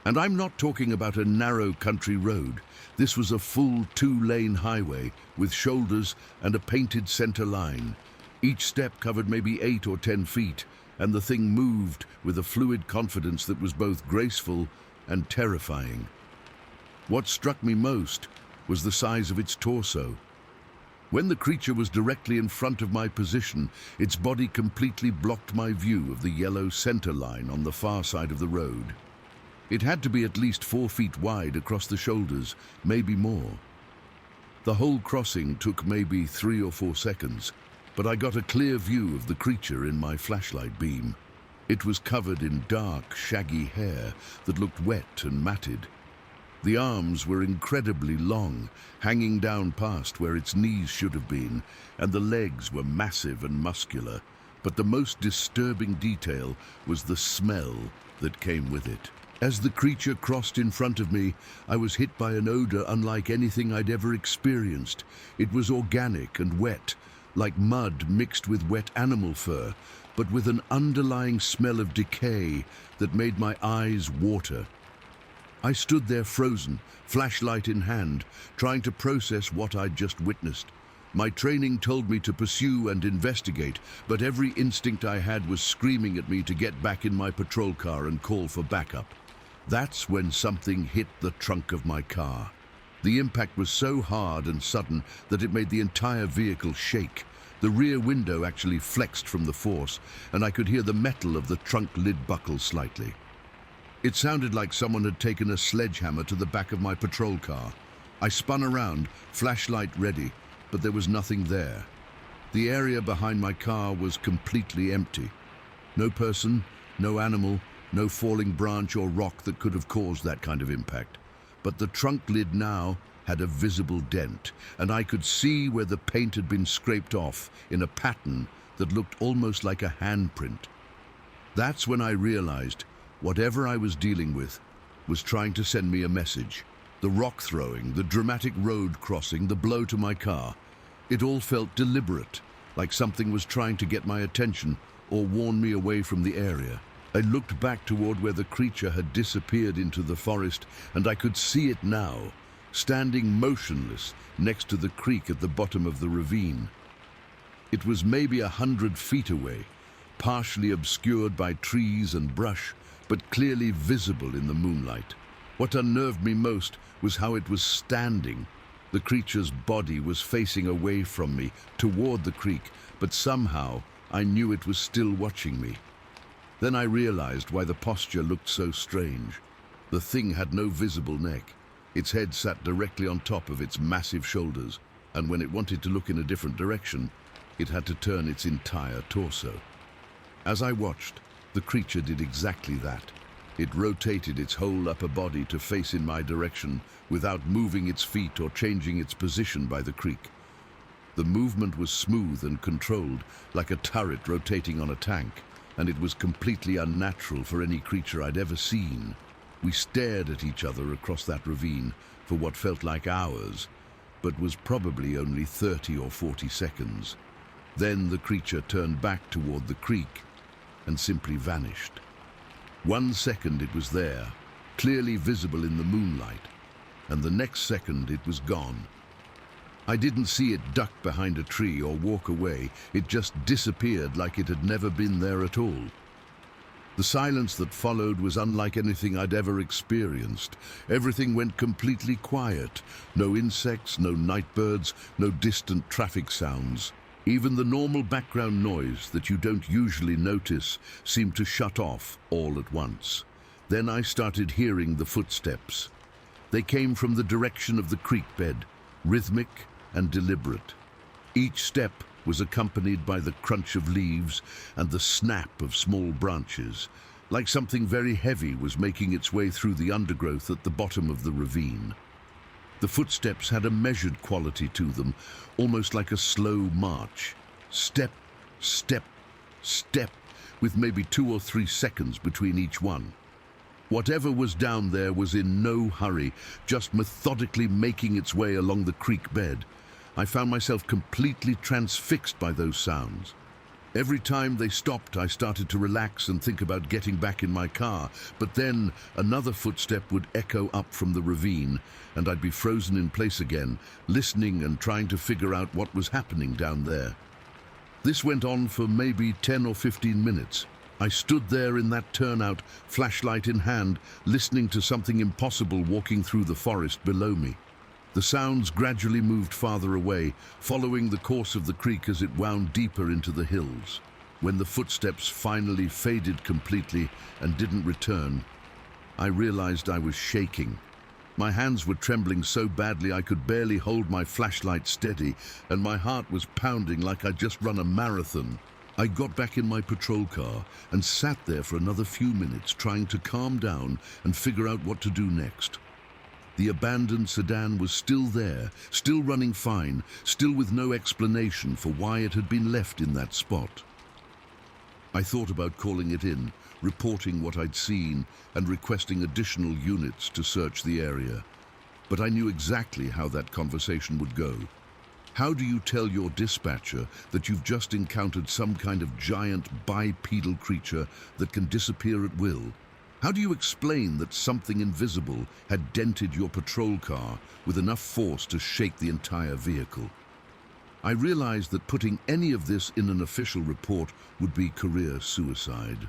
And I'm not talking about a narrow country road. This was a full 2-lane highway with shoulders and a painted center line. Each step covered maybe 8 or 10 feet, and the thing moved with a fluid confidence that was both graceful and terrifying. What struck me most was the size of its torso. When the creature was directly in front of my position, its body completely blocked my view of the yellow center line on the far side of the road. It had to be at least 4 feet wide across the shoulders, maybe more. The whole crossing took maybe 3 or 4 seconds, but I got a clear view of the creature in my flashlight beam. It was covered in dark, shaggy hair that looked wet and matted. The arms were incredibly long, hanging down past where its knees should have been, and the legs were massive and muscular. But the most disturbing detail was the smell that came with it. As the creature crossed in front of me, I was hit by an odor unlike anything I'd ever experienced. It was organic and wet, like mud mixed with wet animal fur, but with an underlying smell of decay that made my eyes water. I stood there frozen, flashlight in hand, trying to process what I'd just witnessed. My training told me to pursue and investigate, but every instinct I had was screaming at me to get back in my patrol car and call for backup. That's when something hit the trunk of my car. The impact was so hard and sudden that it made the entire vehicle shake. The rear window actually flexed from the force, and I could hear the metal of the trunk lid buckle slightly. It sounded like someone had taken a sledgehammer to the back of my patrol car. I spun around, flashlight ready, but there was nothing there. The area behind my car was completely empty. No person, no animal, no falling branch or rock that could have caused that kind of impact. But the trunk lid now had a visible dent, and I could see where the paint had been scraped off in a pattern that looked almost like a handprint. That's when I realized whatever I was dealing with was trying to send me a message. The rock throwing, the dramatic road crossing, the blow to my car. It all felt deliberate, like something was trying to get my attention or warn me away from the area. I looked back toward where the creature had disappeared into the forest, and I could see it now, standing motionless next to the creek at the bottom of the ravine. It was maybe 100 feet away, partially obscured by trees and brush, but clearly visible in the moonlight. What unnerved me most was how it was standing. The creature's body was facing away from me, toward the creek, but somehow I knew it was still watching me. Then I realized why the posture looked so strange. The thing had no visible neck. Its head sat directly on top of its massive shoulders, and when it wanted to look in a different direction, it had to turn its entire torso. As I watched, the creature did exactly that. It rotated its whole upper body to face in my direction without moving its feet or changing its position by the creek. The movement was smooth and controlled, like a turret rotating on a tank, and it was completely unnatural for any creature I'd ever seen. We stared at each other across that ravine for what felt like hours, but was probably only 30 or 40 seconds. Then the creature turned back toward the creek and simply vanished. 1 second it was there, clearly visible in the moonlight, and the next second it was gone. I didn't see it duck behind a tree or walk away. It just disappeared like it had never been there at all. The silence that followed was unlike anything I'd ever experienced. Everything went completely quiet. No insects, no night birds, no distant traffic sounds. Even the normal background noise that you don't usually notice seemed to shut off all at once. Then I started hearing the footsteps. They came from the direction of the creek bed, rhythmic and deliberate. Each step was accompanied by the crunch of leaves and the snap of small branches, like something very heavy was making its way through the undergrowth at the bottom of the ravine. The footsteps had a measured quality to them, almost like a slow march. Step, step, step, with maybe 2 or 3 seconds between each one. Whatever was down there was in no hurry, just methodically making its way along the creek bed. I found myself completely transfixed by those sounds. Every time they stopped, I started to relax and think about getting back in my car, but then another footstep would echo up from the ravine, and I'd be frozen in place again, listening and trying to figure out what was happening down there. This went on for maybe 10 or 15 minutes. I stood there in that turnout, flashlight in hand, listening to something impossible walking through the forest below me. The sounds gradually moved farther away, following the course of the creek as it wound deeper into the hills. When the footsteps finally faded completely and didn't return, I realized I was shaking. My hands were trembling so badly I could barely hold my flashlight steady, and my heart was pounding like I'd just run a marathon. I got back in my patrol car and sat there for another few minutes trying to calm down and figure out what to do next. The abandoned sedan was still there, still running fine, still with no explanation for why it had been left in that spot. I thought about calling it in, reporting what I'd seen, and requesting additional units to search the area. But I knew exactly how that conversation would go. How do you tell your dispatcher that you've just encountered some kind of giant bipedal creature that can disappear at will? How do you explain that something invisible had dented your patrol car with enough force to shake the entire vehicle? I realized that putting any of this in an official report would be career suicide.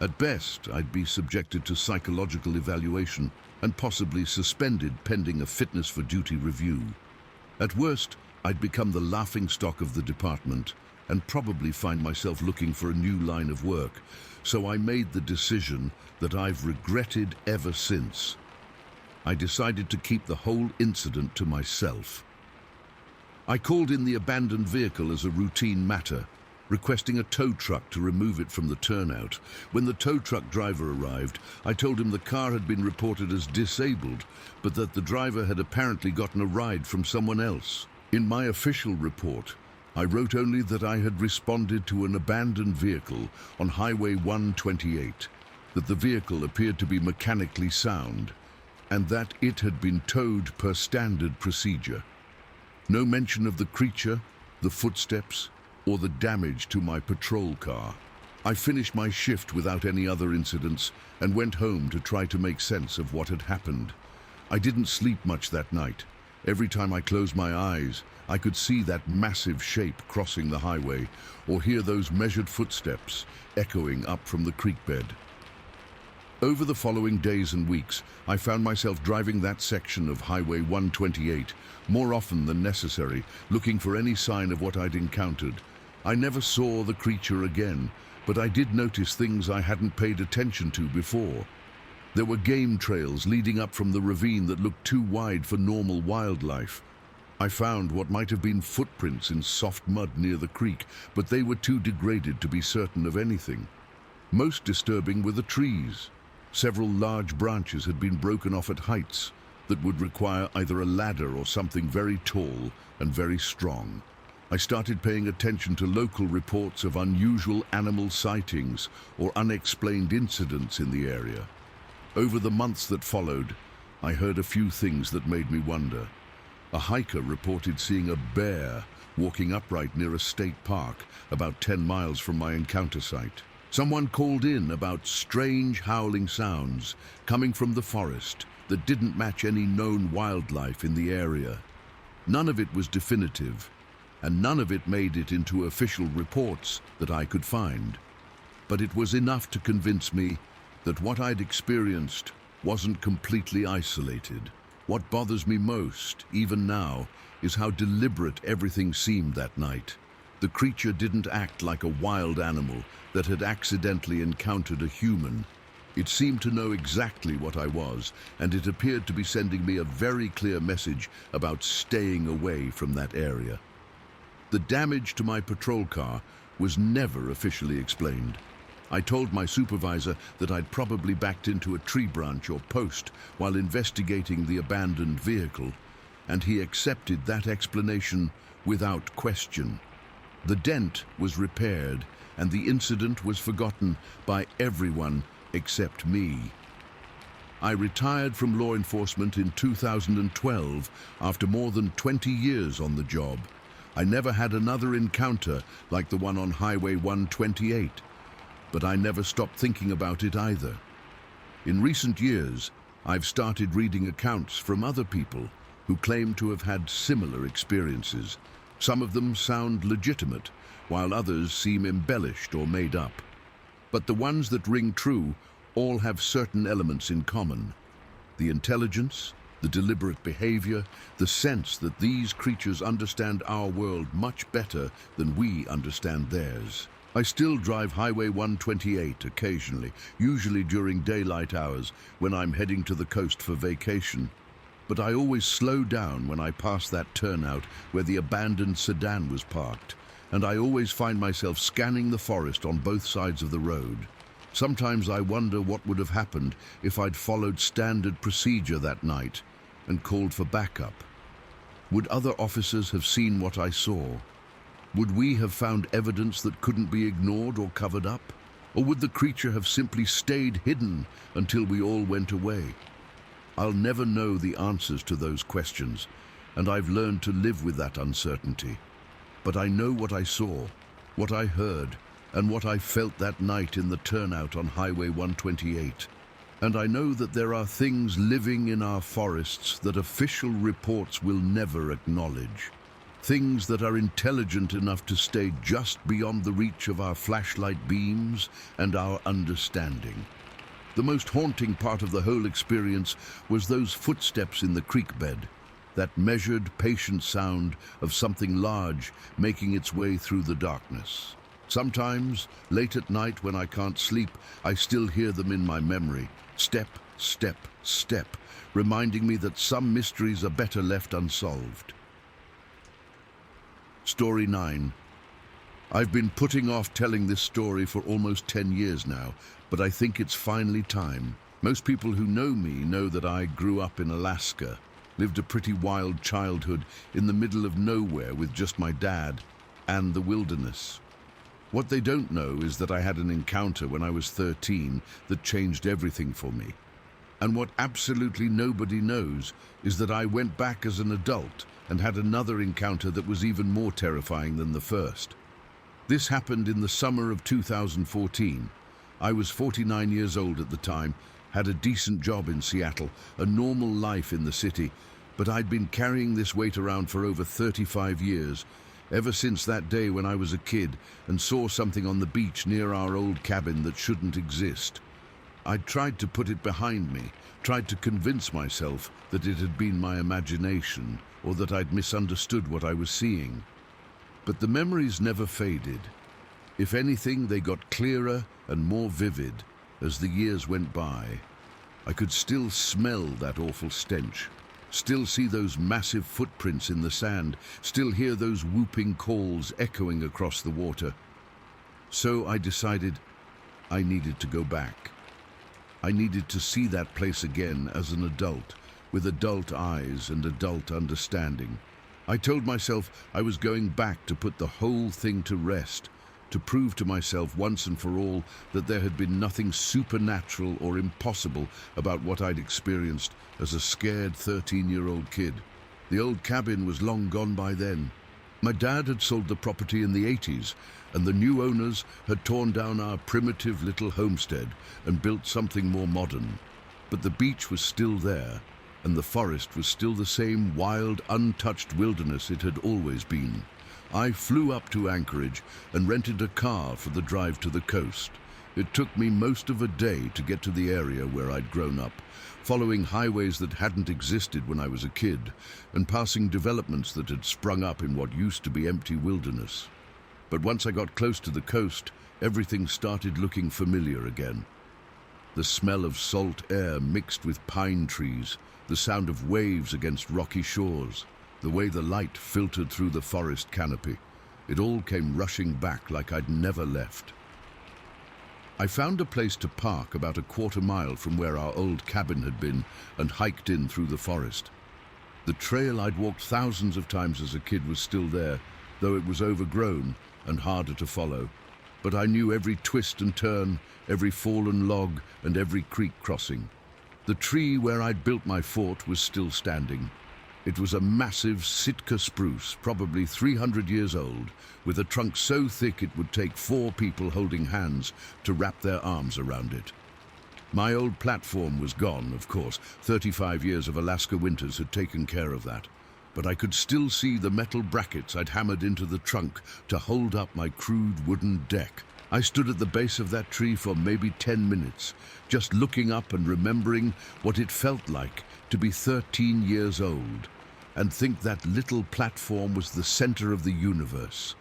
At best, I'd be subjected to psychological evaluation and possibly suspended pending a fitness for duty review. At worst, I'd become the laughingstock of the department and probably find myself looking for a new line of work. So I made the decision that I've regretted ever since. I decided to keep the whole incident to myself. I called in the abandoned vehicle as a routine matter, requesting a tow truck to remove it from the turnout. When the tow truck driver arrived, I told him the car had been reported as disabled, but that the driver had apparently gotten a ride from someone else. In my official report, I wrote only that I had responded to an abandoned vehicle on Highway 128, that the vehicle appeared to be mechanically sound, and that it had been towed per standard procedure. No mention of the creature, the footsteps, or the damage to my patrol car. I finished my shift without any other incidents and went home to try to make sense of what had happened. I didn't sleep much that night. Every time I closed my eyes, I could see that massive shape crossing the highway or hear those measured footsteps echoing up from the creek bed. Over the following days and weeks, I found myself driving that section of Highway 128 more often than necessary, looking for any sign of what I'd encountered. I never saw the creature again, but I did notice things I hadn't paid attention to before. There were game trails leading up from the ravine that looked too wide for normal wildlife. I found what might have been footprints in soft mud near the creek, but they were too degraded to be certain of anything. Most disturbing were the trees. Several large branches had been broken off at heights that would require either a ladder or something very tall and very strong. I started paying attention to local reports of unusual animal sightings or unexplained incidents in the area. Over the months that followed, I heard a few things that made me wonder. A hiker reported seeing a bear walking upright near a state park about 10 miles from my encounter site. Someone called in about strange howling sounds coming from the forest that didn't match any known wildlife in the area. None of it was definitive, and none of it made it into official reports that I could find. But it was enough to convince me that what I'd experienced wasn't completely isolated. What bothers me most, even now, is how deliberate everything seemed that night. The creature didn't act like a wild animal that had accidentally encountered a human. It seemed to know exactly what I was, and it appeared to be sending me a very clear message about staying away from that area. The damage to my patrol car was never officially explained. I told my supervisor that I'd probably backed into a tree branch or post while investigating the abandoned vehicle, and he accepted that explanation without question. The dent was repaired, and the incident was forgotten by everyone except me. I retired from law enforcement in 2012 after more than 20 years on the job. I never had another encounter like the one on Highway 128, but I never stopped thinking about it either. In recent years, I've started reading accounts from other people who claim to have had similar experiences. Some of them sound legitimate, while others seem embellished or made up. But the ones that ring true all have certain elements in common. The intelligence, the deliberate behavior, the sense that these creatures understand our world much better than we understand theirs. I still drive Highway 128 occasionally, usually during daylight hours when I'm heading to the coast for vacation. But I always slow down when I pass that turnout where the abandoned sedan was parked, and I always find myself scanning the forest on both sides of the road. Sometimes I wonder what would have happened if I'd followed standard procedure that night and called for backup. Would other officers have seen what I saw? Would we have found evidence that couldn't be ignored or covered up? Or would the creature have simply stayed hidden until we all went away? I'll never know the answers to those questions, and I've learned to live with that uncertainty. But I know what I saw, what I heard, and what I felt that night in the turnout on Highway 128. And I know that there are things living in our forests that official reports will never acknowledge. Things that are intelligent enough to stay just beyond the reach of our flashlight beams and our understanding. The most haunting part of the whole experience was those footsteps in the creek bed. That measured, patient sound of something large making its way through the darkness. Sometimes, late at night when I can't sleep, I still hear them in my memory. Step, step, step, reminding me that some mysteries are better left unsolved. Story 9. I've been putting off telling this story for almost 10 years now, but I think it's finally time. Most people who know me know that I grew up in Alaska. Lived a pretty wild childhood in the middle of nowhere with just my dad and the wilderness. What they don't know is that I had an encounter when I was 13 that changed everything for me. And what absolutely nobody knows is that I went back as an adult and had another encounter that was even more terrifying than the first. This happened in the summer of 2014. I was 49 years old at the time, had a decent job in Seattle, a normal life in the city, but I'd been carrying this weight around for over 35 years, ever since that day when I was a kid and saw something on the beach near our old cabin that shouldn't exist. I'd tried to put it behind me, tried to convince myself that it had been my imagination or that I'd misunderstood what I was seeing. But the memories never faded. If anything, they got clearer and more vivid as the years went by. I could still smell that awful stench, still see those massive footprints in the sand, still hear those whooping calls echoing across the water. So I decided I needed to go back. I needed to see that place again as an adult, with adult eyes and adult understanding. I told myself I was going back to put the whole thing to rest, to prove to myself once and for all that there had been nothing supernatural or impossible about what I'd experienced as a scared 13-year-old kid. The old cabin was long gone by then. My dad had sold the property in the 80s, and the new owners had torn down our primitive little homestead and built something more modern. But the beach was still there, and the forest was still the same wild, untouched wilderness it had always been. I flew up to Anchorage and rented a car for the drive to the coast. It took me most of a day to get to the area where I'd grown up, following highways that hadn't existed when I was a kid, and passing developments that had sprung up in what used to be empty wilderness. But once I got close to the coast, everything started looking familiar again. The smell of salt air mixed with pine trees, the sound of waves against rocky shores, the way the light filtered through the forest canopy. It all came rushing back like I'd never left. I found a place to park about a quarter-mile from where our old cabin had been and hiked in through the forest. The trail I'd walked thousands of times as a kid was still there, though it was overgrown and harder to follow. But I knew every twist and turn, every fallen log, and every creek crossing. The tree where I'd built my fort was still standing. It was a massive Sitka spruce, probably 300 years old, with a trunk so thick it would take 4 people holding hands to wrap their arms around it. My old platform was gone, of course. 35 years of Alaska winters had taken care of that. But I could still see the metal brackets I'd hammered into the trunk to hold up my crude wooden deck. I stood at the base of that tree for maybe 10 minutes, just looking up and remembering what it felt like to be 13 years old, and think that little platform was the center of the universe.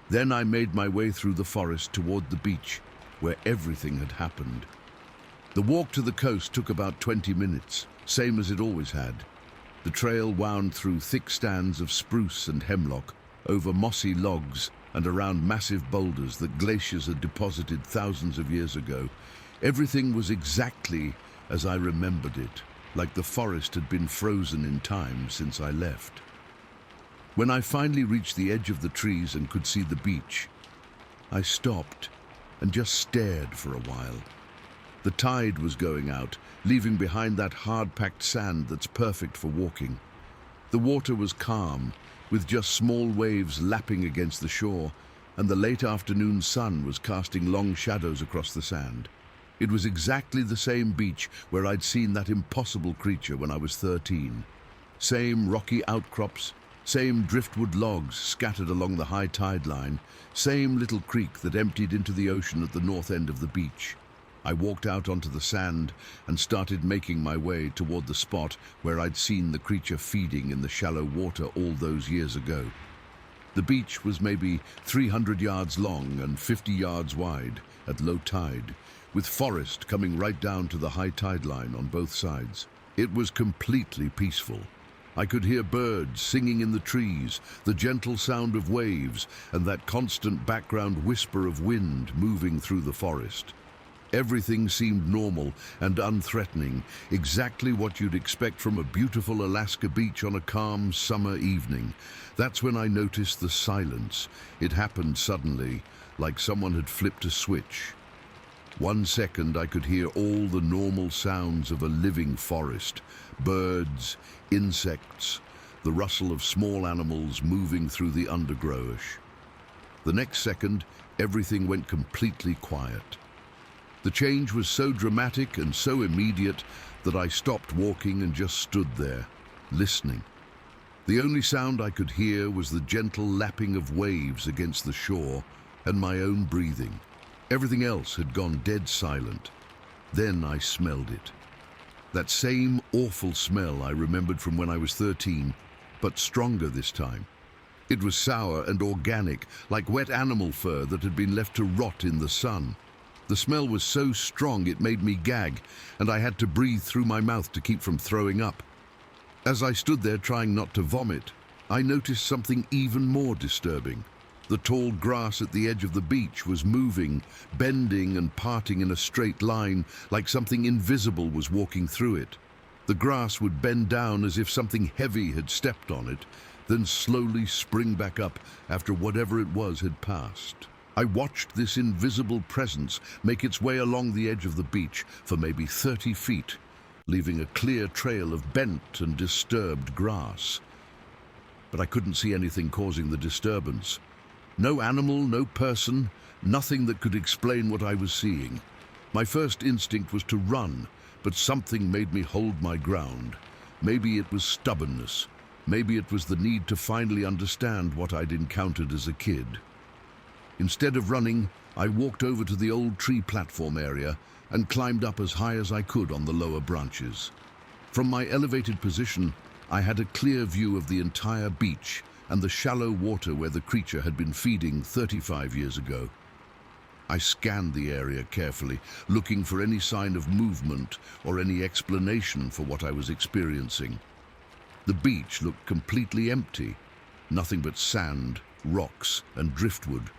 Then I made my way through the forest toward the beach, where everything had happened. The walk to the coast took about 20 minutes, same as it always had. The trail wound through thick stands of spruce and hemlock, over mossy logs, and around massive boulders that glaciers had deposited thousands of years ago. Everything was exactly as I remembered it, like the forest had been frozen in time since I left. When I finally reached the edge of the trees and could see the beach, I stopped and just stared for a while. The tide was going out, leaving behind that hard-packed sand that's perfect for walking. The water was calm, with just small waves lapping against the shore, and the late afternoon sun was casting long shadows across the sand. It was exactly the same beach where I'd seen that impossible creature when I was 13. Same rocky outcrops, same driftwood logs scattered along the high tide line, same little creek that emptied into the ocean at the north end of the beach. I walked out onto the sand and started making my way toward the spot where I'd seen the creature feeding in the shallow water all those years ago. The beach was maybe 300 yards long and 50 yards wide at low tide, with forest coming right down to the high tide line on both sides. It was completely peaceful. I could hear birds singing in the trees, the gentle sound of waves, and that constant background whisper of wind moving through the forest. Everything seemed normal and unthreatening, exactly what you'd expect from a beautiful Alaska beach on a calm summer evening. That's when I noticed the silence. It happened suddenly, like someone had flipped a switch. 1 second I could hear all the normal sounds of a living forest, birds, insects, the rustle of small animals moving through the undergrowth. The next second, everything went completely quiet. The change was so dramatic and so immediate that I stopped walking and just stood there, listening. The only sound I could hear was the gentle lapping of waves against the shore and my own breathing. Everything else had gone dead silent. Then I smelled it. That same awful smell I remembered from when I was 13, but stronger this time. It was sour and organic, like wet animal fur that had been left to rot in the sun. The smell was so strong it made me gag, and I had to breathe through my mouth to keep from throwing up. As I stood there trying not to vomit, I noticed something even more disturbing. The tall grass at the edge of the beach was moving, bending and parting in a straight line, like something invisible was walking through it. The grass would bend down as if something heavy had stepped on it, then slowly spring back up after whatever it was had passed. I watched this invisible presence make its way along the edge of the beach for maybe 30 feet, leaving a clear trail of bent and disturbed grass. But I couldn't see anything causing the disturbance. No animal, no person, nothing that could explain what I was seeing. My first instinct was to run, but something made me hold my ground. Maybe it was stubbornness. Maybe it was the need to finally understand what I'd encountered as a kid. Instead of running, I walked over to the old tree platform area and climbed up as high as I could on the lower branches. From my elevated position, I had a clear view of the entire beach, and the shallow water where the creature had been feeding 35 years ago. I scanned the area carefully, looking for any sign of movement or any explanation for what I was experiencing. The beach looked completely empty, nothing but sand, rocks, and driftwood.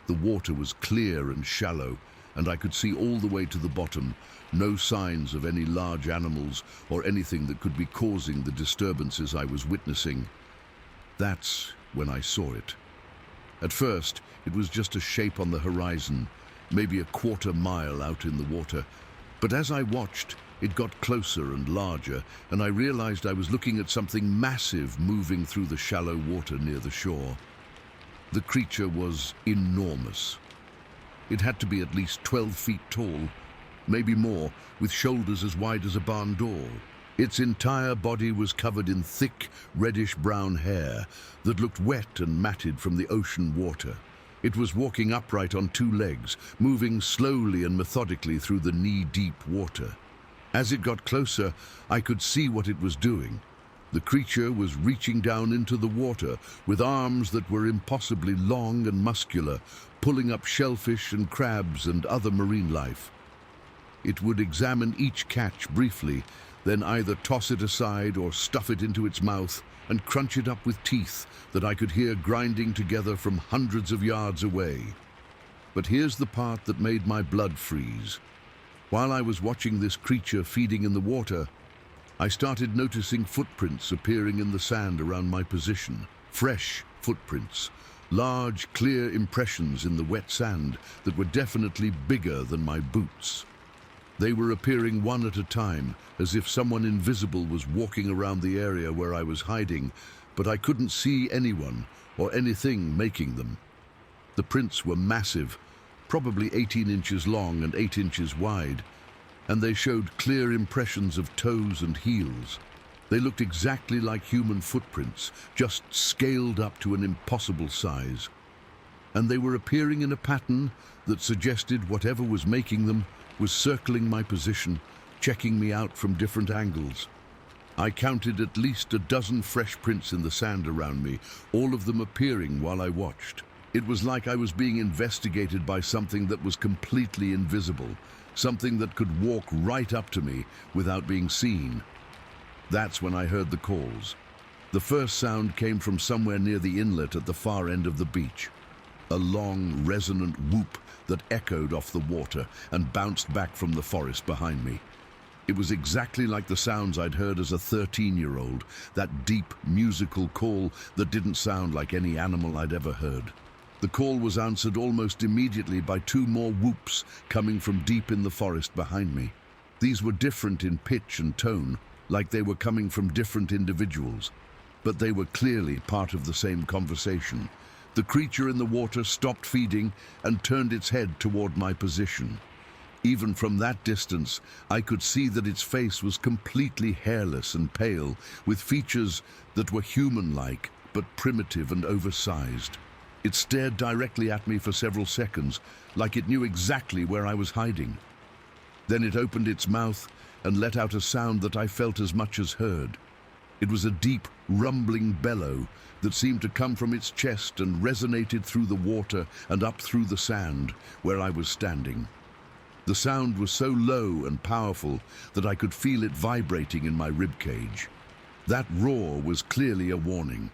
The water was clear and shallow, and I could see all the way to the bottom, no signs of any large animals or anything that could be causing the disturbances I was witnessing. That's when I saw it. At first, it was just a shape on the horizon, maybe a quarter-mile out in the water. But as I watched, it got closer and larger, and I realized I was looking at something massive moving through the shallow water near the shore. The creature was enormous. It had to be at least 12 feet tall, maybe more, with shoulders as wide as a barn door. Its entire body was covered in thick, reddish-brown hair that looked wet and matted from the ocean water. It was walking upright on two legs, moving slowly and methodically through the knee-deep water. As it got closer, I could see what it was doing. The creature was reaching down into the water with arms that were impossibly long and muscular, pulling up shellfish and crabs and other marine life. It would examine each catch briefly, then either toss it aside or stuff it into its mouth and crunch it up with teeth that I could hear grinding together from hundreds of yards away. But here's the part that made my blood freeze. While I was watching this creature feeding in the water, I started noticing footprints appearing in the sand around my position. Fresh footprints, large, clear impressions in the wet sand that were definitely bigger than my boots. They were appearing one at a time, as if someone invisible was walking around the area where I was hiding, but I couldn't see anyone or anything making them. The prints were massive, probably 18 inches long and 8 inches wide, and they showed clear impressions of toes and heels. They looked exactly like human footprints, just scaled up to an impossible size. And they were appearing in a pattern that suggested whatever was making them was circling my position, checking me out from different angles. I counted at least a dozen fresh prints in the sand around me, all of them appearing while I watched. It was like I was being investigated by something that was completely invisible, something that could walk right up to me without being seen. That's when I heard the calls. The first sound came from somewhere near the inlet at the far end of the beach. A long, resonant whoop that echoed off the water and bounced back from the forest behind me. It was exactly like the sounds I'd heard as a 13-year-old, that deep, musical call that didn't sound like any animal I'd ever heard. The call was answered almost immediately by two more whoops coming from deep in the forest behind me. These were different in pitch and tone, like they were coming from different individuals, but they were clearly part of the same conversation. The creature in the water stopped feeding and turned its head toward my position. Even from that distance, I could see that its face was completely hairless and pale, with features that were human-like, but primitive and oversized. It stared directly at me for several seconds, like it knew exactly where I was hiding. Then it opened its mouth and let out a sound that I felt as much as heard. It was a deep, rumbling bellow that seemed to come from its chest and resonated through the water and up through the sand where I was standing. The sound was so low and powerful that I could feel it vibrating in my ribcage. That roar was clearly a warning.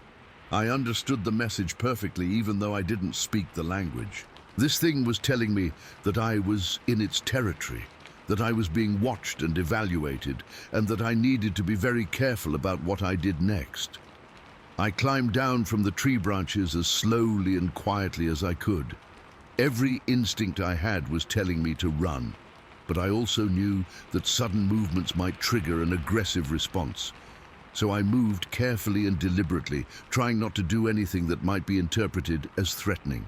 I understood the message perfectly, even though I didn't speak the language. This thing was telling me that I was in its territory, that I was being watched and evaluated, and that I needed to be very careful about what I did next. I climbed down from the tree branches as slowly and quietly as I could. Every instinct I had was telling me to run, but I also knew that sudden movements might trigger an aggressive response. So I moved carefully and deliberately, trying not to do anything that might be interpreted as threatening.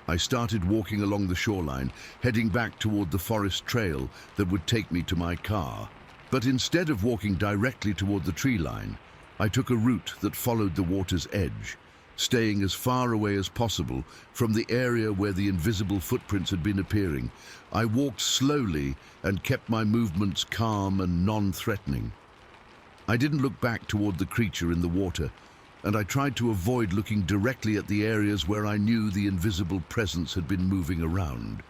I started walking along the shoreline, heading back toward the forest trail that would take me to my car. But instead of walking directly toward the tree line, I took a route that followed the water's edge, staying as far away as possible from the area where the invisible footprints had been appearing. I walked slowly and kept my movements calm and non-threatening. I didn't look back toward the creature in the water, and I tried to avoid looking directly at the areas where I knew the invisible presence had been moving around.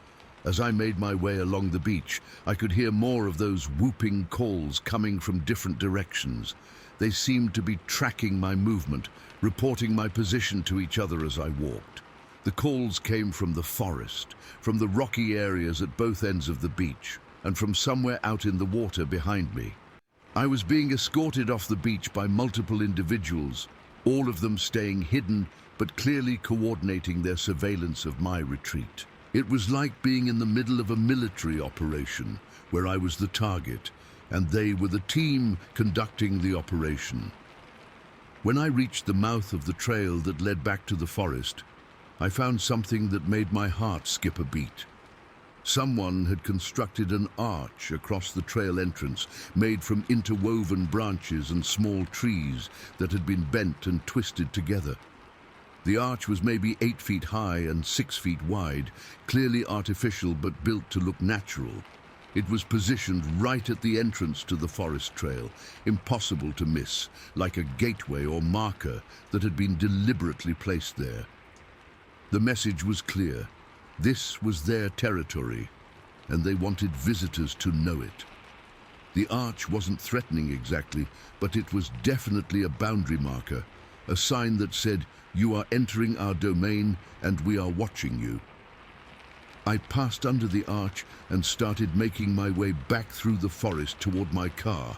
As I made my way along the beach, I could hear more of those whooping calls coming from different directions. They seemed to be tracking my movement, reporting my position to each other as I walked. The calls came from the forest, from the rocky areas at both ends of the beach, and from somewhere out in the water behind me. I was being escorted off the beach by multiple individuals, all of them staying hidden but clearly coordinating their surveillance of my retreat. It was like being in the middle of a military operation, where I was the target, and they were the team conducting the operation. When I reached the mouth of the trail that led back to the forest, I found something that made my heart skip a beat. Someone had constructed an arch across the trail entrance, made from interwoven branches and small trees that had been bent and twisted together. The arch was maybe 8 feet high and 6 feet wide, clearly artificial but built to look natural. It was positioned right at the entrance to the forest trail, impossible to miss, like a gateway or marker that had been deliberately placed there. The message was clear. This was their territory, and they wanted visitors to know it. The arch wasn't threatening exactly, but it was definitely a boundary marker, a sign that said, "You are entering our domain and we are watching you." I passed under the arch and started making my way back through the forest toward my car.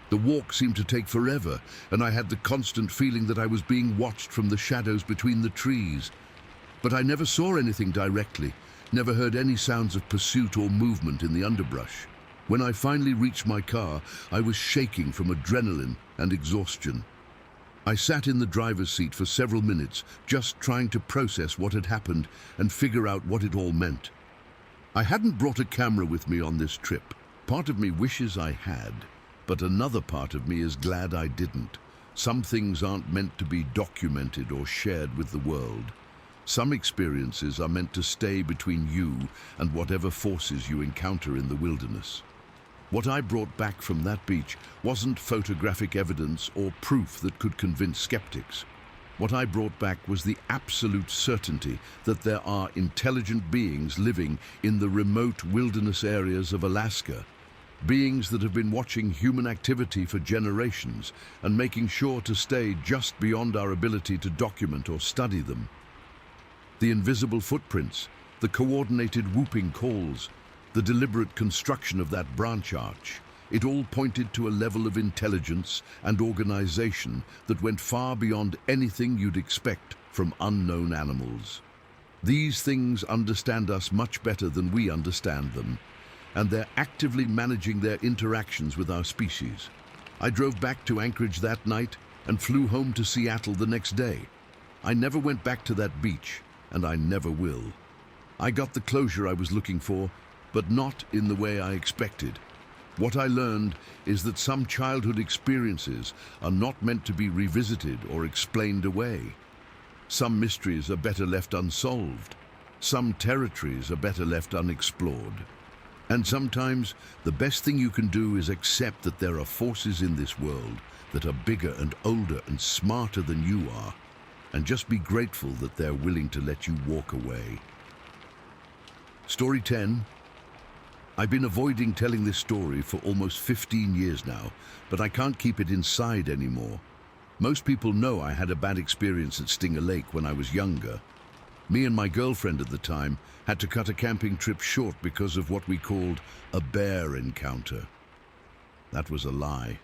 The walk seemed to take forever, and I had the constant feeling that I was being watched from the shadows between the trees. But I never saw anything directly, never heard any sounds of pursuit or movement in the underbrush. When I finally reached my car, I was shaking from adrenaline and exhaustion. I sat in the driver's seat for several minutes, just trying to process what had happened and figure out what it all meant. I hadn't brought a camera with me on this trip. Part of me wishes I had, but another part of me is glad I didn't. Some things aren't meant to be documented or shared with the world. Some experiences are meant to stay between you and whatever forces you encounter in the wilderness. What I brought back from that beach wasn't photographic evidence or proof that could convince skeptics. What I brought back was the absolute certainty that there are intelligent beings living in the remote wilderness areas of Alaska, beings that have been watching human activity for generations and making sure to stay just beyond our ability to document or study them. The invisible footprints, the coordinated whooping calls, the deliberate construction of that branch arch, it all pointed to a level of intelligence and organization that went far beyond anything you'd expect from unknown animals. These things understand us much better than we understand them, and they're actively managing their interactions with our species. I drove back to Anchorage that night and flew home to Seattle the next day. I never went back to that beach, and I never will. I got the closure I was looking for, but not in the way I expected. What I learned is that some childhood experiences are not meant to be revisited or explained away. Some mysteries are better left unsolved. Some territories are better left unexplored. And sometimes the best thing you can do is accept that there are forces in this world that are bigger and older and smarter than you are, and just be grateful that they're willing to let you walk away. Story 10. I've been avoiding telling this story for almost 15 years now, but I can't keep it inside anymore. Most people know I had a bad experience at Stinger Lake when I was younger. Me and my girlfriend at the time had to cut a camping trip short because of what we called a bear encounter. That was a lie.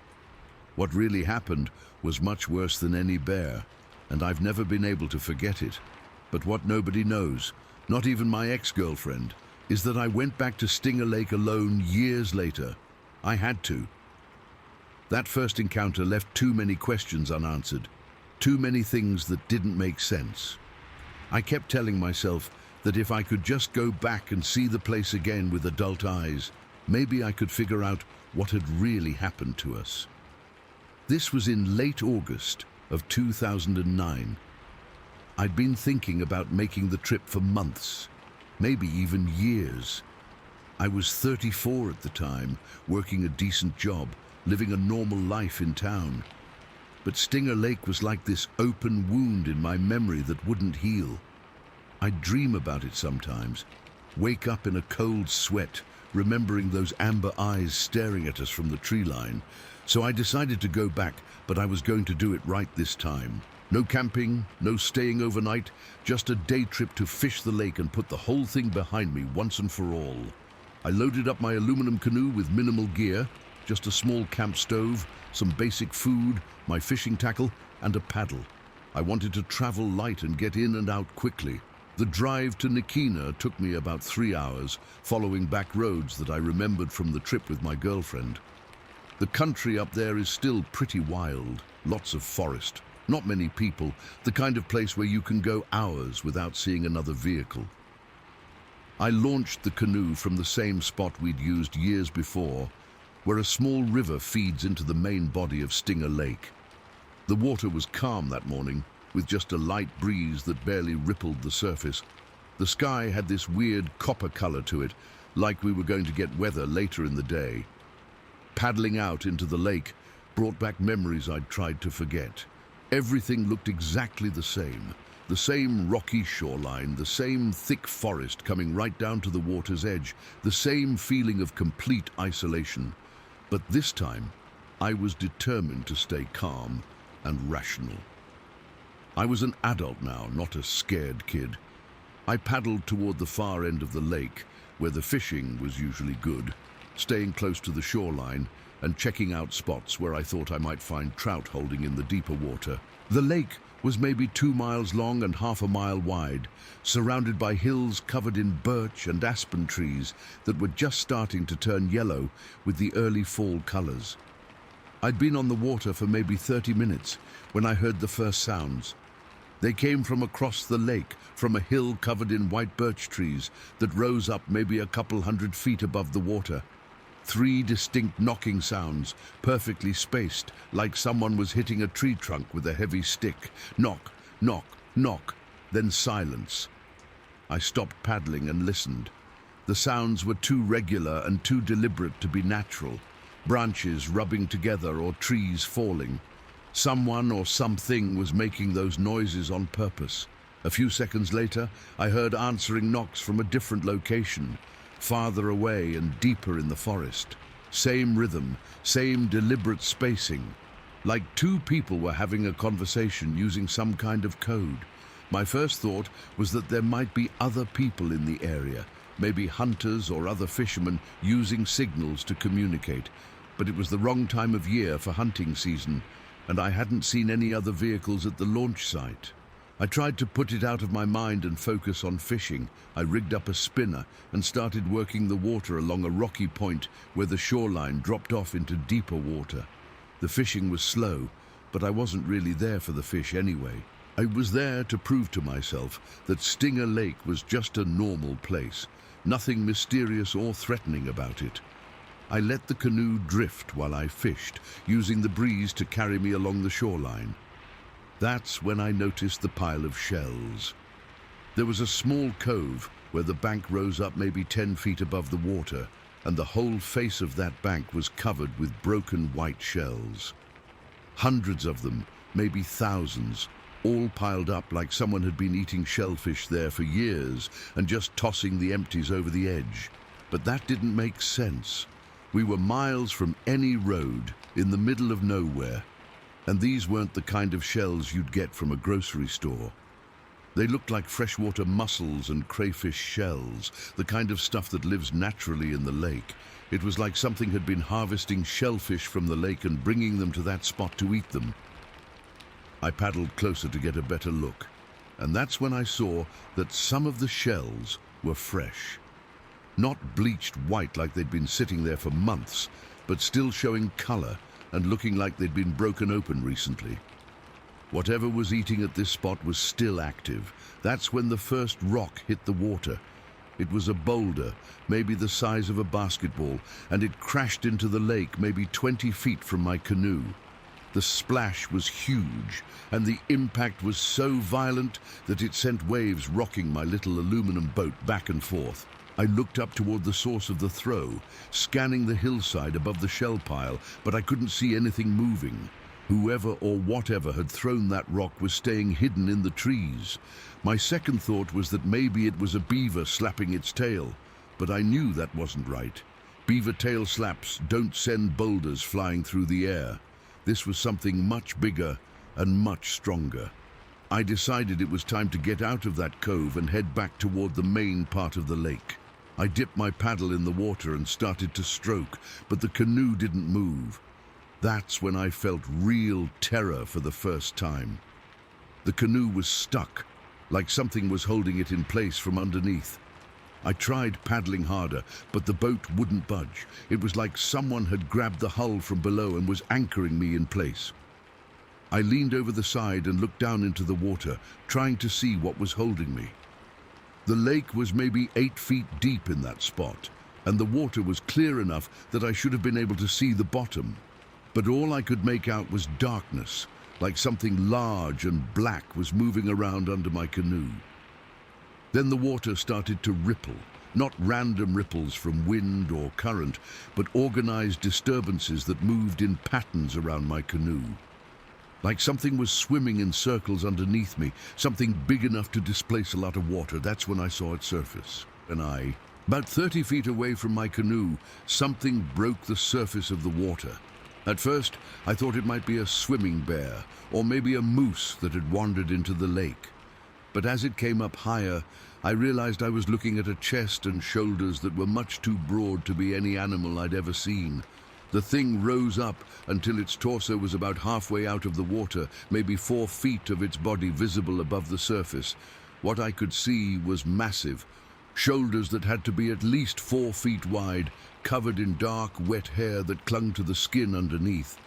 What really happened was much worse than any bear, and I've never been able to forget it. But what nobody knows, not even my ex-girlfriend, is that I went back to Stinger Lake alone years later. I had to. That first encounter left too many questions unanswered, too many things that didn't make sense. I kept telling myself that if I could just go back and see the place again with adult eyes, maybe I could figure out what had really happened to us. This was in late August of 2009. I'd been thinking about making the trip for months, maybe even years. I was 34 at the time, working a decent job, living a normal life in town. But Stinger Lake was like this open wound in my memory that wouldn't heal. I dream about it sometimes, wake up in a cold sweat, remembering those amber eyes staring at us from the tree line. So I decided to go back, but I was going to do it right this time. No camping, no staying overnight, just a day trip to fish the lake and put the whole thing behind me once and for all. I loaded up my aluminum canoe with minimal gear, just a small camp stove, some basic food, my fishing tackle, and a paddle. I wanted to travel light and get in and out quickly. The drive to Nikina took me about 3 hours, following back roads that I remembered from the trip with my girlfriend. The country up there is still pretty wild, lots of forest, not many people, the kind of place where you can go hours without seeing another vehicle. I launched the canoe from the same spot we'd used years before, where a small river feeds into the main body of Stinger Lake. The water was calm that morning, with just a light breeze that barely rippled the surface. The sky had this weird copper color to it, like we were going to get weather later in the day. Paddling out into the lake brought back memories I'd tried to forget. Everything looked exactly the same rocky shoreline, the same thick forest coming right down to the water's edge, the same feeling of complete isolation. But this time, I was determined to stay calm and rational. I was an adult now, not a scared kid. I paddled toward the far end of the lake, where the fishing was usually good, staying close to the shoreline and checking out spots where I thought I might find trout holding in the deeper water. The lake was maybe 2 miles long and half a mile wide, surrounded by hills covered in birch and aspen trees that were just starting to turn yellow with the early fall colors. I'd been on the water for maybe 30 minutes when I heard the first sounds. They came from across the lake, from a hill covered in white birch trees that rose up maybe a couple 100 feet above the water. 3 distinct knocking sounds, perfectly spaced, like someone was hitting a tree trunk with a heavy stick. Knock, knock, knock, then silence. I stopped paddling and listened. The sounds were too regular and too deliberate to be natural. Branches rubbing together or trees falling. Someone or something was making those noises on purpose. A few seconds later, I heard answering knocks from a different location, farther away and deeper in the forest. Same rhythm, same deliberate spacing. Like 2 people were having a conversation using some kind of code. My first thought was that there might be other people in the area, maybe hunters or other fishermen using signals to communicate. But it was the wrong time of year for hunting season, and I hadn't seen any other vehicles at the launch site. I tried to put it out of my mind and focus on fishing. I rigged up a spinner and started working the water along a rocky point where the shoreline dropped off into deeper water. The fishing was slow, but I wasn't really there for the fish anyway. I was there to prove to myself that Stinger Lake was just a normal place, nothing mysterious or threatening about it. I let the canoe drift while I fished, using the breeze to carry me along the shoreline. That's when I noticed the pile of shells. There was a small cove where the bank rose up maybe 10 feet above the water, and the whole face of that bank was covered with broken white shells. Hundreds of them, maybe thousands, all piled up like someone had been eating shellfish there for years and just tossing the empties over the edge. But that didn't make sense. We were miles from any road, in the middle of nowhere, and these weren't the kind of shells you'd get from a grocery store. They looked like freshwater mussels and crayfish shells, the kind of stuff that lives naturally in the lake. It was like something had been harvesting shellfish from the lake and bringing them to that spot to eat them. I paddled closer to get a better look, and that's when I saw that some of the shells were fresh. Not bleached white like they'd been sitting there for months, but still showing color and looking like they'd been broken open recently. Whatever was eating at this spot was still active. That's when the first rock hit the water. It was a boulder, maybe the size of a basketball, and it crashed into the lake maybe 20 feet from my canoe. The splash was huge, and the impact was so violent that it sent waves rocking my little aluminum boat back and forth. I looked up toward the source of the throw, scanning the hillside above the shell pile, but I couldn't see anything moving. Whoever or whatever had thrown that rock was staying hidden in the trees. My second thought was that maybe it was a beaver slapping its tail, but I knew that wasn't right. Beaver tail slaps don't send boulders flying through the air. This was something much bigger and much stronger. I decided it was time to get out of that cove and head back toward the main part of the lake. I dipped my paddle in the water and started to stroke, but the canoe didn't move. That's when I felt real terror for the first time. The canoe was stuck, like something was holding it in place from underneath. I tried paddling harder, but the boat wouldn't budge. It was like someone had grabbed the hull from below and was anchoring me in place. I leaned over the side and looked down into the water, trying to see what was holding me. The lake was maybe 8 feet deep in that spot, and the water was clear enough that I should have been able to see the bottom. But all I could make out was darkness, like something large and black was moving around under my canoe. Then the water started to ripple, not random ripples from wind or current, but organized disturbances that moved in patterns around my canoe. Like something was swimming in circles underneath me, something big enough to displace a lot of water. That's when I saw it surface. About 30 feet away from my canoe, something broke the surface of the water. At first, I thought it might be a swimming bear, or maybe a moose that had wandered into the lake. But as it came up higher, I realized I was looking at a chest and shoulders that were much too broad to be any animal I'd ever seen. The thing rose up until its torso was about halfway out of the water, maybe 4 feet of its body visible above the surface. What I could see was massive, shoulders that had to be at least 4 feet wide, covered in dark, wet hair that clung to the skin underneath.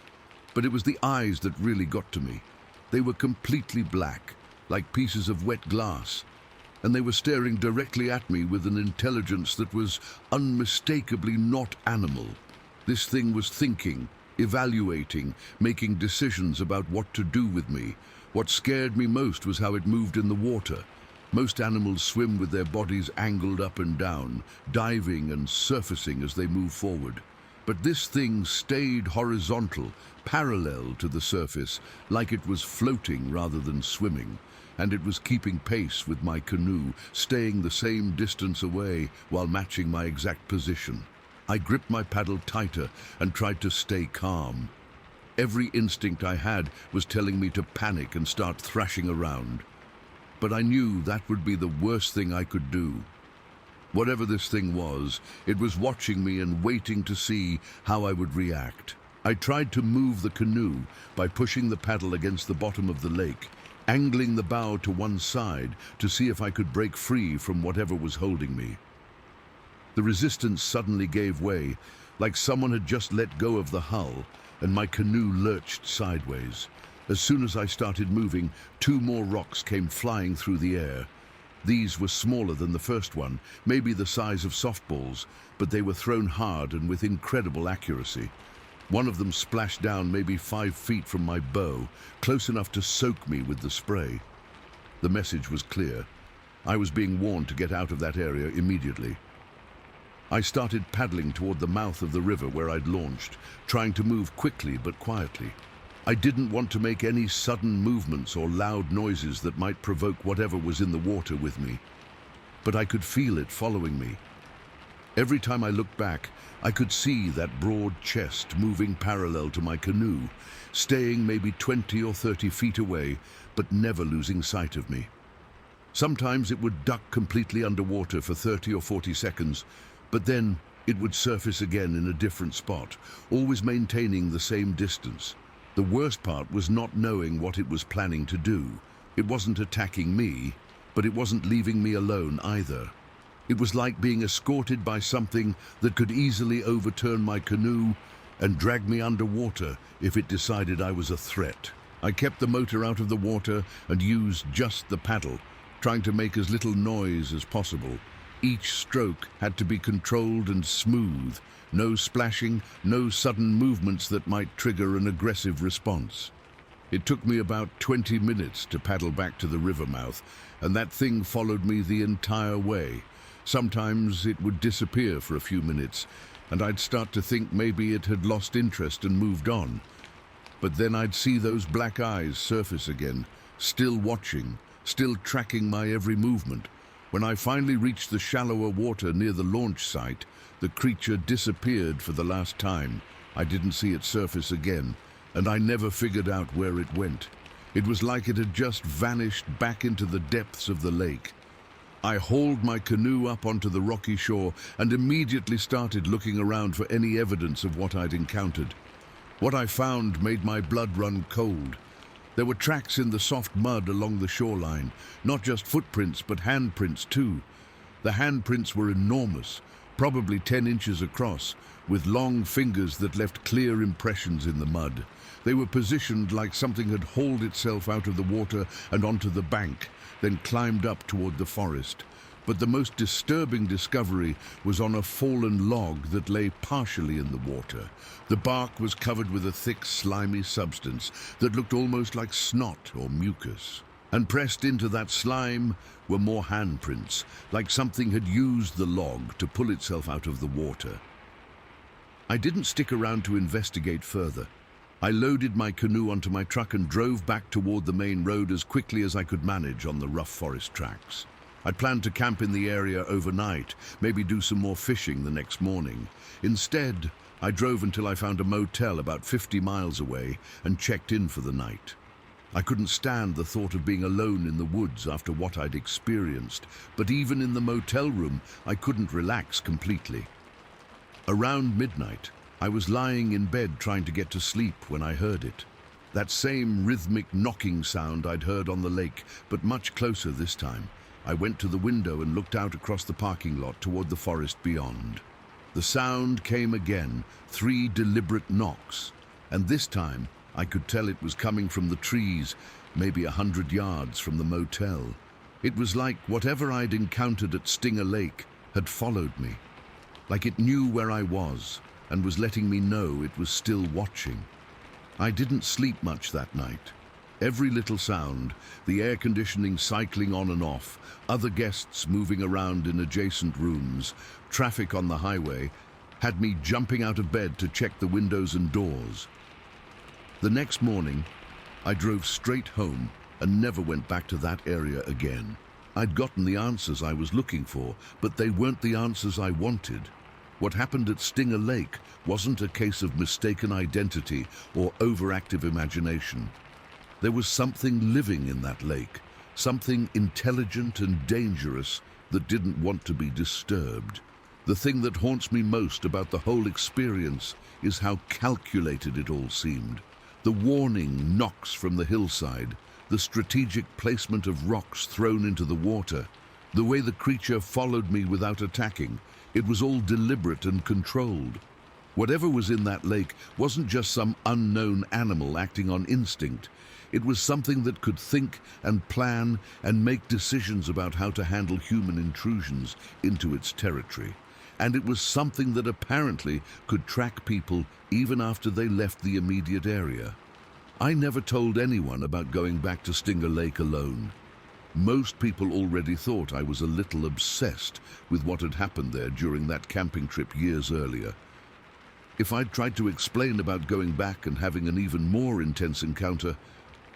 But it was the eyes that really got to me. They were completely black, like pieces of wet glass, and they were staring directly at me with an intelligence that was unmistakably not animal. This thing was thinking, evaluating, making decisions about what to do with me. What scared me most was how it moved in the water. Most animals swim with their bodies angled up and down, diving and surfacing as they move forward. But this thing stayed horizontal, parallel to the surface, like it was floating rather than swimming. And it was keeping pace with my canoe, staying the same distance away while matching my exact position. I gripped my paddle tighter and tried to stay calm. Every instinct I had was telling me to panic and start thrashing around. But I knew that would be the worst thing I could do. Whatever this thing was, it was watching me and waiting to see how I would react. I tried to move the canoe by pushing the paddle against the bottom of the lake, angling the bow to one side to see if I could break free from whatever was holding me. The resistance suddenly gave way, like someone had just let go of the hull, and my canoe lurched sideways. As soon as I started moving, 2 more rocks came flying through the air. These were smaller than the first one, maybe the size of softballs, but they were thrown hard and with incredible accuracy. One of them splashed down maybe 5 feet from my bow, close enough to soak me with the spray. The message was clear. I was being warned to get out of that area immediately. I started paddling toward the mouth of the river where I'd launched, trying to move quickly but quietly. I didn't want to make any sudden movements or loud noises that might provoke whatever was in the water with me. But I could feel it following me. Every time I looked back, I could see that broad chest moving parallel to my canoe, staying maybe 20 or 30 feet away, but never losing sight of me. Sometimes it would duck completely underwater for 30 or 40 seconds, but then it would surface again in a different spot, always maintaining the same distance. The worst part was not knowing what it was planning to do. It wasn't attacking me, but it wasn't leaving me alone either. It was like being escorted by something that could easily overturn my canoe and drag me underwater if it decided I was a threat. I kept the motor out of the water and used just the paddle, trying to make as little noise as possible. Each stroke had to be controlled and smooth. No splashing, no sudden movements that might trigger an aggressive response. It took me about 20 minutes to paddle back to the river mouth, and that thing followed me the entire way. Sometimes it would disappear for a few minutes, and I'd start to think maybe it had lost interest and moved on. But then I'd see those black eyes surface again, still watching, still tracking my every movement. When I finally reached the shallower water near the launch site, the creature disappeared for the last time. I didn't see it surface again, and I never figured out where it went. It was like it had just vanished back into the depths of the lake. I hauled my canoe up onto the rocky shore and immediately started looking around for any evidence of what I'd encountered. What I found made my blood run cold. There were tracks in the soft mud along the shoreline, not just footprints but handprints too. The handprints were enormous, probably 10 inches across, with long fingers that left clear impressions in the mud. They were positioned like something had hauled itself out of the water and onto the bank, then climbed up toward the forest. But the most disturbing discovery was on a fallen log that lay partially in the water. The bark was covered with a thick, slimy substance that looked almost like snot or mucus. And pressed into that slime were more handprints, like something had used the log to pull itself out of the water. I didn't stick around to investigate further. I loaded my canoe onto my truck and drove back toward the main road as quickly as I could manage on the rough forest tracks. I'd planned to camp in the area overnight, maybe do some more fishing the next morning. Instead, I drove until I found a motel about 50 miles away and checked in for the night. I couldn't stand the thought of being alone in the woods after what I'd experienced, but even in the motel room, I couldn't relax completely. Around midnight, I was lying in bed trying to get to sleep when I heard it. That same rhythmic knocking sound I'd heard on the lake, but much closer this time. I went to the window and looked out across the parking lot toward the forest beyond. The sound came again, 3 deliberate knocks, and this time I could tell it was coming from the trees, maybe 100 yards from the motel. It was like whatever I'd encountered at Stinger Lake had followed me, like it knew where I was and was letting me know it was still watching. I didn't sleep much that night. Every little sound, the air conditioning cycling on and off, other guests moving around in adjacent rooms, traffic on the highway, had me jumping out of bed to check the windows and doors. The next morning, I drove straight home and never went back to that area again. I'd gotten the answers I was looking for, but they weren't the answers I wanted. What happened at Stinger Lake wasn't a case of mistaken identity or overactive imagination. There was something living in that lake, something intelligent and dangerous that didn't want to be disturbed. The thing that haunts me most about the whole experience is how calculated it all seemed. The warning knocks from the hillside, the strategic placement of rocks thrown into the water, the way the creature followed me without attacking. It was all deliberate and controlled. Whatever was in that lake wasn't just some unknown animal acting on instinct. It was something that could think and plan and make decisions about how to handle human intrusions into its territory. And it was something that apparently could track people even after they left the immediate area. I never told anyone about going back to Stinger Lake alone. Most people already thought I was a little obsessed with what had happened there during that camping trip years earlier. If I'd tried to explain about going back and having an even more intense encounter,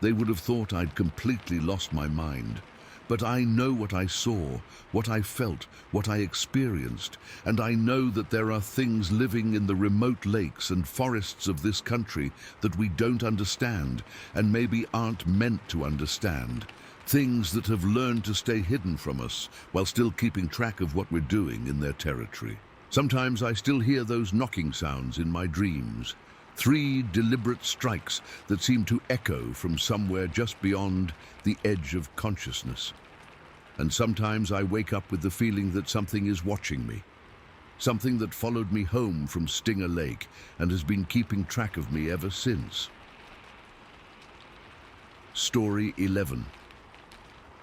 they would have thought I'd completely lost my mind. But I know what I saw, what I felt, what I experienced, and I know that there are things living in the remote lakes and forests of this country that we don't understand and maybe aren't meant to understand. Things that have learned to stay hidden from us while still keeping track of what we're doing in their territory. Sometimes I still hear those knocking sounds in my dreams. 3 deliberate strikes that seem to echo from somewhere just beyond the edge of consciousness. And sometimes I wake up with the feeling that something is watching me. Something that followed me home from Stinger Lake and has been keeping track of me ever since. Story 11.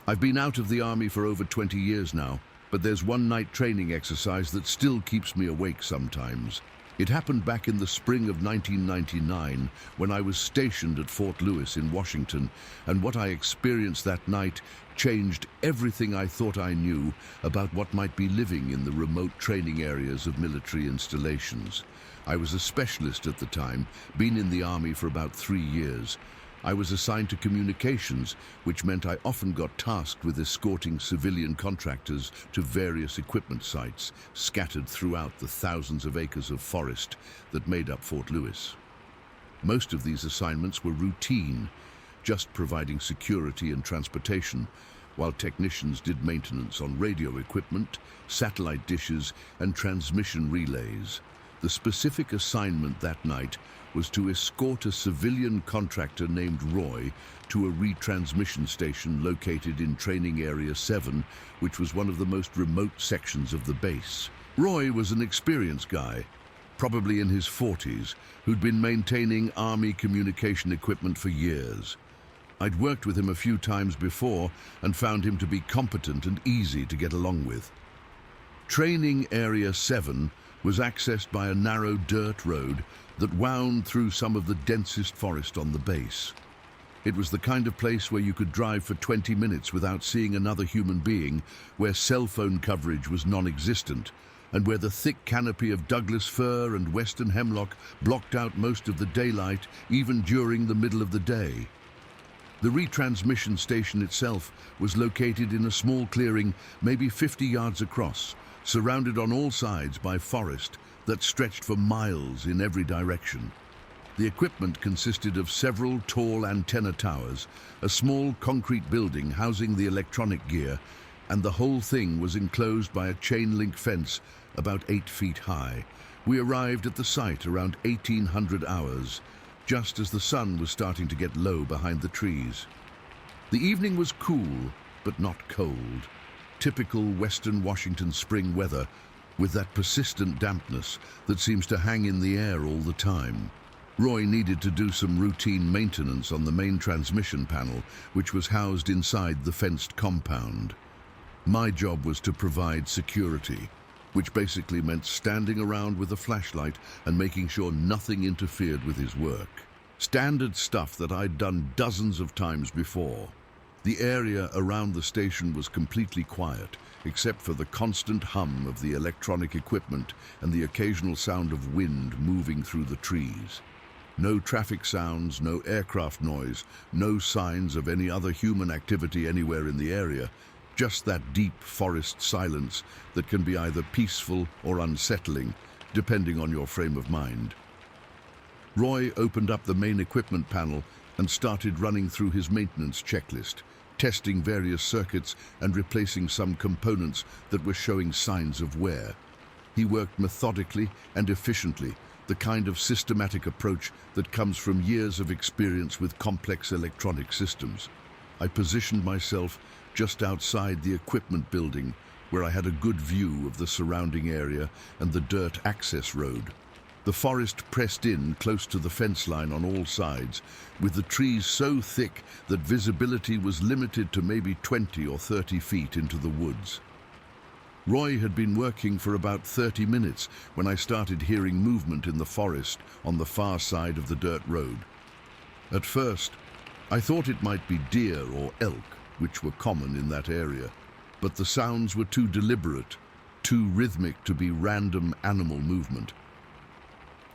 I've been out of the army for over 20 years now, but there's one night training exercise that still keeps me awake sometimes. It happened back in the spring of 1999 when I was stationed at Fort Lewis in Washington, and what I experienced that night changed everything I thought I knew about what might be living in the remote training areas of military installations. I was a specialist at the time, been in the army for about 3 years. I was assigned to communications, which meant I often got tasked with escorting civilian contractors to various equipment sites scattered throughout the thousands of acres of forest that made up Fort Lewis. Most of these assignments were routine, just providing security and transportation, while technicians did maintenance on radio equipment, satellite dishes, and transmission relays. The specific assignment that night was to escort a civilian contractor named Roy to a retransmission station located in Training Area 7, which was one of the most remote sections of the base. Roy was an experienced guy, probably in his 40s, who'd been maintaining Army communication equipment for years. I'd worked with him a few times before and found him to be competent and easy to get along with. Training Area 7 was accessed by a narrow dirt road that wound through some of the densest forest on the base. It was the kind of place where you could drive for 20 minutes without seeing another human being, where cell phone coverage was non-existent, and where the thick canopy of Douglas fir and western hemlock blocked out most of the daylight, even during the middle of the day. The retransmission station itself was located in a small clearing, maybe 50 yards across, surrounded on all sides by forest that stretched for miles in every direction. The equipment consisted of several tall antenna towers, a small concrete building housing the electronic gear, and the whole thing was enclosed by a chain-link fence about 8 feet high. We arrived at the site around 1800 hours, just as the sun was starting to get low behind the trees. The evening was cool, but not cold. Typical Western Washington spring weather, with that persistent dampness that seems to hang in the air all the time. Roy needed to do some routine maintenance on the main transmission panel, which was housed inside the fenced compound. My job was to provide security, which basically meant standing around with a flashlight and making sure nothing interfered with his work. Standard stuff that I'd done dozens of times before. The area around the station was completely quiet, except for the constant hum of the electronic equipment and the occasional sound of wind moving through the trees. No traffic sounds, no aircraft noise, no signs of any other human activity anywhere in the area, just that deep forest silence that can be either peaceful or unsettling, depending on your frame of mind. Roy opened up the main equipment panel and started running through his maintenance checklist, testing various circuits and replacing some components that were showing signs of wear. He worked methodically and efficiently, the kind of systematic approach that comes from years of experience with complex electronic systems. I positioned myself just outside the equipment building, where I had a good view of the surrounding area and the dirt access road. The forest pressed in close to the fence line on all sides, with the trees so thick that visibility was limited to maybe 20 or 30 feet into the woods. Roy had been working for about 30 minutes when I started hearing movement in the forest on the far side of the dirt road. At first, I thought it might be deer or elk, which were common in that area, but the sounds were too deliberate, too rhythmic to be random animal movement.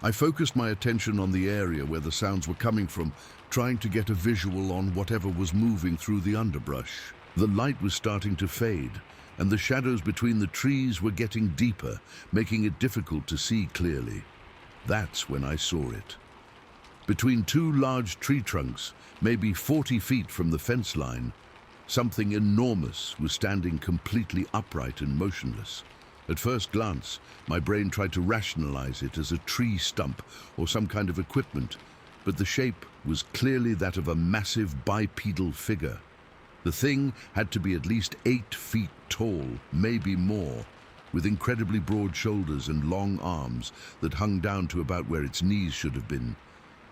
I focused my attention on the area where the sounds were coming from, trying to get a visual on whatever was moving through the underbrush. The light was starting to fade, and the shadows between the trees were getting deeper, making it difficult to see clearly. That's when I saw it. Between two large tree trunks, maybe 40 feet from the fence line, something enormous was standing completely upright and motionless. At first glance, my brain tried to rationalize it as a tree stump or some kind of equipment, but the shape was clearly that of a massive bipedal figure. The thing had to be at least 8 feet tall, maybe more, with incredibly broad shoulders and long arms that hung down to about where its knees should have been.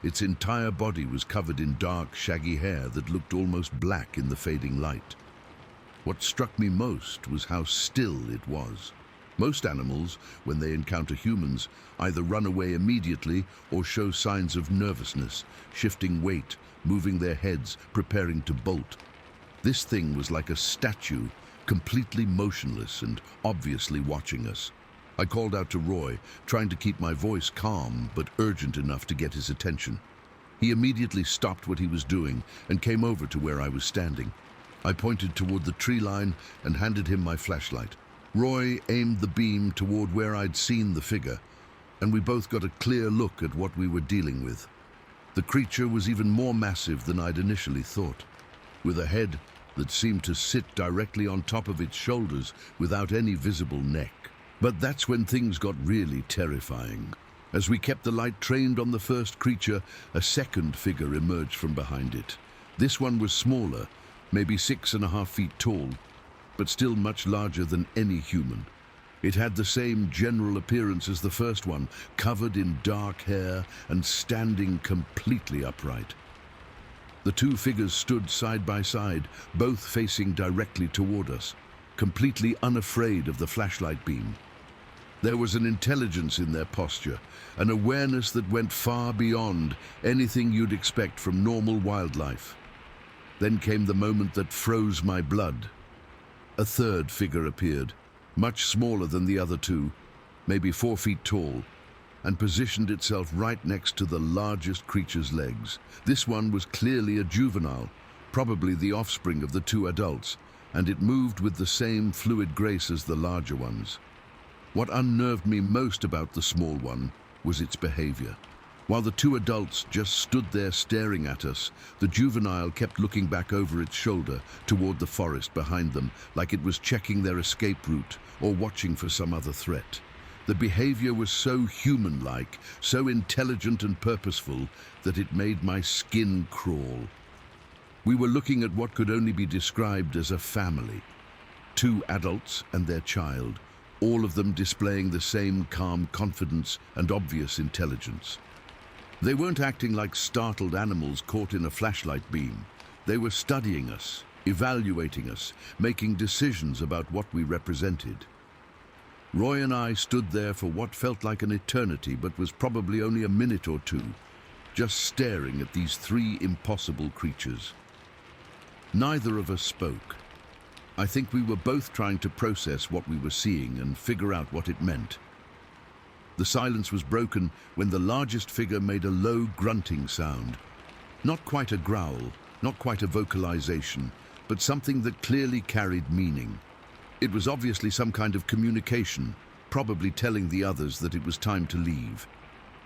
Its entire body was covered in dark, shaggy hair that looked almost black in the fading light. What struck me most was how still it was. Most animals, when they encounter humans, either run away immediately or show signs of nervousness, shifting weight, moving their heads, preparing to bolt. This thing was like a statue, completely motionless and obviously watching us. I called out to Roy, trying to keep my voice calm but urgent enough to get his attention. He immediately stopped what he was doing and came over to where I was standing. I pointed toward the tree line and handed him my flashlight. Roy aimed the beam toward where I'd seen the figure, and we both got a clear look at what we were dealing with. The creature was even more massive than I'd initially thought, with a head that seemed to sit directly on top of its shoulders without any visible neck. But that's when things got really terrifying. As we kept the light trained on the first creature, a second figure emerged from behind it. This one was smaller, maybe 6.5 feet tall, but still much larger than any human. It had the same general appearance as the first one, covered in dark hair and standing completely upright. The two figures stood side by side, both facing directly toward us, completely unafraid of the flashlight beam. There was an intelligence in their posture, an awareness that went far beyond anything you'd expect from normal wildlife. Then came the moment that froze my blood. A third figure appeared, much smaller than the other two, maybe 4 feet tall, and positioned itself right next to the largest creature's legs. This one was clearly a juvenile, probably the offspring of the two adults, and it moved with the same fluid grace as the larger ones. What unnerved me most about the small one was its behavior. While the two adults just stood there staring at us, the juvenile kept looking back over its shoulder toward the forest behind them, like it was checking their escape route or watching for some other threat. The behavior was so human-like, so intelligent and purposeful, that it made my skin crawl. We were looking at what could only be described as a family. 2 adults and their child, all of them displaying the same calm confidence and obvious intelligence. They weren't acting like startled animals caught in a flashlight beam. They were studying us, evaluating us, making decisions about what we represented. Roy and I stood there for what felt like an eternity, but was probably only a minute or two, just staring at these 3 impossible creatures. Neither of us spoke. I think we were both trying to process what we were seeing and figure out what it meant. The silence was broken when the largest figure made a low grunting sound. Not quite a growl, not quite a vocalization, but something that clearly carried meaning. It was obviously some kind of communication, probably telling the others that it was time to leave.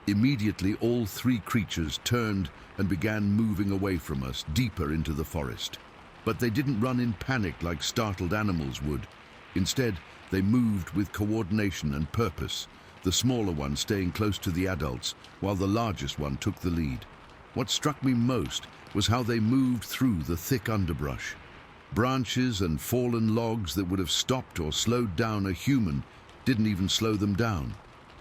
Immediately, all 3 creatures turned and began moving away from us, deeper into the forest. But they didn't run in panic like startled animals would. Instead, they moved with coordination and purpose, the smaller one staying close to the adults, while the largest one took the lead. What struck me most was how they moved through the thick underbrush. Branches and fallen logs that would have stopped or slowed down a human didn't even slow them down.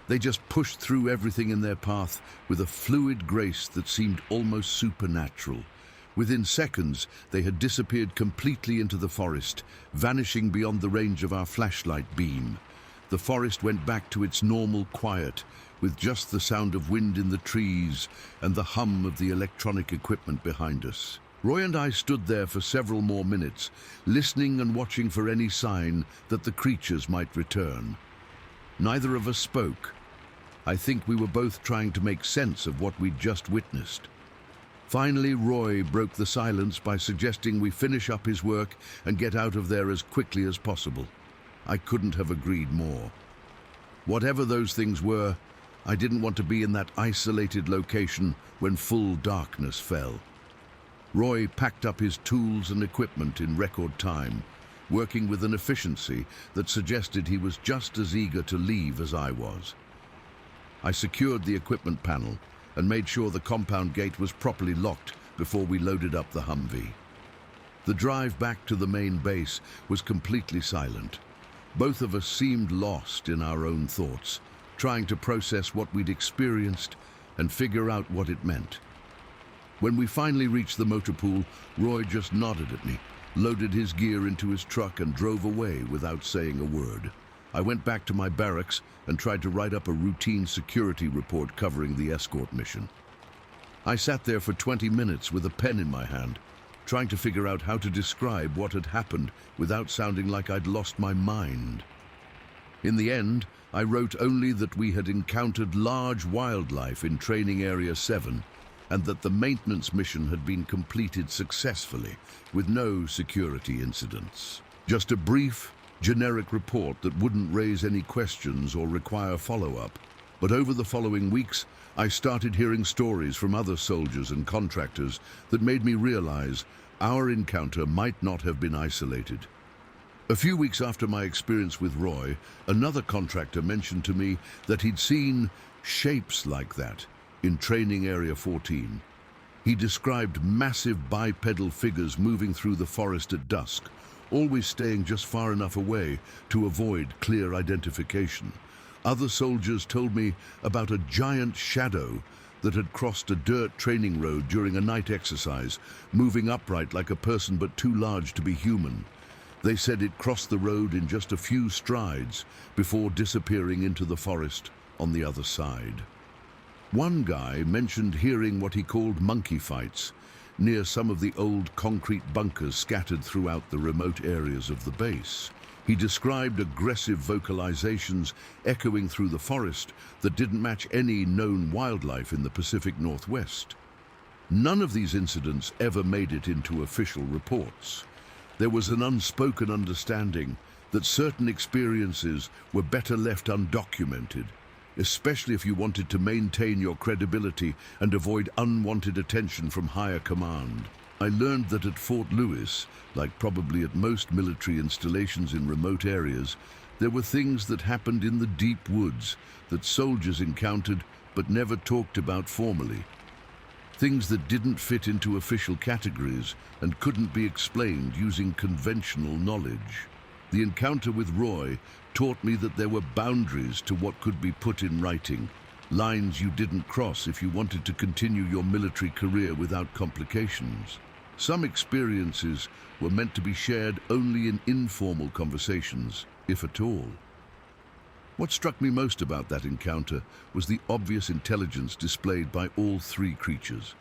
They just pushed through everything in their path with a fluid grace that seemed almost supernatural. Within seconds, they had disappeared completely into the forest, vanishing beyond the range of our flashlight beam. The forest went back to its normal quiet, with just the sound of wind in the trees and the hum of the electronic equipment behind us. Roy and I stood there for several more minutes, listening and watching for any sign that the creatures might return. Neither of us spoke. I think we were both trying to make sense of what we'd just witnessed. Finally, Roy broke the silence by suggesting we finish up his work and get out of there as quickly as possible. I couldn't have agreed more. Whatever those things were, I didn't want to be in that isolated location when full darkness fell. Roy packed up his tools and equipment in record time, working with an efficiency that suggested he was just as eager to leave as I was. I secured the equipment panel and made sure the compound gate was properly locked before we loaded up the Humvee. The drive back to the main base was completely silent. Both of us seemed lost in our own thoughts, trying to process what we'd experienced and figure out what it meant. When we finally reached the motor pool, Roy just nodded at me, loaded his gear into his truck and drove away without saying a word. I went back to my barracks and tried to write up a routine security report covering the escort mission. I sat there for 20 minutes with a pen in my hand, trying to figure out how to describe what had happened without sounding like I'd lost my mind. In the end, I wrote only that we had encountered large wildlife in Training Area 7 and that the maintenance mission had been completed successfully with no security incidents. Just a brief, generic report that wouldn't raise any questions or require follow-up. But over the following weeks, I started hearing stories from other soldiers and contractors that made me realize our encounter might not have been isolated. A few weeks after my experience with Roy, another contractor mentioned to me that he'd seen shapes like that in Training Area 14. He described massive bipedal figures moving through the forest at dusk, always staying just far enough away to avoid clear identification. Other soldiers told me about a giant shadow that had crossed a dirt training road during a night exercise, moving upright like a person but too large to be human. They said it crossed the road in just a few strides before disappearing into the forest on the other side. One guy mentioned hearing what he called monkey fights near some of the old concrete bunkers scattered throughout the remote areas of the base. He described aggressive vocalizations echoing through the forest that didn't match any known wildlife in the Pacific Northwest. None of these incidents ever made it into official reports. There was an unspoken understanding that certain experiences were better left undocumented, especially if you wanted to maintain your credibility and avoid unwanted attention from higher command. I learned that at Fort Lewis, like probably at most military installations in remote areas, there were things that happened in the deep woods that soldiers encountered but never talked about formally. Things that didn't fit into official categories and couldn't be explained using conventional knowledge. The encounter with Roy taught me that there were boundaries to what could be put in writing, lines you didn't cross if you wanted to continue your military career without complications. Some experiences were meant to be shared only in informal conversations, if at all. What struck me most about that encounter was the obvious intelligence displayed by all three creatures,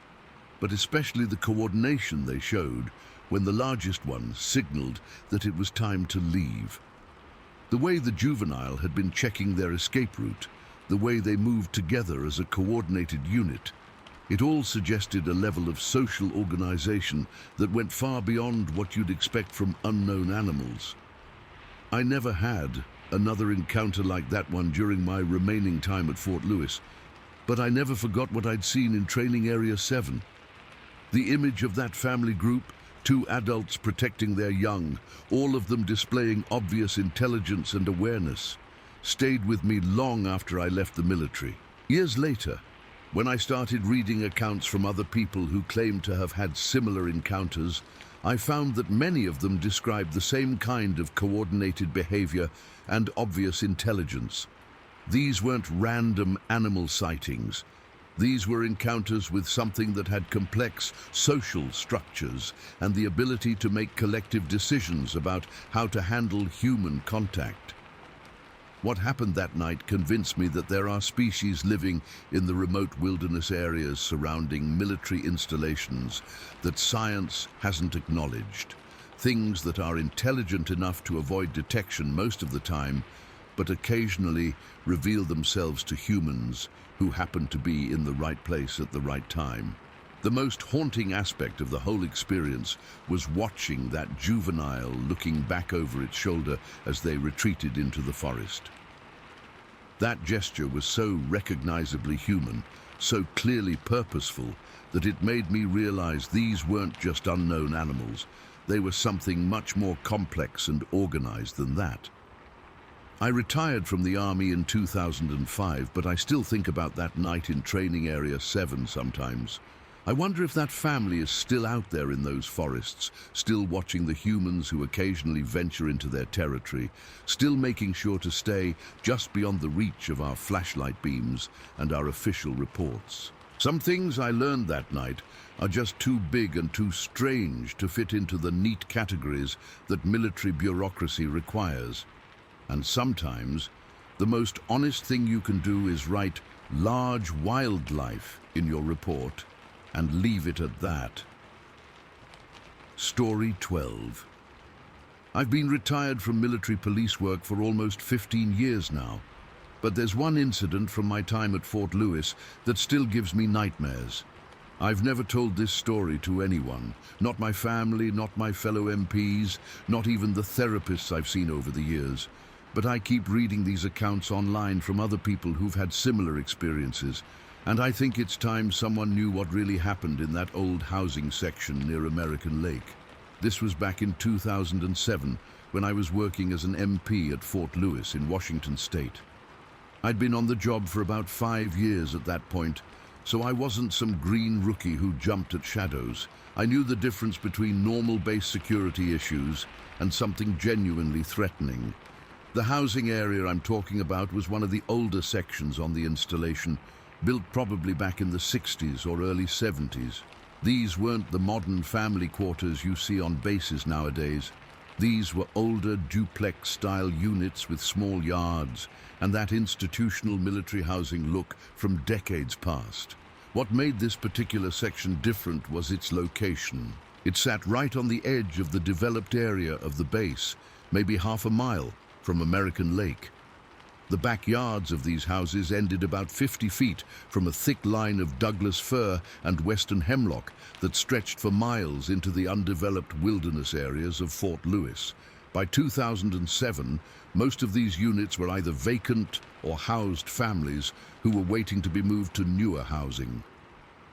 but especially the coordination they showed when the largest one signaled that it was time to leave. The way the juvenile had been checking their escape route, the way they moved together as a coordinated unit, it all suggested a level of social organization that went far beyond what you'd expect from unknown animals. I never had another encounter like that one during my remaining time at Fort Lewis, but I never forgot what I'd seen in Training Area 7. The image of that family group, two adults protecting their young, all of them displaying obvious intelligence and awareness, stayed with me long after I left the military. Years later, when I started reading accounts from other people who claimed to have had similar encounters, I found that many of them described the same kind of coordinated behavior and obvious intelligence. These weren't random animal sightings. These were encounters with something that had complex social structures and the ability to make collective decisions about how to handle human contact. What happened that night convinced me that there are species living in the remote wilderness areas surrounding military installations that science hasn't acknowledged. Things that are intelligent enough to avoid detection most of the time, but occasionally reveal themselves to humans who happen to be in the right place at the right time. The most haunting aspect of the whole experience was watching that juvenile looking back over its shoulder as they retreated into the forest. That gesture was so recognizably human, so clearly purposeful, that it made me realize these weren't just unknown animals. They were something much more complex and organized than that. I retired from the Army in 2005, but I still think about that night in Training Area 7 sometimes. I wonder if that family is still out there in those forests, still watching the humans who occasionally venture into their territory, still making sure to stay just beyond the reach of our flashlight beams and our official reports. Some things I learned that night are just too big and too strange to fit into the neat categories that military bureaucracy requires. And sometimes, the most honest thing you can do is write large wildlife in your report and leave it at that. Story 12. I've been retired from military police work for almost 15 years now, but there's one incident from my time at Fort Lewis that still gives me nightmares. I've never told this story to anyone, not my family, not my fellow MPs, not even the therapists I've seen over the years. But I keep reading these accounts online from other people who've had similar experiences, and I think it's time someone knew what really happened in that old housing section near American Lake. This was back in 2007, when I was working as an MP at Fort Lewis in Washington State. I'd been on the job for about 5 years at that point, so I wasn't some green rookie who jumped at shadows. I knew the difference between normal base security issues and something genuinely threatening. The housing area I'm talking about was one of the older sections on the installation, built probably back in the 60s or early 70s. These weren't the modern family quarters you see on bases nowadays. These were older duplex-style units with small yards and that institutional military housing look from decades past. What made this particular section different was its location. It sat right on the edge of the developed area of the base, maybe half a mile from American Lake. The backyards of these houses ended about 50 feet from a thick line of Douglas fir and western hemlock that stretched for miles into the undeveloped wilderness areas of Fort Lewis. By 2007, most of these units were either vacant or housed families who were waiting to be moved to newer housing.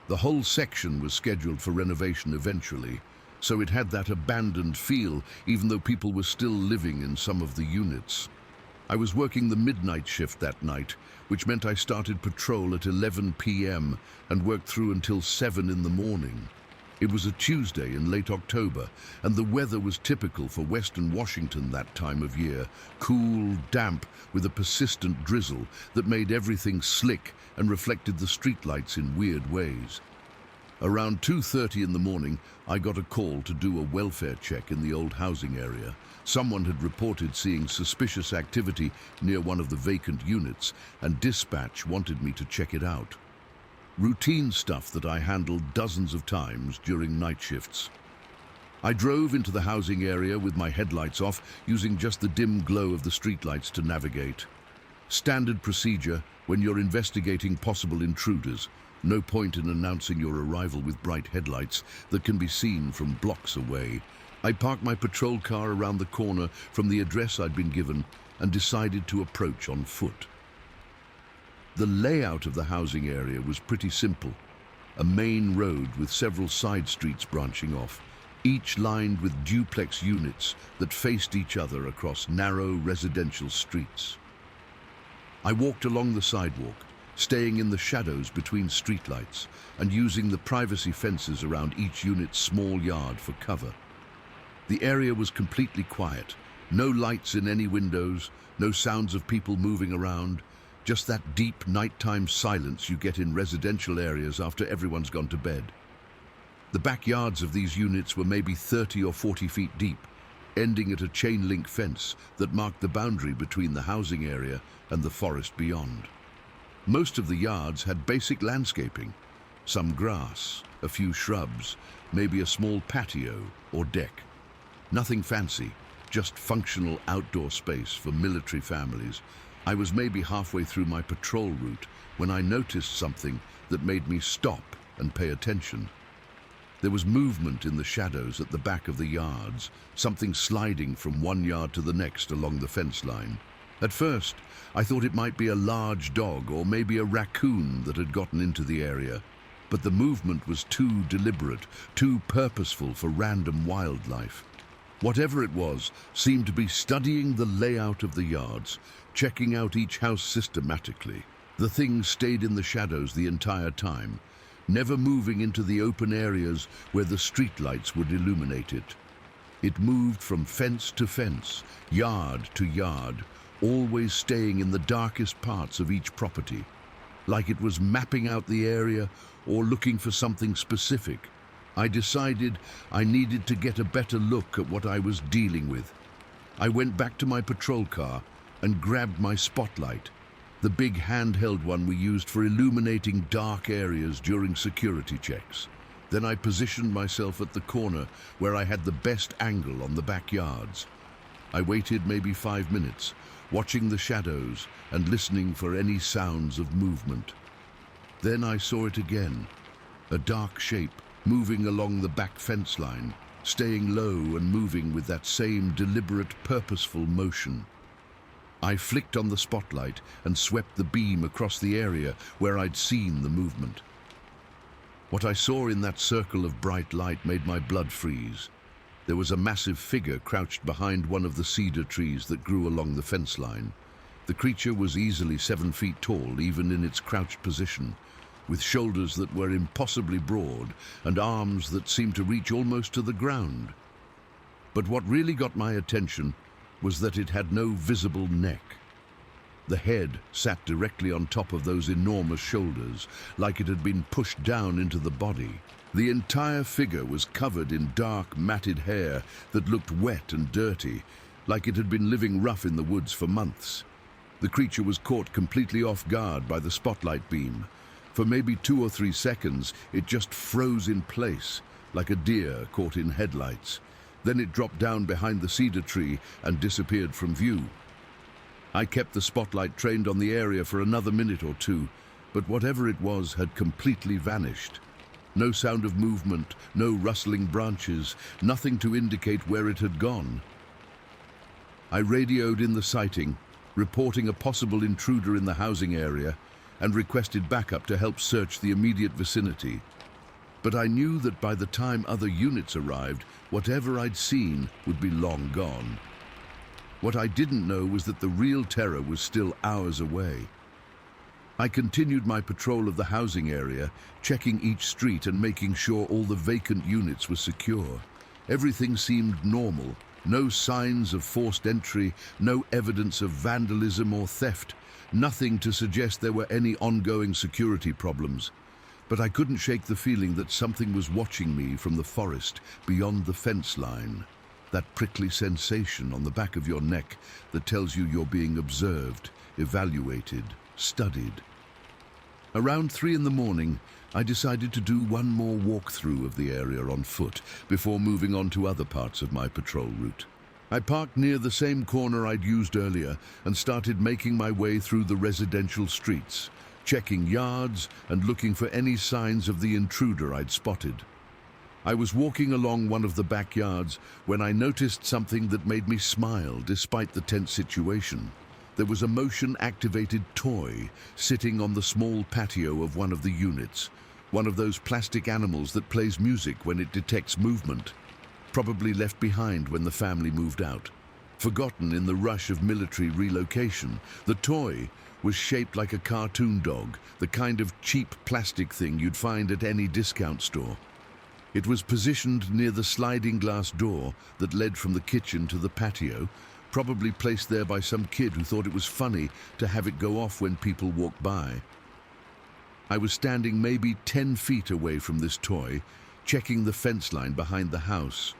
The whole section was scheduled for renovation eventually, so it had that abandoned feel, even though people were still living in some of the units. I was working the midnight shift that night, which meant I started patrol at 11 p.m. and worked through until 7 in the morning. It was a Tuesday in late October, and the weather was typical for Western Washington that time of year, cool, damp, with a persistent drizzle that made everything slick and reflected the streetlights in weird ways. Around 2:30 in the morning, I got a call to do a welfare check in the old housing area. Someone had reported seeing suspicious activity near one of the vacant units, and dispatch wanted me to check it out. Routine stuff that I handled dozens of times during night shifts. I drove into the housing area with my headlights off, using just the dim glow of the streetlights to navigate. Standard procedure when you're investigating possible intruders. No point in announcing your arrival with bright headlights that can be seen from blocks away. I parked my patrol car around the corner from the address I'd been given and decided to approach on foot. The layout of the housing area was pretty simple. A main road with several side streets branching off, each lined with duplex units that faced each other across narrow residential streets. I walked along the sidewalk, staying in the shadows between streetlights and using the privacy fences around each unit's small yard for cover. The area was completely quiet, no lights in any windows, no sounds of people moving around, just that deep nighttime silence you get in residential areas after everyone's gone to bed. The backyards of these units were maybe 30 or 40 feet deep, ending at a chain link fence that marked the boundary between the housing area and the forest beyond. Most of the yards had basic landscaping, some grass, a few shrubs, maybe a small patio or deck. Nothing fancy, just functional outdoor space for military families. I was maybe halfway through my patrol route when I noticed something that made me stop and pay attention. There was movement in the shadows at the back of the yards, something sliding from one yard to the next along the fence line. At first, I thought it might be a large dog or maybe a raccoon that had gotten into the area, but the movement was too deliberate, too purposeful for random wildlife. Whatever it was seemed to be studying the layout of the yards, checking out each house systematically. The thing stayed in the shadows the entire time, never moving into the open areas where the streetlights would illuminate it. It moved from fence to fence, yard to yard, always staying in the darkest parts of each property, like it was mapping out the area or looking for something specific. I decided I needed to get a better look at what I was dealing with. I went back to my patrol car and grabbed my spotlight, the big handheld one we used for illuminating dark areas during security checks. Then I positioned myself at the corner where I had the best angle on the backyards. I waited maybe 5 minutes, watching the shadows and listening for any sounds of movement. Then I saw it again, a dark shape moving along the back fence line, staying low and moving with that same deliberate, purposeful motion. I flicked on the spotlight and swept the beam across the area where I'd seen the movement. What I saw in that circle of bright light made my blood freeze. There was a massive figure crouched behind one of the cedar trees that grew along the fence line. The creature was easily 7 feet tall, even in its crouched position, with shoulders that were impossibly broad and arms that seemed to reach almost to the ground. But what really got my attention was that it had no visible neck. The head sat directly on top of those enormous shoulders, like it had been pushed down into the body. The entire figure was covered in dark, matted hair that looked wet and dirty, like it had been living rough in the woods for months. The creature was caught completely off guard by the spotlight beam. For maybe 2 or 3 seconds, it just froze in place, like a deer caught in headlights. Then it dropped down behind the cedar tree and disappeared from view. I kept the spotlight trained on the area for another minute or two, but whatever it was had completely vanished. No sound of movement, no rustling branches, nothing to indicate where it had gone. I radioed in the sighting, reporting a possible intruder in the housing area, and requested backup to help search the immediate vicinity. But I knew that by the time other units arrived, whatever I'd seen would be long gone. What I didn't know was that the real terror was still hours away. I continued my patrol of the housing area, checking each street and making sure all the vacant units were secure. Everything seemed normal. No signs of forced entry, no evidence of vandalism or theft, nothing to suggest there were any ongoing security problems. But I couldn't shake the feeling that something was watching me from the forest beyond the fence line. That prickly sensation on the back of your neck that tells you you're being observed, evaluated, studied. Around 3 in the morning, I decided to do one more walkthrough of the area on foot before moving on to other parts of my patrol route. I parked near the same corner I'd used earlier and started making my way through the residential streets, checking yards and looking for any signs of the intruder I'd spotted. I was walking along one of the backyards when I noticed something that made me smile despite the tense situation. There was a motion-activated toy sitting on the small patio of one of the units, one of those plastic animals that plays music when it detects movement, probably left behind when the family moved out. Forgotten in the rush of military relocation, the toy was shaped like a cartoon dog, the kind of cheap plastic thing you'd find at any discount store. It was positioned near the sliding glass door that led from the kitchen to the patio, probably placed there by some kid who thought it was funny to have it go off when people walked by. I was standing maybe 10 feet away from this toy, checking the fence line behind the house,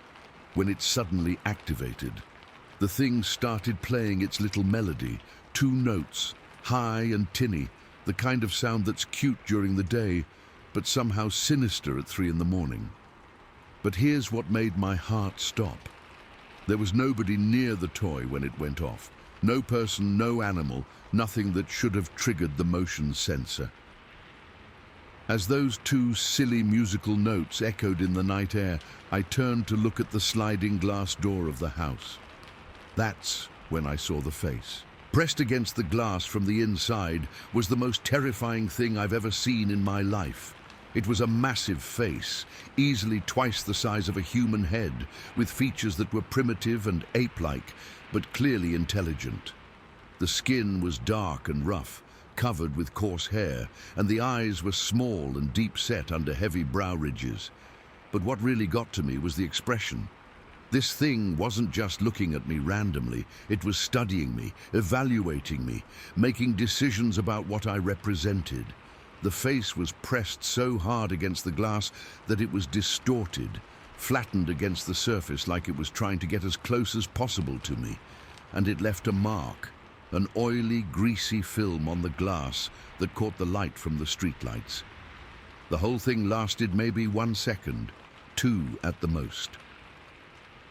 when it suddenly activated. The thing started playing its little melody, 2 notes, high and tinny, the kind of sound that's cute during the day, but somehow sinister at 3 in the morning. But here's what made my heart stop. There was nobody near the toy when it went off. No person, no animal, nothing that should have triggered the motion sensor. As those 2 silly musical notes echoed in the night air, I turned to look at the sliding glass door of the house. That's when I saw the face. Pressed against the glass from the inside was the most terrifying thing I've ever seen in my life. It was a massive face, easily twice the size of a human head, with features that were primitive and ape-like, but clearly intelligent. The skin was dark and rough, covered with coarse hair, and the eyes were small and deep-set under heavy brow ridges. But what really got to me was the expression. This thing wasn't just looking at me randomly, it was studying me, evaluating me, making decisions about what I represented. The face was pressed so hard against the glass that it was distorted, flattened against the surface like it was trying to get as close as possible to me. And it left a mark, an oily, greasy film on the glass that caught the light from the streetlights. The whole thing lasted maybe 1 second, 2 at the most.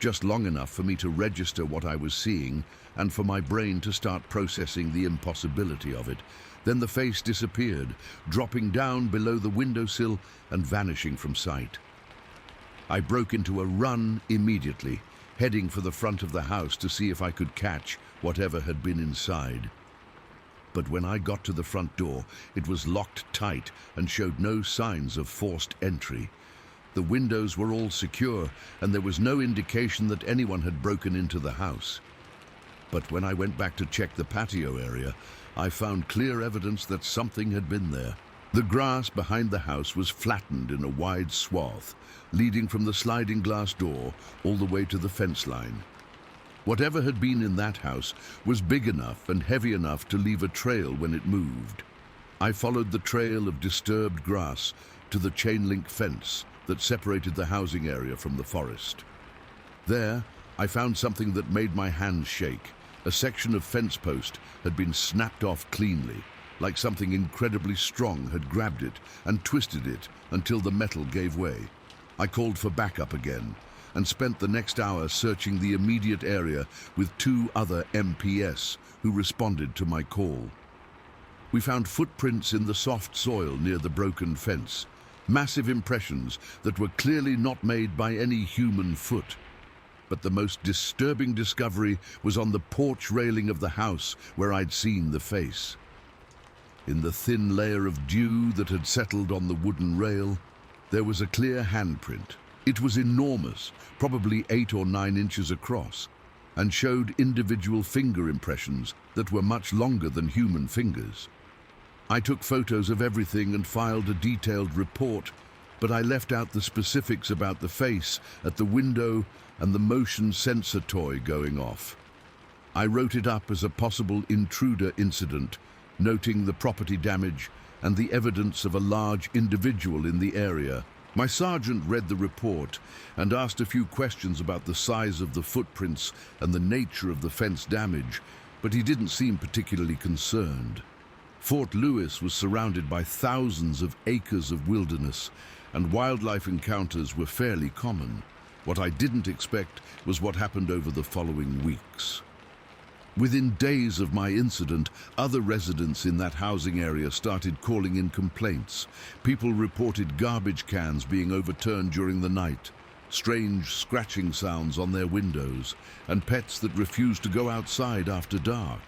just long enough for me to register what I was seeing and for my brain to start processing the impossibility of it. Then the face disappeared, dropping down below the windowsill and vanishing from sight. I broke into a run immediately, heading for the front of the house to see if I could catch whatever had been inside. But when I got to the front door, it was locked tight and showed no signs of forced entry. The windows were all secure, and there was no indication that anyone had broken into the house. But when I went back to check the patio area, I found clear evidence that something had been there. The grass behind the house was flattened in a wide swath, leading from the sliding glass door all the way to the fence line. Whatever had been in that house was big enough and heavy enough to leave a trail when it moved. I followed the trail of disturbed grass to the chain-link fence that separated the housing area from the forest. There, I found something that made my hands shake. A section of fence post had been snapped off cleanly, like something incredibly strong had grabbed it and twisted it until the metal gave way. I called for backup again and spent the next hour searching the immediate area with 2 other MPS who responded to my call. We found footprints in the soft soil near the broken fence, massive impressions that were clearly not made by any human foot. But the most disturbing discovery was on the porch railing of the house where I'd seen the face. In the thin layer of dew that had settled on the wooden rail, there was a clear handprint. It was enormous, probably 8 or 9 inches across, and showed individual finger impressions that were much longer than human fingers. I took photos of everything and filed a detailed report, but I left out the specifics about the face at the window and the motion sensor toy going off. I wrote it up as a possible intruder incident, noting the property damage and the evidence of a large individual in the area. My sergeant read the report and asked a few questions about the size of the footprints and the nature of the fence damage, but he didn't seem particularly concerned. Fort Lewis was surrounded by thousands of acres of wilderness, and wildlife encounters were fairly common. What I didn't expect was what happened over the following weeks. Within days of my incident, other residents in that housing area started calling in complaints. People reported garbage cans being overturned during the night, strange scratching sounds on their windows, and pets that refused to go outside after dark.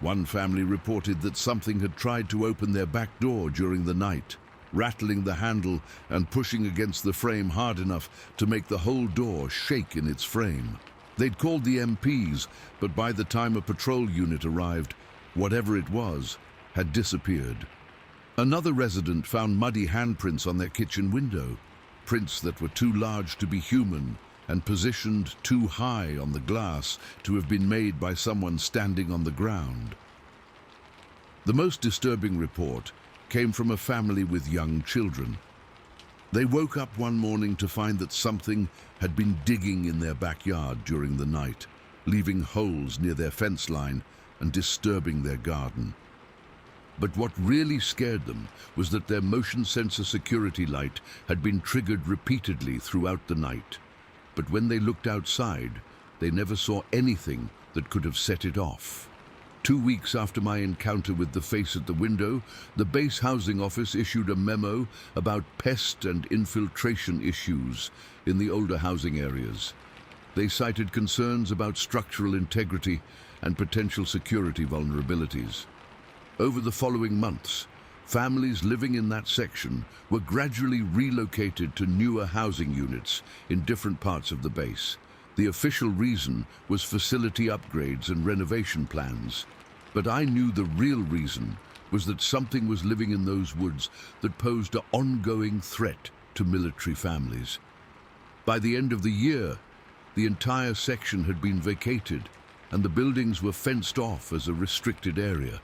One family reported that something had tried to open their back door during the night, rattling the handle and pushing against the frame hard enough to make the whole door shake in its frame. They'd called the MPs, but by the time a patrol unit arrived, whatever it was had disappeared. Another resident found muddy handprints on their kitchen window, prints that were too large to be human and positioned too high on the glass to have been made by someone standing on the ground. The most disturbing report came from a family with young children. They woke up one morning to find that something had been digging in their backyard during the night, leaving holes near their fence line and disturbing their garden. But what really scared them was that their motion sensor security light had been triggered repeatedly throughout the night. But when they looked outside, they never saw anything that could have set it off. 2 weeks after my encounter with the face at the window, the base housing office issued a memo about pest and infiltration issues in the older housing areas. They cited concerns about structural integrity and potential security vulnerabilities. Over the following months, families living in that section were gradually relocated to newer housing units in different parts of the base. The official reason was facility upgrades and renovation plans, but I knew the real reason was that something was living in those woods that posed an ongoing threat to military families. By the end of the year, the entire section had been vacated and the buildings were fenced off as a restricted area.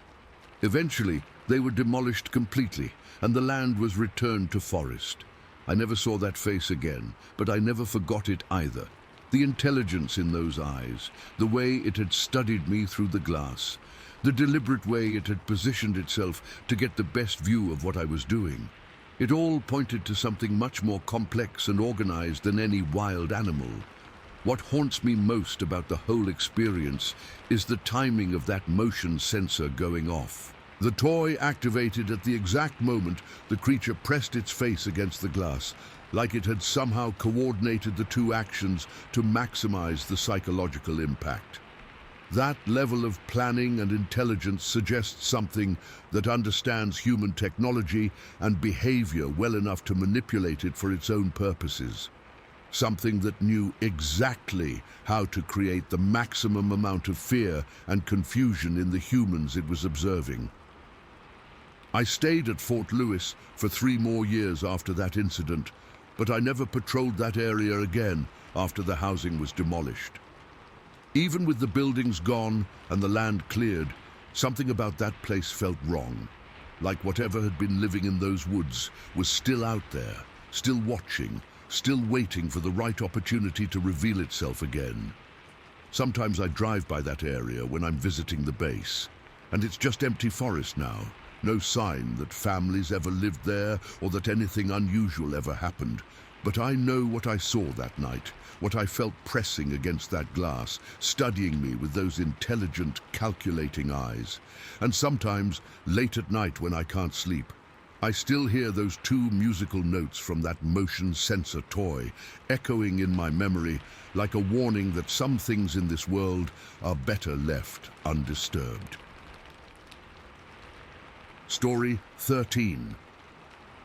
Eventually, they were demolished completely and the land was returned to forest. I never saw that face again, but I never forgot it either. The intelligence in those eyes, the way it had studied me through the glass, the deliberate way it had positioned itself to get the best view of what I was doing. It all pointed to something much more complex and organized than any wild animal. What haunts me most about the whole experience is the timing of that motion sensor going off. The toy activated at the exact moment the creature pressed its face against the glass, like it had somehow coordinated the two actions to maximize the psychological impact. That level of planning and intelligence suggests something that understands human technology and behavior well enough to manipulate it for its own purposes. Something that knew exactly how to create the maximum amount of fear and confusion in the humans it was observing. I stayed at Fort Lewis for 3 more years after that incident, but I never patrolled that area again after the housing was demolished. Even with the buildings gone and the land cleared, something about that place felt wrong. Like whatever had been living in those woods was still out there, still watching, still waiting for the right opportunity to reveal itself again. Sometimes I drive by that area when I'm visiting the base, and it's just empty forest now. No sign that families ever lived there or that anything unusual ever happened. But I know what I saw that night, what I felt pressing against that glass, studying me with those intelligent, calculating eyes. And sometimes, late at night when I can't sleep, I still hear those 2 musical notes from that motion sensor toy, echoing in my memory like a warning that some things in this world are better left undisturbed. Story 13.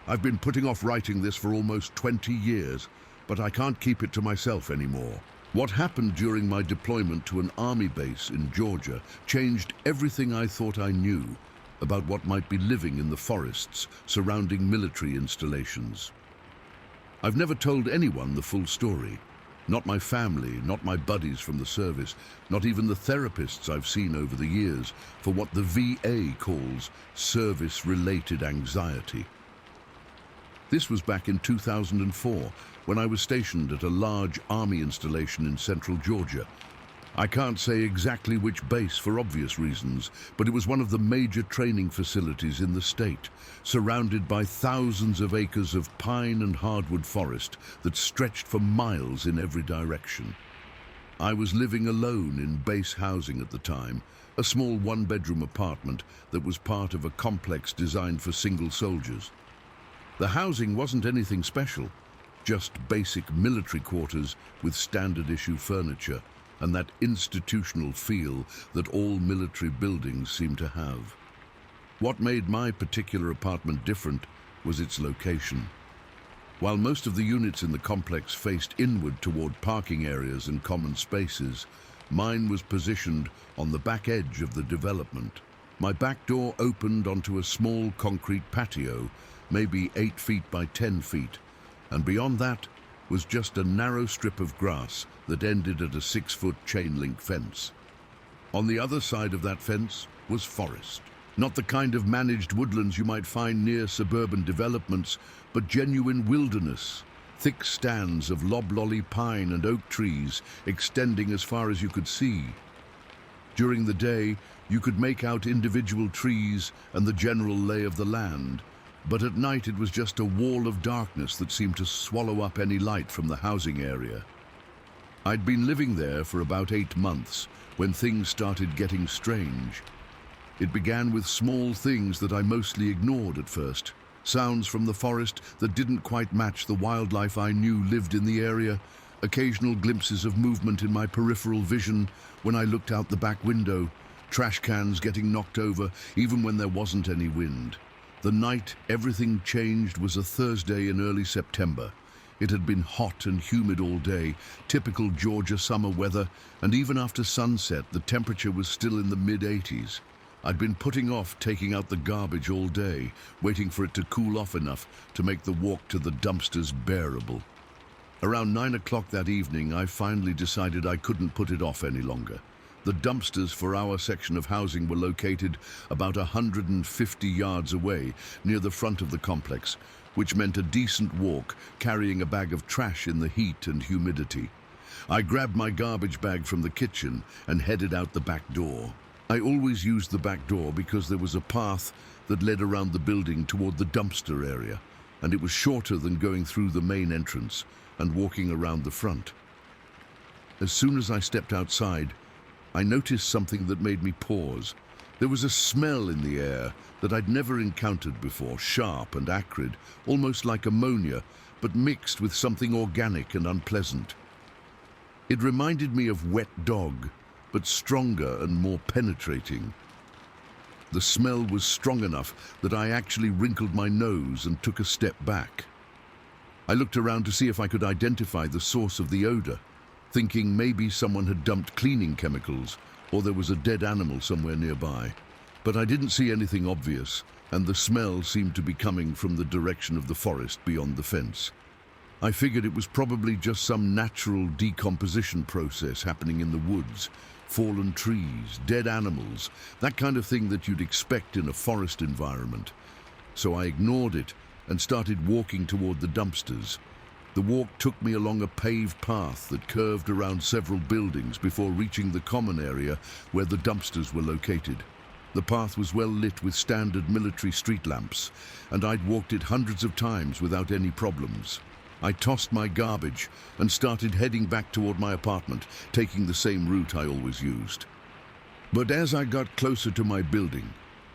I've been putting off writing this for almost 20 years, but I can't keep it to myself anymore. What happened during my deployment to an army base in Georgia changed everything I thought I knew about what might be living in the forests surrounding military installations. I've never told anyone the full story. Not my family, not my buddies from the service, not even the therapists I've seen over the years for what the VA calls service-related anxiety. This was back in 2004, when I was stationed at a large army installation in central Georgia. I can't say exactly which base for obvious reasons, but it was one of the major training facilities in the state, surrounded by thousands of acres of pine and hardwood forest that stretched for miles in every direction. I was living alone in base housing at the time, a small 1-bedroom apartment that was part of a complex designed for single soldiers. The housing wasn't anything special, just basic military quarters with standard-issue furniture and that institutional feel that all military buildings seem to have. What made my particular apartment different was its location. While most of the units in the complex faced inward toward parking areas and common spaces, mine was positioned on the back edge of the development. My back door opened onto a small concrete patio, maybe 8 feet by 10 feet, and beyond that was just a narrow strip of grass that ended at a 6-foot chain-link fence. On the other side of that fence was forest. Not the kind of managed woodlands you might find near suburban developments, but genuine wilderness, thick stands of loblolly pine and oak trees extending as far as you could see. During the day, you could make out individual trees and the general lay of the land, but at night it was just a wall of darkness that seemed to swallow up any light from the housing area. I'd been living there for about 8 months when things started getting strange. It began with small things that I mostly ignored at first. Sounds from the forest that didn't quite match the wildlife I knew lived in the area, occasional glimpses of movement in my peripheral vision when I looked out the back window, trash cans getting knocked over even when there wasn't any wind. The night everything changed was a Thursday in early September. It had been hot and humid all day, typical Georgia summer weather, and even after sunset, the temperature was still in the mid-80s. I'd been putting off taking out the garbage all day, waiting for it to cool off enough to make the walk to the dumpsters bearable. Around 9 o'clock that evening, I finally decided I couldn't put it off any longer. The dumpsters for our section of housing were located about 150 yards away, near the front of the complex, which meant a decent walk, carrying a bag of trash in the heat and humidity. I grabbed my garbage bag from the kitchen and headed out the back door. I always used the back door because there was a path that led around the building toward the dumpster area, and it was shorter than going through the main entrance and walking around the front. As soon as I stepped outside, I noticed something that made me pause. There was a smell in the air that I'd never encountered before, sharp and acrid, almost like ammonia, but mixed with something organic and unpleasant. It reminded me of wet dog, but stronger and more penetrating. The smell was strong enough that I actually wrinkled my nose and took a step back. I looked around to see if I could identify the source of the odor, thinking maybe someone had dumped cleaning chemicals or there was a dead animal somewhere nearby. But I didn't see anything obvious, and the smell seemed to be coming from the direction of the forest beyond the fence. I figured it was probably just some natural decomposition process happening in the woods. Fallen trees, dead animals, that kind of thing that you'd expect in a forest environment. So I ignored it and started walking toward the dumpsters. The walk took me along a paved path that curved around several buildings before reaching the common area where the dumpsters were located. The path was well lit with standard military street lamps, and I'd walked it hundreds of times without any problems. I tossed my garbage and started heading back toward my apartment, taking the same route I always used. But as I got closer to my building,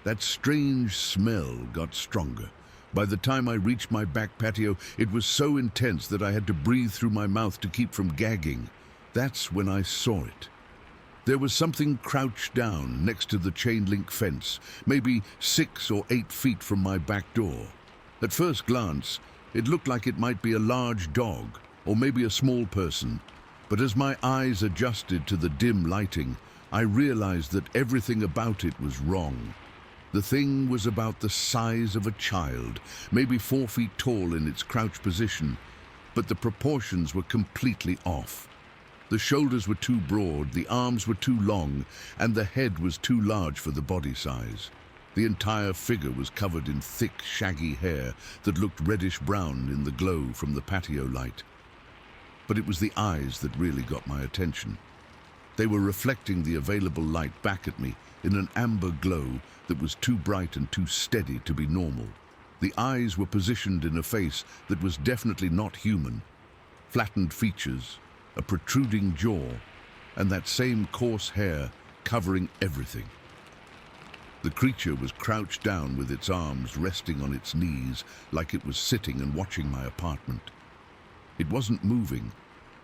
that strange smell got stronger. By the time I reached my back patio, it was so intense that I had to breathe through my mouth to keep from gagging. That's when I saw it. There was something crouched down next to the chain-link fence, maybe 6 or 8 feet from my back door. At first glance, it looked like it might be a large dog, or maybe a small person. But as my eyes adjusted to the dim lighting, I realized that everything about it was wrong. The thing was about the size of a child, maybe 4 feet tall in its crouched position, but the proportions were completely off. The shoulders were too broad, the arms were too long, and the head was too large for the body size. The entire figure was covered in thick, shaggy hair that looked reddish-brown in the glow from the patio light. But it was the eyes that really got my attention. They were reflecting the available light back at me in an amber glow that was too bright and too steady to be normal. The eyes were positioned in a face that was definitely not human. Flattened features, a protruding jaw, and that same coarse hair covering everything. The creature was crouched down with its arms resting on its knees like it was sitting and watching my apartment. It wasn't moving,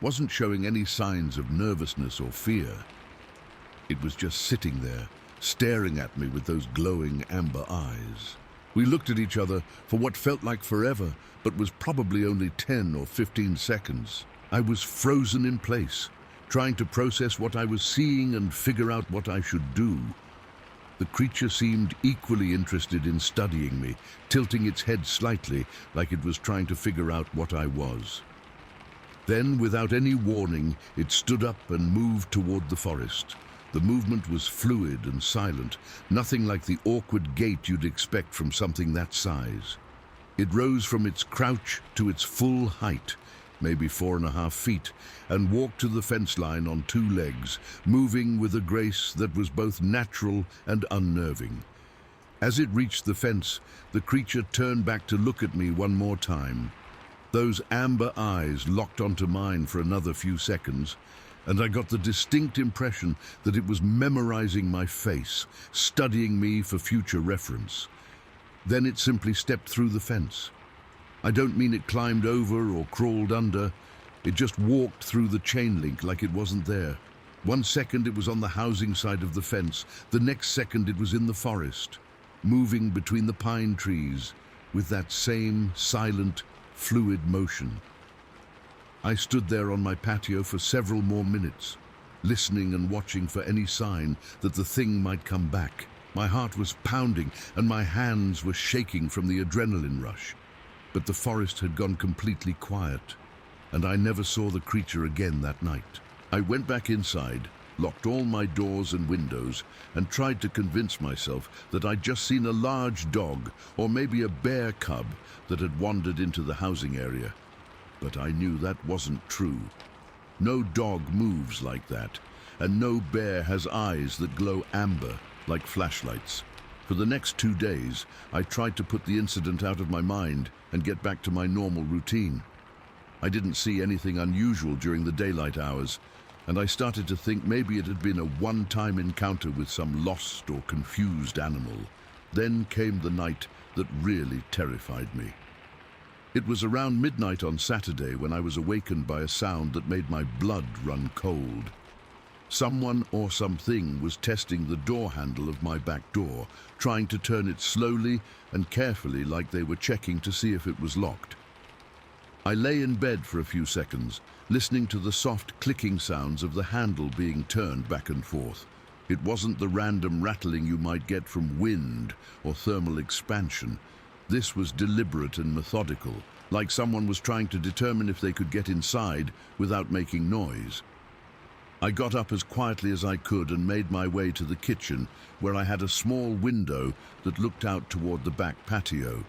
wasn't showing any signs of nervousness or fear. It was just sitting there, staring at me with those glowing amber eyes. We looked at each other for what felt like forever, but was probably only 10 or 15 seconds. I was frozen in place, trying to process what I was seeing and figure out what I should do. The creature seemed equally interested in studying me, tilting its head slightly like it was trying to figure out what I was. Then, without any warning, it stood up and moved toward the forest. The movement was fluid and silent, nothing like the awkward gait you'd expect from something that size. It rose from its crouch to its full height, maybe 4.5 feet, and walked to the fence line on 2 legs, moving with a grace that was both natural and unnerving. As it reached the fence, the creature turned back to look at me one more time. Those amber eyes locked onto mine for another few seconds, and I got the distinct impression that it was memorizing my face, studying me for future reference. Then it simply stepped through the fence. I don't mean it climbed over or crawled under. It just walked through the chain link like it wasn't there. 1 second it was on the housing side of the fence. The next second it was in the forest, moving between the pine trees with that same silent, fluid motion. I stood there on my patio for several more minutes, listening and watching for any sign that the thing might come back. My heart was pounding and my hands were shaking from the adrenaline rush. But the forest had gone completely quiet, and I never saw the creature again that night. I went back inside, locked all my doors and windows, and tried to convince myself that I'd just seen a large dog, or maybe a bear cub, that had wandered into the housing area. But I knew that wasn't true. No dog moves like that, and no bear has eyes that glow amber like flashlights. For the next 2 days, I tried to put the incident out of my mind and get back to my normal routine. I didn't see anything unusual during the daylight hours, and I started to think maybe it had been a one-time encounter with some lost or confused animal. Then came the night that really terrified me. It was around midnight on Saturday when I was awakened by a sound that made my blood run cold. Someone or something was testing the door handle of my back door, trying to turn it slowly and carefully like they were checking to see if it was locked. I lay in bed for a few seconds, listening to the soft clicking sounds of the handle being turned back and forth. It wasn't the random rattling you might get from wind or thermal expansion. This was deliberate and methodical, like someone was trying to determine if they could get inside without making noise. I got up as quietly as I could and made my way to the kitchen, where I had a small window that looked out toward the back patio.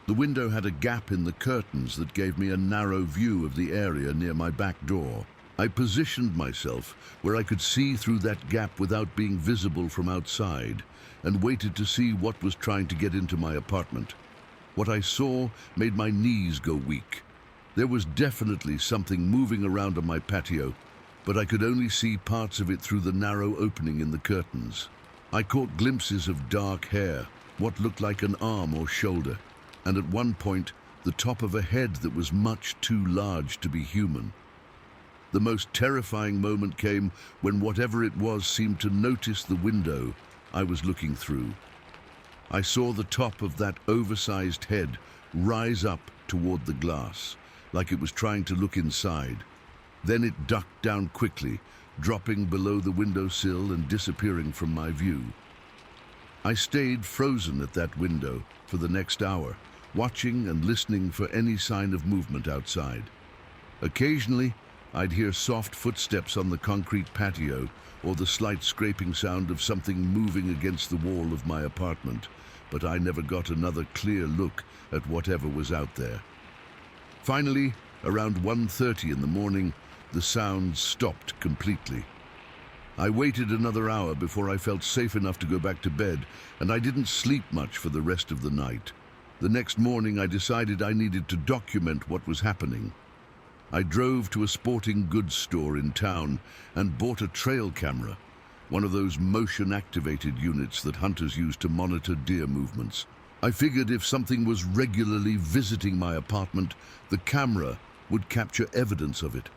The window had a gap in the curtains that gave me a narrow view of the area near my back door. I positioned myself where I could see through that gap without being visible from outside, and waited to see what was trying to get into my apartment. What I saw made my knees go weak. There was definitely something moving around on my patio, but I could only see parts of it through the narrow opening in the curtains. I caught glimpses of dark hair, what looked like an arm or shoulder, and at one point, the top of a head that was much too large to be human. The most terrifying moment came when whatever it was seemed to notice the window I was looking through. I saw the top of that oversized head rise up toward the glass, like it was trying to look inside. Then it ducked down quickly, dropping below the windowsill and disappearing from my view. I stayed frozen at that window for the next hour, watching and listening for any sign of movement outside. Occasionally, I'd hear soft footsteps on the concrete patio or the slight scraping sound of something moving against the wall of my apartment, but I never got another clear look at whatever was out there. Finally, around 1:30 in the morning, the sounds stopped completely. I waited another hour before I felt safe enough to go back to bed, and I didn't sleep much for the rest of the night. The next morning, I decided I needed to document what was happening. I drove to a sporting goods store in town and bought a trail camera, one of those motion-activated units that hunters use to monitor deer movements. I figured if something was regularly visiting my apartment, the camera would capture evidence of it.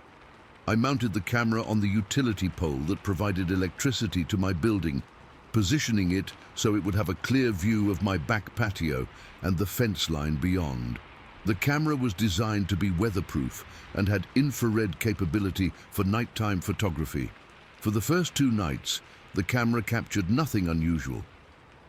I mounted the camera on the utility pole that provided electricity to my building, positioning it so it would have a clear view of my back patio and the fence line beyond. The camera was designed to be weatherproof and had infrared capability for nighttime photography. For the first 2 nights, the camera captured nothing unusual,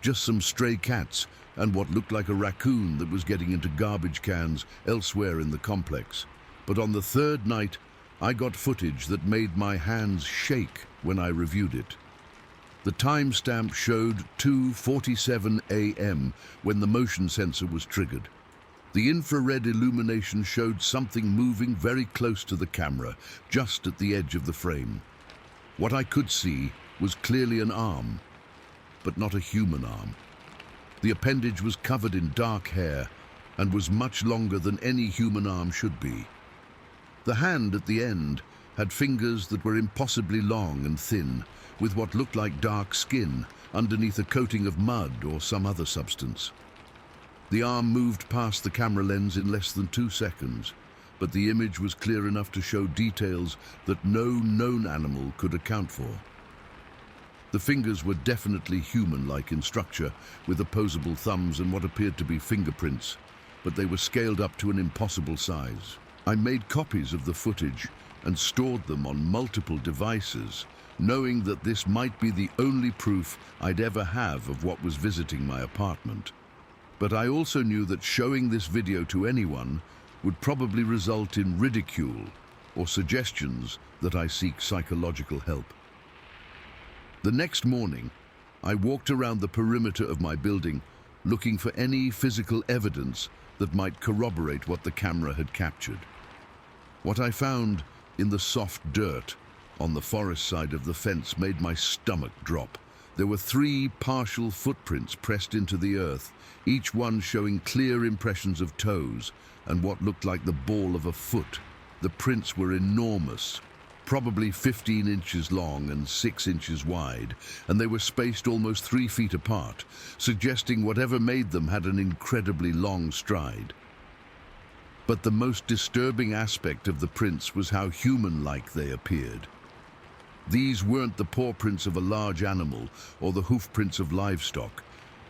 just some stray cats and what looked like a raccoon that was getting into garbage cans elsewhere in the complex. But on the 3rd night, I got footage that made my hands shake when I reviewed it. The timestamp showed 2:47 a.m. when the motion sensor was triggered. The infrared illumination showed something moving very close to the camera, just at the edge of the frame. What I could see was clearly an arm, but not a human arm. The appendage was covered in dark hair and was much longer than any human arm should be. The hand at the end had fingers that were impossibly long and thin, with what looked like dark skin underneath a coating of mud or some other substance. The arm moved past the camera lens in less than 2 seconds, but the image was clear enough to show details that no known animal could account for. The fingers were definitely human-like in structure, with opposable thumbs and what appeared to be fingerprints, but they were scaled up to an impossible size. I made copies of the footage and stored them on multiple devices, knowing that this might be the only proof I'd ever have of what was visiting my apartment. But I also knew that showing this video to anyone would probably result in ridicule or suggestions that I seek psychological help. The next morning, I walked around the perimeter of my building, looking for any physical evidence that might corroborate what the camera had captured. What I found in the soft dirt on the forest side of the fence made my stomach drop. There were 3 partial footprints pressed into the earth, each one showing clear impressions of toes and what looked like the ball of a foot. The prints were enormous, probably 15 inches long and 6 inches wide, and they were spaced almost 3 feet apart, suggesting whatever made them had an incredibly long stride. But the most disturbing aspect of the prints was how human-like they appeared. These weren't the paw prints of a large animal or the hoof prints of livestock.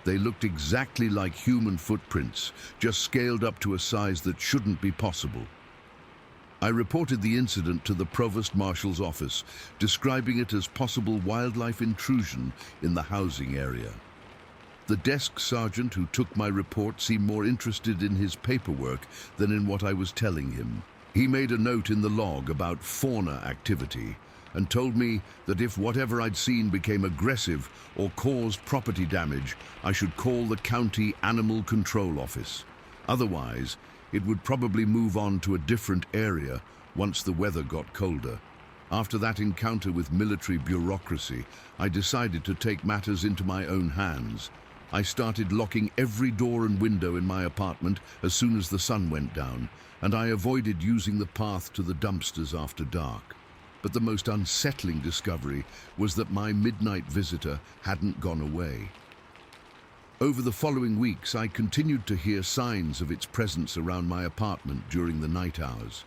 They looked exactly like human footprints, just scaled up to a size that shouldn't be possible. I reported the incident to the Provost Marshal's office, describing it as possible wildlife intrusion in the housing area. The desk sergeant who took my report seemed more interested in his paperwork than in what I was telling him. He made a note in the log about fauna activity and told me that if whatever I'd seen became aggressive or caused property damage, I should call the county animal control office. Otherwise, it would probably move on to a different area once the weather got colder. After that encounter with military bureaucracy, I decided to take matters into my own hands. I started locking every door and window in my apartment as soon as the sun went down, and I avoided using the path to the dumpsters after dark. But the most unsettling discovery was that my midnight visitor hadn't gone away. Over the following weeks, I continued to hear signs of its presence around my apartment during the night hours.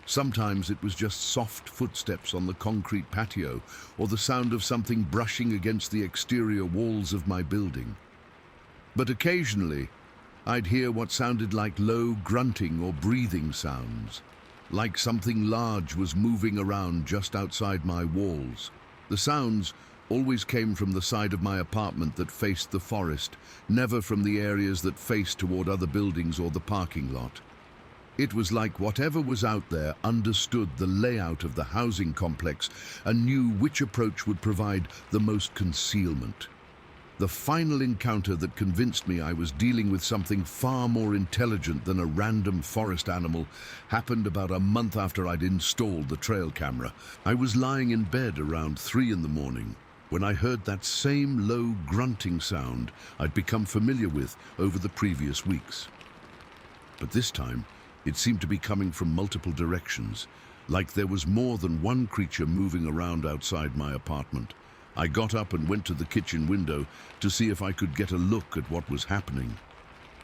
Sometimes it was just soft footsteps on the concrete patio or the sound of something brushing against the exterior walls of my building. But occasionally, I'd hear what sounded like low grunting or breathing sounds, like something large was moving around just outside my walls. The sounds always came from the side of my apartment that faced the forest, never from the areas that faced toward other buildings or the parking lot. It was like whatever was out there understood the layout of the housing complex and knew which approach would provide the most concealment. The final encounter that convinced me I was dealing with something far more intelligent than a random forest animal happened about a month after I'd installed the trail camera. I was lying in bed around 3 in the morning when I heard that same low grunting sound I'd become familiar with over the previous weeks. But this time, it seemed to be coming from multiple directions, like there was more than one creature moving around outside my apartment. I got up and went to the kitchen window to see if I could get a look at what was happening.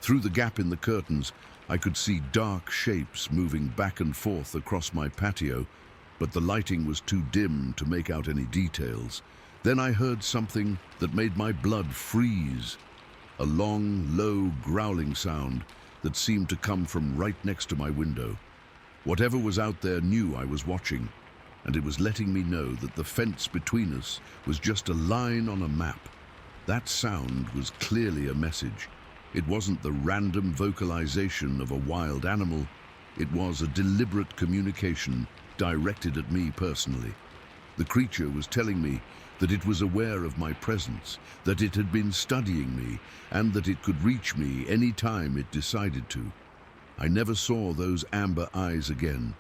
Through the gap in the curtains, I could see dark shapes moving back and forth across my patio, but the lighting was too dim to make out any details. Then I heard something that made my blood freeze. A long, low, growling sound that seemed to come from right next to my window. Whatever was out there knew I was watching, and it was letting me know that the fence between us was just a line on a map. That sound was clearly a message. It wasn't the random vocalization of a wild animal. It was a deliberate communication directed at me personally. The creature was telling me that it was aware of my presence, that it had been studying me, and that it could reach me any time it decided to. I never saw those amber eyes again,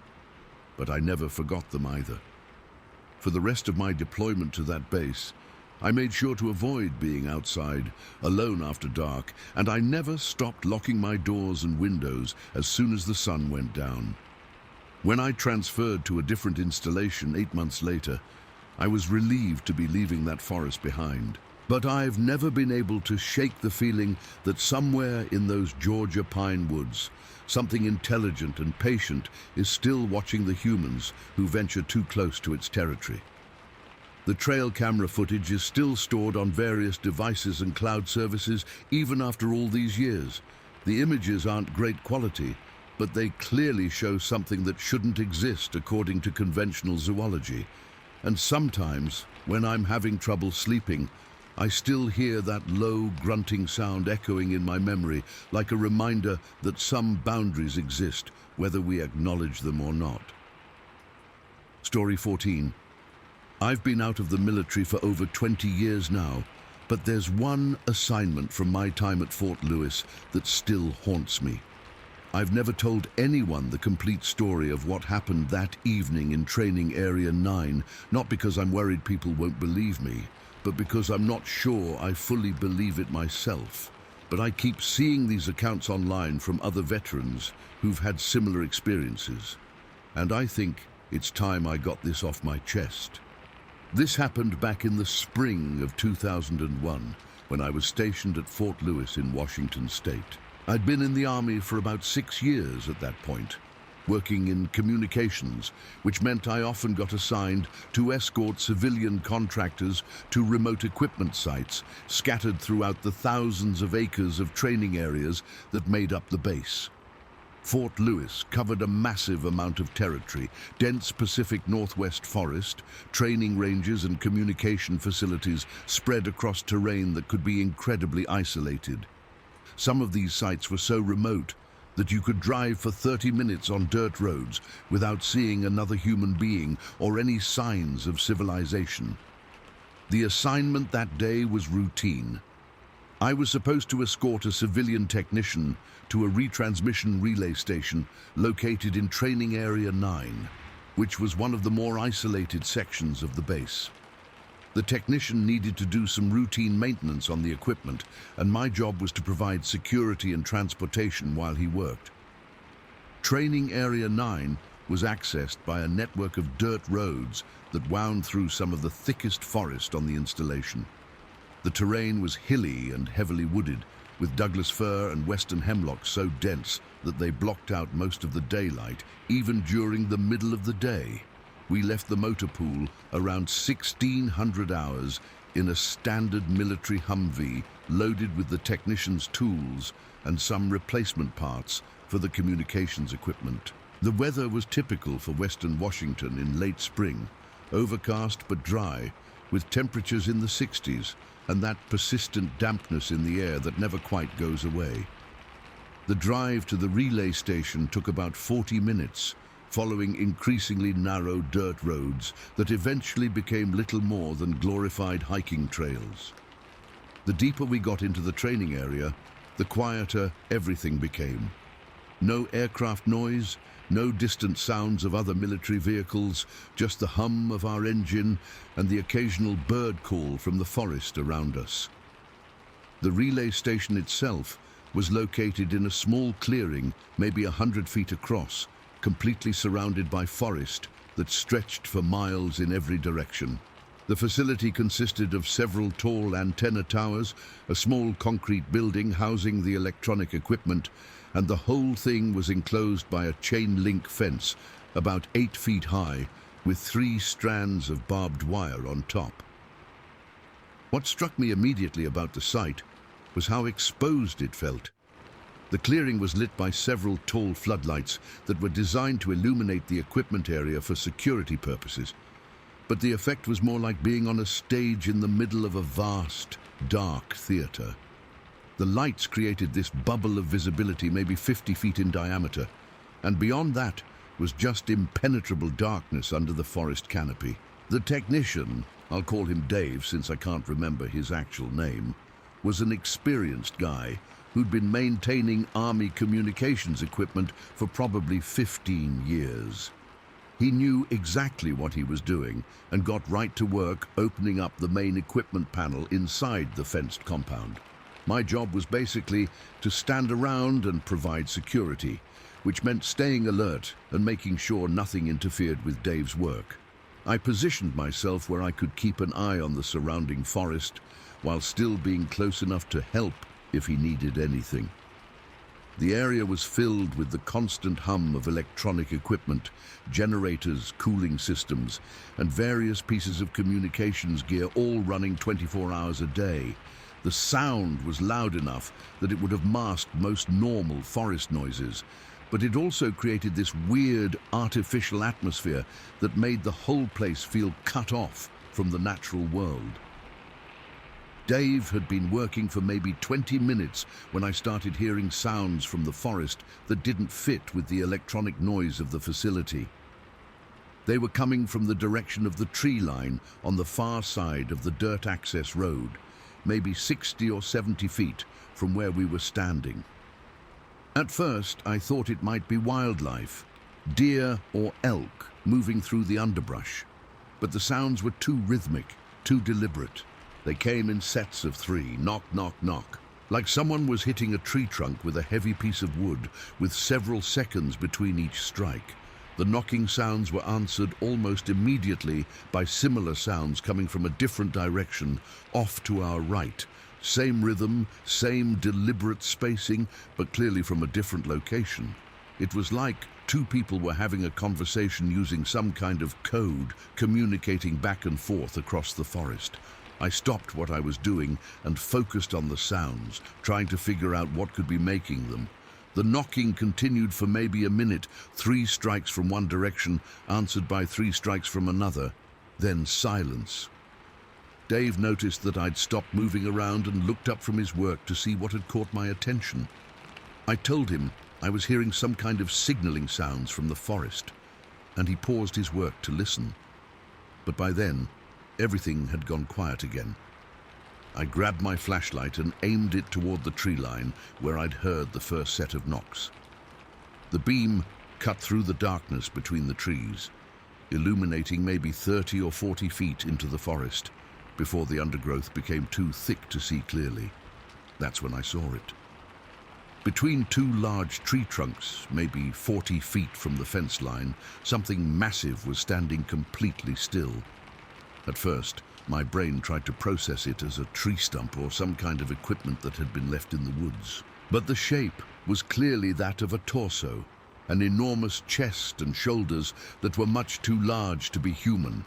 but I never forgot them either. For the rest of my deployment to that base, I made sure to avoid being outside, alone after dark, and I never stopped locking my doors and windows as soon as the sun went down. When I transferred to a different installation 8 months later, I was relieved to be leaving that forest behind. But I've never been able to shake the feeling that somewhere in those Georgia pine woods, something intelligent and patient is still watching the humans who venture too close to its territory. The trail camera footage is still stored on various devices and cloud services even after all these years. The images aren't great quality, but they clearly show something that shouldn't exist according to conventional zoology. And sometimes, when I'm having trouble sleeping, I still hear that low, grunting sound echoing in my memory, like a reminder that some boundaries exist, whether we acknowledge them or not. Story 14. I've been out of the military for over 20 years now, but there's one assignment from my time at Fort Lewis that still haunts me. I've never told anyone the complete story of what happened that evening in Training Area 9, not because I'm worried people won't believe me, but because I'm not sure I fully believe it myself. But I keep seeing these accounts online from other veterans who've had similar experiences. And I think It's time I got this off my chest. This happened back in the spring of 2001, when I was stationed at Fort Lewis in Washington State. I'd been in the Army for about 6 years at that point, working in communications, which meant I often got assigned to escort civilian contractors to remote equipment sites scattered throughout the thousands of acres of training areas that made up the base. Fort Lewis covered a massive amount of territory, dense Pacific Northwest forest, training ranges and communication facilities spread across terrain that could be incredibly isolated. Some of these sites were so remote that you could drive for 30 minutes on dirt roads without seeing another human being or any signs of civilization. The assignment that day was routine. I was supposed to escort a civilian technician to a retransmission relay station located in Training Area 9, which was one of the more isolated sections of the base. The technician needed to do some routine maintenance on the equipment, and my job was to provide security and transportation while he worked. Training Area 9 was accessed by a network of dirt roads that wound through some of the thickest forest on the installation. The terrain was hilly and heavily wooded, with Douglas fir and western hemlock so dense that they blocked out most of the daylight, even during the middle of the day. We left the motor pool around 1600 hours in a standard military Humvee loaded with the technician's tools and some replacement parts for the communications equipment. The weather was typical for western Washington in late spring, overcast but dry, with temperatures in the 60s and that persistent dampness in the air that never quite goes away. The drive to the relay station took about 40 minutes, following increasingly narrow dirt roads that eventually became little more than glorified hiking trails. The deeper we got into the training area, the quieter everything became. No aircraft noise, no distant sounds of other military vehicles, just the hum of our engine and the occasional bird call from the forest around us. The relay station itself was located in a small clearing, maybe 100 feet across, completely surrounded by forest that stretched for miles in every direction. The facility consisted of several tall antenna towers, a small concrete building housing the electronic equipment, and the whole thing was enclosed by a chain-link fence about 8 feet high with 3 strands of barbed wire on top. What struck me immediately about the site was how exposed it felt. The clearing was lit by several tall floodlights that were designed to illuminate the equipment area for security purposes. But the effect was more like being on a stage in the middle of a vast, dark theater. The lights created this bubble of visibility maybe 50 feet in diameter, and beyond that was just impenetrable darkness under the forest canopy. The technician, I'll call him Dave since I can't remember his actual name, was an experienced guy who'd been maintaining Army communications equipment for probably 15 years. He knew exactly what he was doing and got right to work opening up the main equipment panel inside the fenced compound. My job was basically to stand around and provide security, which meant staying alert and making sure nothing interfered with Dave's work. I positioned myself where I could keep an eye on the surrounding forest while still being close enough to help if he needed anything. The area was filled with the constant hum of electronic equipment, generators, cooling systems, and various pieces of communications gear all running 24 hours a day. The sound was loud enough that it would have masked most normal forest noises, but it also created this weird artificial atmosphere that made the whole place feel cut off from the natural world. Dave had been working for maybe 20 minutes when I started hearing sounds from the forest that didn't fit with the electronic noise of the facility. They were coming from the direction of the tree line on the far side of the dirt access road, maybe 60 or 70 feet from where we were standing. At first, I thought it might be wildlife, deer or elk moving through the underbrush, but the sounds were too rhythmic, too deliberate. They came in sets of 3, knock, knock, knock, like someone was hitting a tree trunk with a heavy piece of wood with several seconds between each strike. The knocking sounds were answered almost immediately by similar sounds coming from a different direction, off to our right. Same rhythm, same deliberate spacing, but clearly from a different location. It was like two people were having a conversation using some kind of code, communicating back and forth across the forest. I stopped what I was doing and focused on the sounds, trying to figure out what could be making them. The knocking continued for maybe a minute, 3 strikes from one direction, answered by 3 strikes from another, then silence. Dave noticed that I'd stopped moving around and looked up from his work to see what had caught my attention. I told him I was hearing some kind of signaling sounds from the forest, and he paused his work to listen. But by then, everything had gone quiet again. I grabbed my flashlight and aimed it toward the tree line where I'd heard the first set of knocks. The beam cut through the darkness between the trees, illuminating maybe 30 or 40 feet into the forest before the undergrowth became too thick to see clearly. That's when I saw it. Between 2 large tree trunks, maybe 40 feet from the fence line, something massive was standing completely still. At first, my brain tried to process it as a tree stump or some kind of equipment that had been left in the woods. But the shape was clearly that of a torso, an enormous chest and shoulders that were much too large to be human.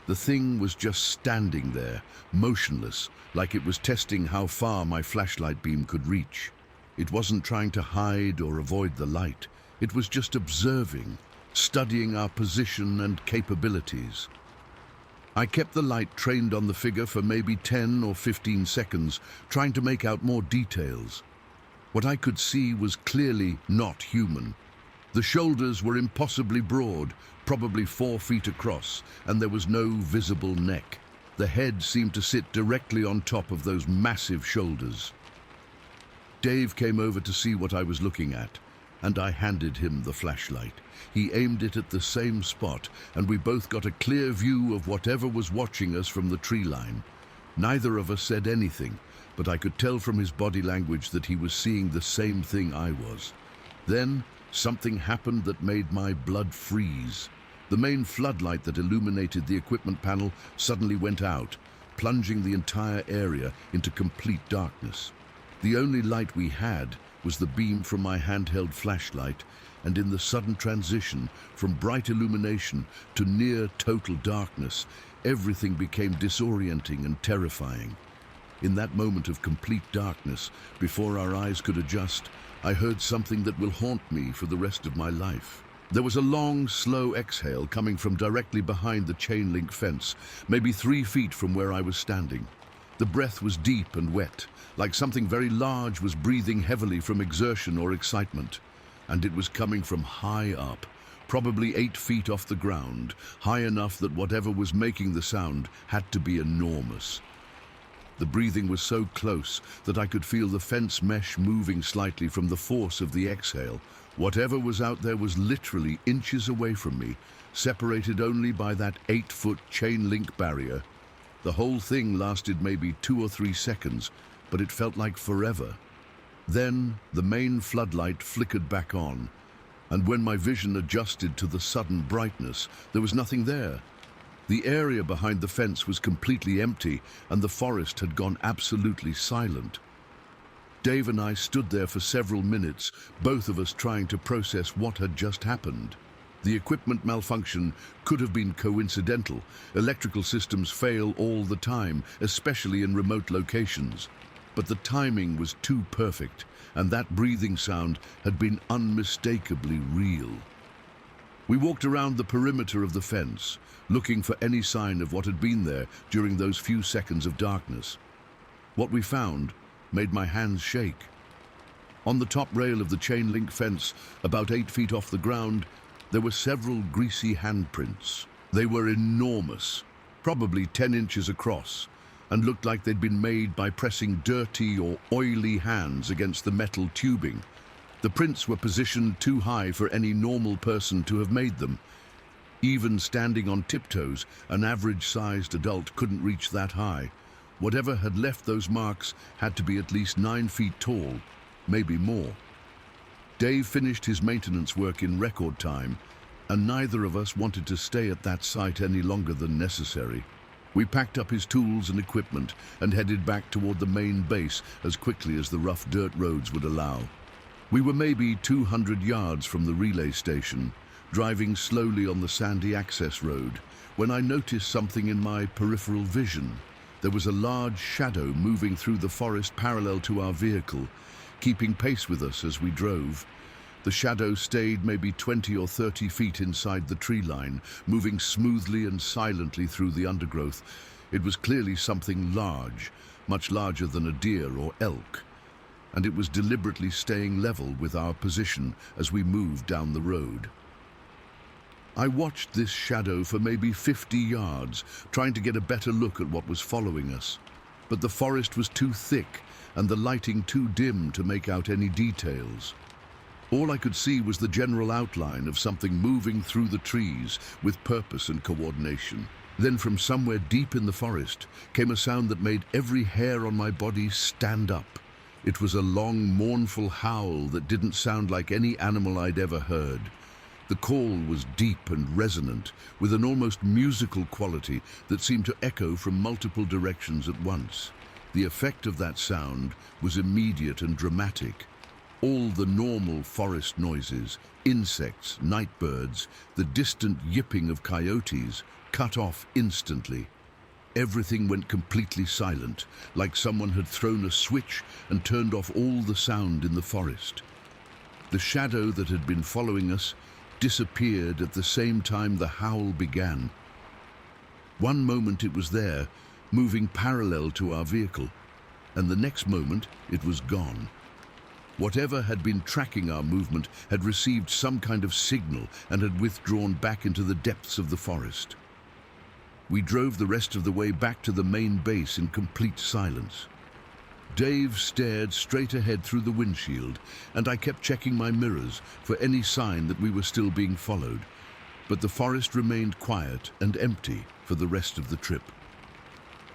The thing was just standing there, motionless, like it was testing how far my flashlight beam could reach. It wasn't trying to hide or avoid the light. It was just observing, studying our position and capabilities. I kept the light trained on the figure for maybe 10 or 15 seconds, trying to make out more details. What I could see was clearly not human. The shoulders were impossibly broad, probably 4 feet across, and there was no visible neck. The head seemed to sit directly on top of those massive shoulders. Dave came over to see what I was looking at, and I handed him the flashlight. He aimed it at the same spot, and we both got a clear view of whatever was watching us from the tree line. Neither of us said anything, but I could tell from his body language that he was seeing the same thing I was. Then, something happened that made my blood freeze. The main floodlight that illuminated the equipment panel suddenly went out, plunging the entire area into complete darkness. The only light we had was the beam from my handheld flashlight, and in the sudden transition from bright illumination to near total darkness, everything became disorienting and terrifying. In that moment of complete darkness, before our eyes could adjust, I heard something that will haunt me for the rest of my life. There was a long, slow exhale coming from directly behind the chain-link fence, maybe 3 feet from where I was standing. The breath was deep and wet, like something very large was breathing heavily from exertion or excitement. And it was coming from high up, probably 8 feet off the ground, high enough that whatever was making the sound had to be enormous. The breathing was so close that I could feel the fence mesh moving slightly from the force of the exhale. Whatever was out there was literally inches away from me, separated only by that 8-foot chain-link barrier. The whole thing lasted maybe 2 or 3 seconds, but it felt like forever. Then the main floodlight flickered back on, and when my vision adjusted to the sudden brightness, there was nothing there. The area behind the fence was completely empty, and the forest had gone absolutely silent. Dave and I stood there for several minutes, both of us trying to process what had just happened. The equipment malfunction could have been coincidental. Electrical systems fail all the time, especially in remote locations. But the timing was too perfect, and that breathing sound had been unmistakably real. We walked around the perimeter of the fence, looking for any sign of what had been there during those few seconds of darkness. What we found made my hands shake. On the top rail of the chain-link fence, about 8 feet off the ground, there were several greasy handprints. They were enormous, probably 10 inches across, and looked like they'd been made by pressing dirty or oily hands against the metal tubing. The prints were positioned too high for any normal person to have made them. Even standing on tiptoes, an average-sized adult couldn't reach that high. Whatever had left those marks had to be at least 9 feet tall, maybe more. Dave finished his maintenance work in record time, and neither of us wanted to stay at that site any longer than necessary. We packed up his tools and equipment and headed back toward the main base as quickly as the rough dirt roads would allow. We were maybe 200 yards from the relay station, driving slowly on the sandy access road, when I noticed something in my peripheral vision. There was a large shadow moving through the forest parallel to our vehicle, keeping pace with us as we drove. The shadow stayed maybe 20 or 30 feet inside the tree line, moving smoothly and silently through the undergrowth. It was clearly something large, much larger than a deer or elk, and it was deliberately staying level with our position as we moved down the road. I watched this shadow for maybe 50 yards, trying to get a better look at what was following us. But the forest was too thick and the lighting too dim to make out any details. All I could see was the general outline of something moving through the trees with purpose and coordination. Then from somewhere deep in the forest came a sound that made every hair on my body stand up. It was a long, mournful howl that didn't sound like any animal I'd ever heard. The call was deep and resonant, with an almost musical quality that seemed to echo from multiple directions at once. The effect of that sound was immediate and dramatic. All the normal forest noises, insects, night birds, the distant yipping of coyotes, cut off instantly. Everything went completely silent, like someone had thrown a switch and turned off all the sound in the forest. The shadow that had been following us disappeared at the same time the howl began. One moment it was there, moving parallel to our vehicle, and the next moment it was gone. Whatever had been tracking our movement had received some kind of signal and had withdrawn back into the depths of the forest. We drove the rest of the way back to the main base in complete silence. Dave stared straight ahead through the windshield, and I kept checking my mirrors for any sign that we were still being followed. But the forest remained quiet and empty for the rest of the trip.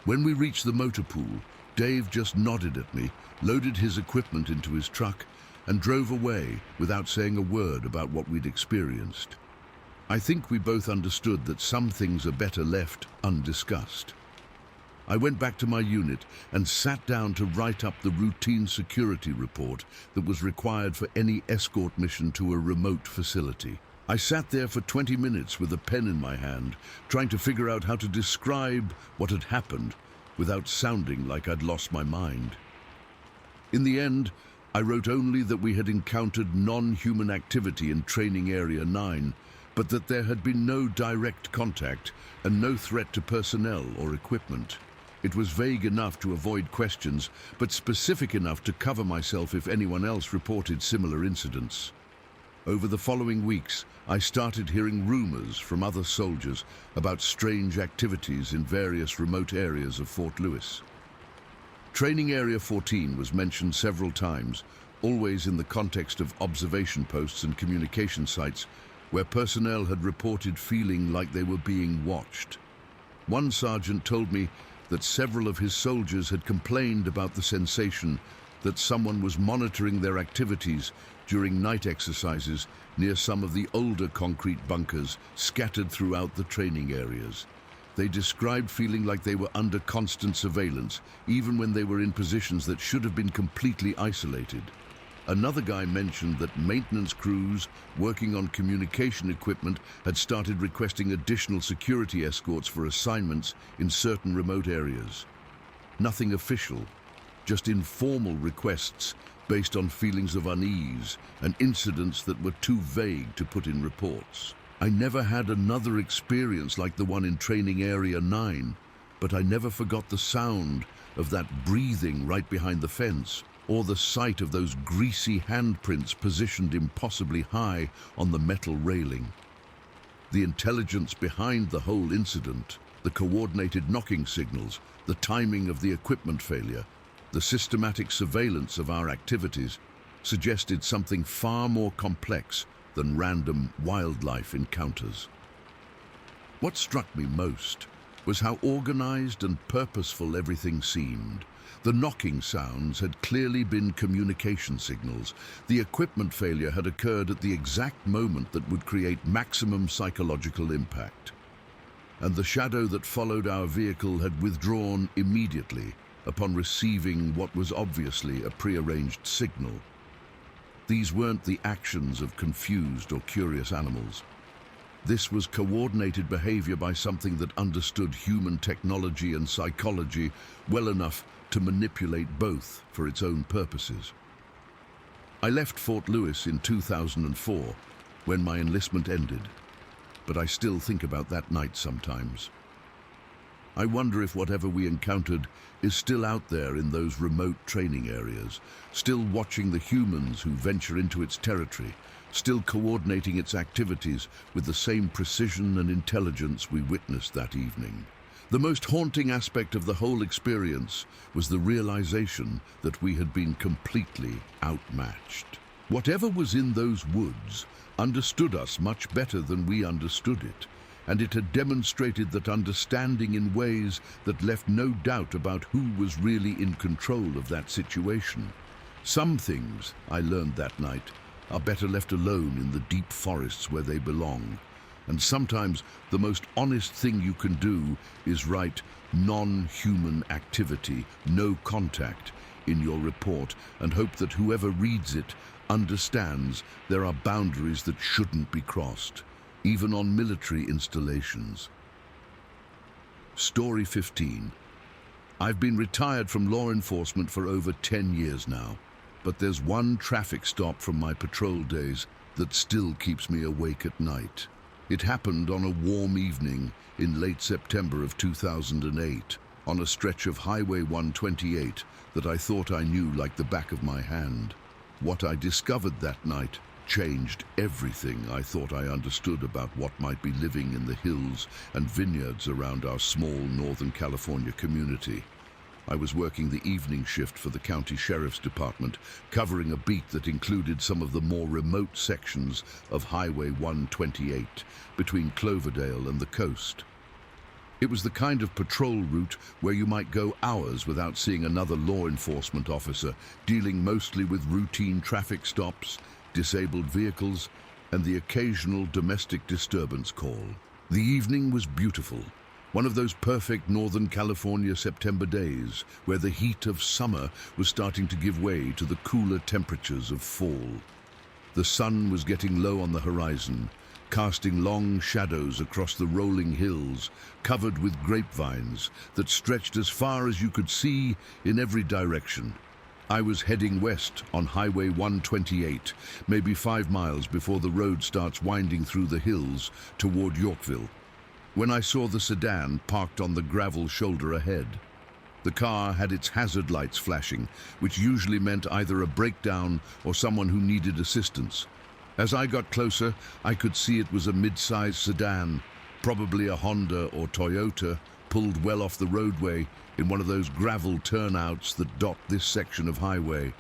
When we reached the motor pool, Dave just nodded at me, loaded his equipment into his truck, and drove away without saying a word about what we'd experienced. I think we both understood that some things are better left undiscussed. I went back to my unit and sat down to write up the routine security report that was required for any escort mission to a remote facility. I sat there for 20 minutes with a pen in my hand, trying to figure out how to describe what had happened without sounding like I'd lost my mind. In the end, I wrote only that we had encountered non-human activity in Training Area 9, but that there had been no direct contact and no threat to personnel or equipment. It was vague enough to avoid questions, but specific enough to cover myself if anyone else reported similar incidents. Over the following weeks, I started hearing rumors from other soldiers about strange activities in various remote areas of Fort Lewis. Training Area 14 was mentioned several times, always in the context of observation posts and communication sites, where personnel had reported feeling like they were being watched. One sergeant told me that several of his soldiers had complained about the sensation that someone was monitoring their activities during night exercises near some of the older concrete bunkers scattered throughout the training areas. They described feeling like they were under constant surveillance, even when they were in positions that should have been completely isolated. Another guy mentioned that maintenance crews working on communication equipment had started requesting additional security escorts for assignments in certain remote areas. Nothing official, just informal requests based on feelings of unease and incidents that were too vague to put in reports. I never had another experience like the one in Training Area 9, but I never forgot the sound of that breathing right behind the fence, or the sight of those greasy handprints positioned impossibly high on the metal railing. The intelligence behind the whole incident, the coordinated knocking signals, the timing of the equipment failure, the systematic surveillance of our activities, suggested something far more complex than random wildlife encounters. What struck me most was how organized and purposeful everything seemed. The knocking sounds had clearly been communication signals. The equipment failure had occurred at the exact moment that would create maximum psychological impact. And the shadow that followed our vehicle had withdrawn immediately upon receiving what was obviously a prearranged signal. These weren't the actions of confused or curious animals. This was coordinated behavior by something that understood human technology and psychology well enough to manipulate both for its own purposes. I left Fort Lewis in 2004 when my enlistment ended, but I still think about that night sometimes. I wonder if whatever we encountered is still out there in those remote training areas, still watching the humans who venture into its territory, still coordinating its activities with the same precision and intelligence we witnessed that evening. The most haunting aspect of the whole experience was the realization that we had been completely outmatched. Whatever was in those woods understood us much better than we understood it, and it had demonstrated that understanding in ways that left no doubt about who was really in control of that situation. Some things, I learned that night, are better left alone in the deep forests where they belong. And sometimes the most honest thing you can do is write non-human activity, no contact, in your report and hope that whoever reads it understands there are boundaries that shouldn't be crossed, even on military installations. Story 15. I've been retired from law enforcement for over 10 years now, but there's one traffic stop from my patrol days that still keeps me awake at night. It happened on a warm evening in late September of 2008 on a stretch of Highway 128 that I thought I knew like the back of my hand. What I discovered that night changed everything I thought I understood about what might be living in the hills and vineyards around our small Northern California community. I was working the evening shift for the county sheriff's department, covering a beat that included some of the more remote sections of Highway 128 between Cloverdale and the coast. It was the kind of patrol route where you might go hours without seeing another law enforcement officer, dealing mostly with routine traffic stops, disabled vehicles, and the occasional domestic disturbance call. The evening was beautiful. One of those perfect Northern California September days where the heat of summer was starting to give way to the cooler temperatures of fall. The sun was getting low on the horizon, casting long shadows across the rolling hills covered with grapevines that stretched as far as you could see in every direction. I was heading west on Highway 128, maybe 5 miles before the road starts winding through the hills toward Yorkville, when I saw the sedan parked on the gravel shoulder ahead. The car had its hazard lights flashing, which usually meant either a breakdown or someone who needed assistance. As I got closer, I could see it was a mid-sized sedan, probably a Honda or Toyota, pulled well off the roadway in one of those gravel turnouts that dot this section of highway.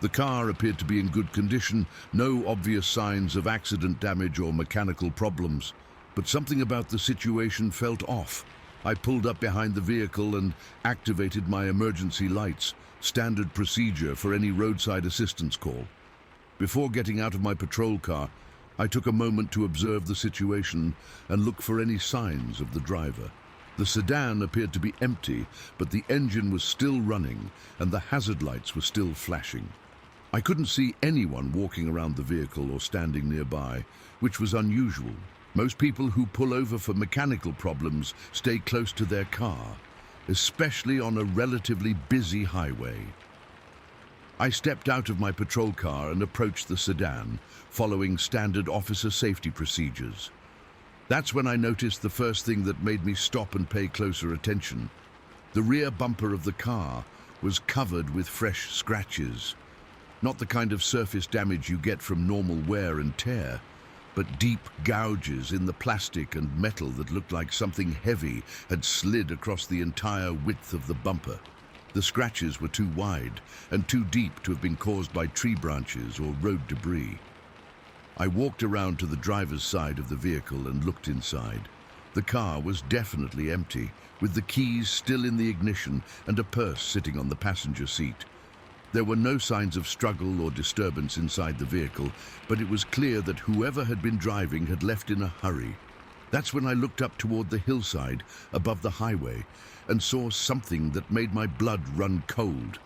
The car appeared to be in good condition, no obvious signs of accident damage or mechanical problems. But something about the situation felt off. I pulled up behind the vehicle and activated my emergency lights, standard procedure for any roadside assistance call. Before getting out of my patrol car, I took a moment to observe the situation and look for any signs of the driver. The sedan appeared to be empty, but the engine was still running and the hazard lights were still flashing. I couldn't see anyone walking around the vehicle or standing nearby, which was unusual. Most people who pull over for mechanical problems stay close to their car, especially on a relatively busy highway. I stepped out of my patrol car and approached the sedan, following standard officer safety procedures. That's when I noticed the first thing that made me stop and pay closer attention. The rear bumper of the car was covered with fresh scratches. Not the kind of surface damage you get from normal wear and tear, but deep gouges in the plastic and metal that looked like something heavy had slid across the entire width of the bumper. The scratches were too wide and too deep to have been caused by tree branches or road debris. I walked around to the driver's side of the vehicle and looked inside. The car was definitely empty, with the keys still in the ignition and a purse sitting on the passenger seat. There were no signs of struggle or disturbance inside the vehicle, but it was clear that whoever had been driving had left in a hurry. That's when I looked up toward the hillside above the highway and saw something that made my blood run cold.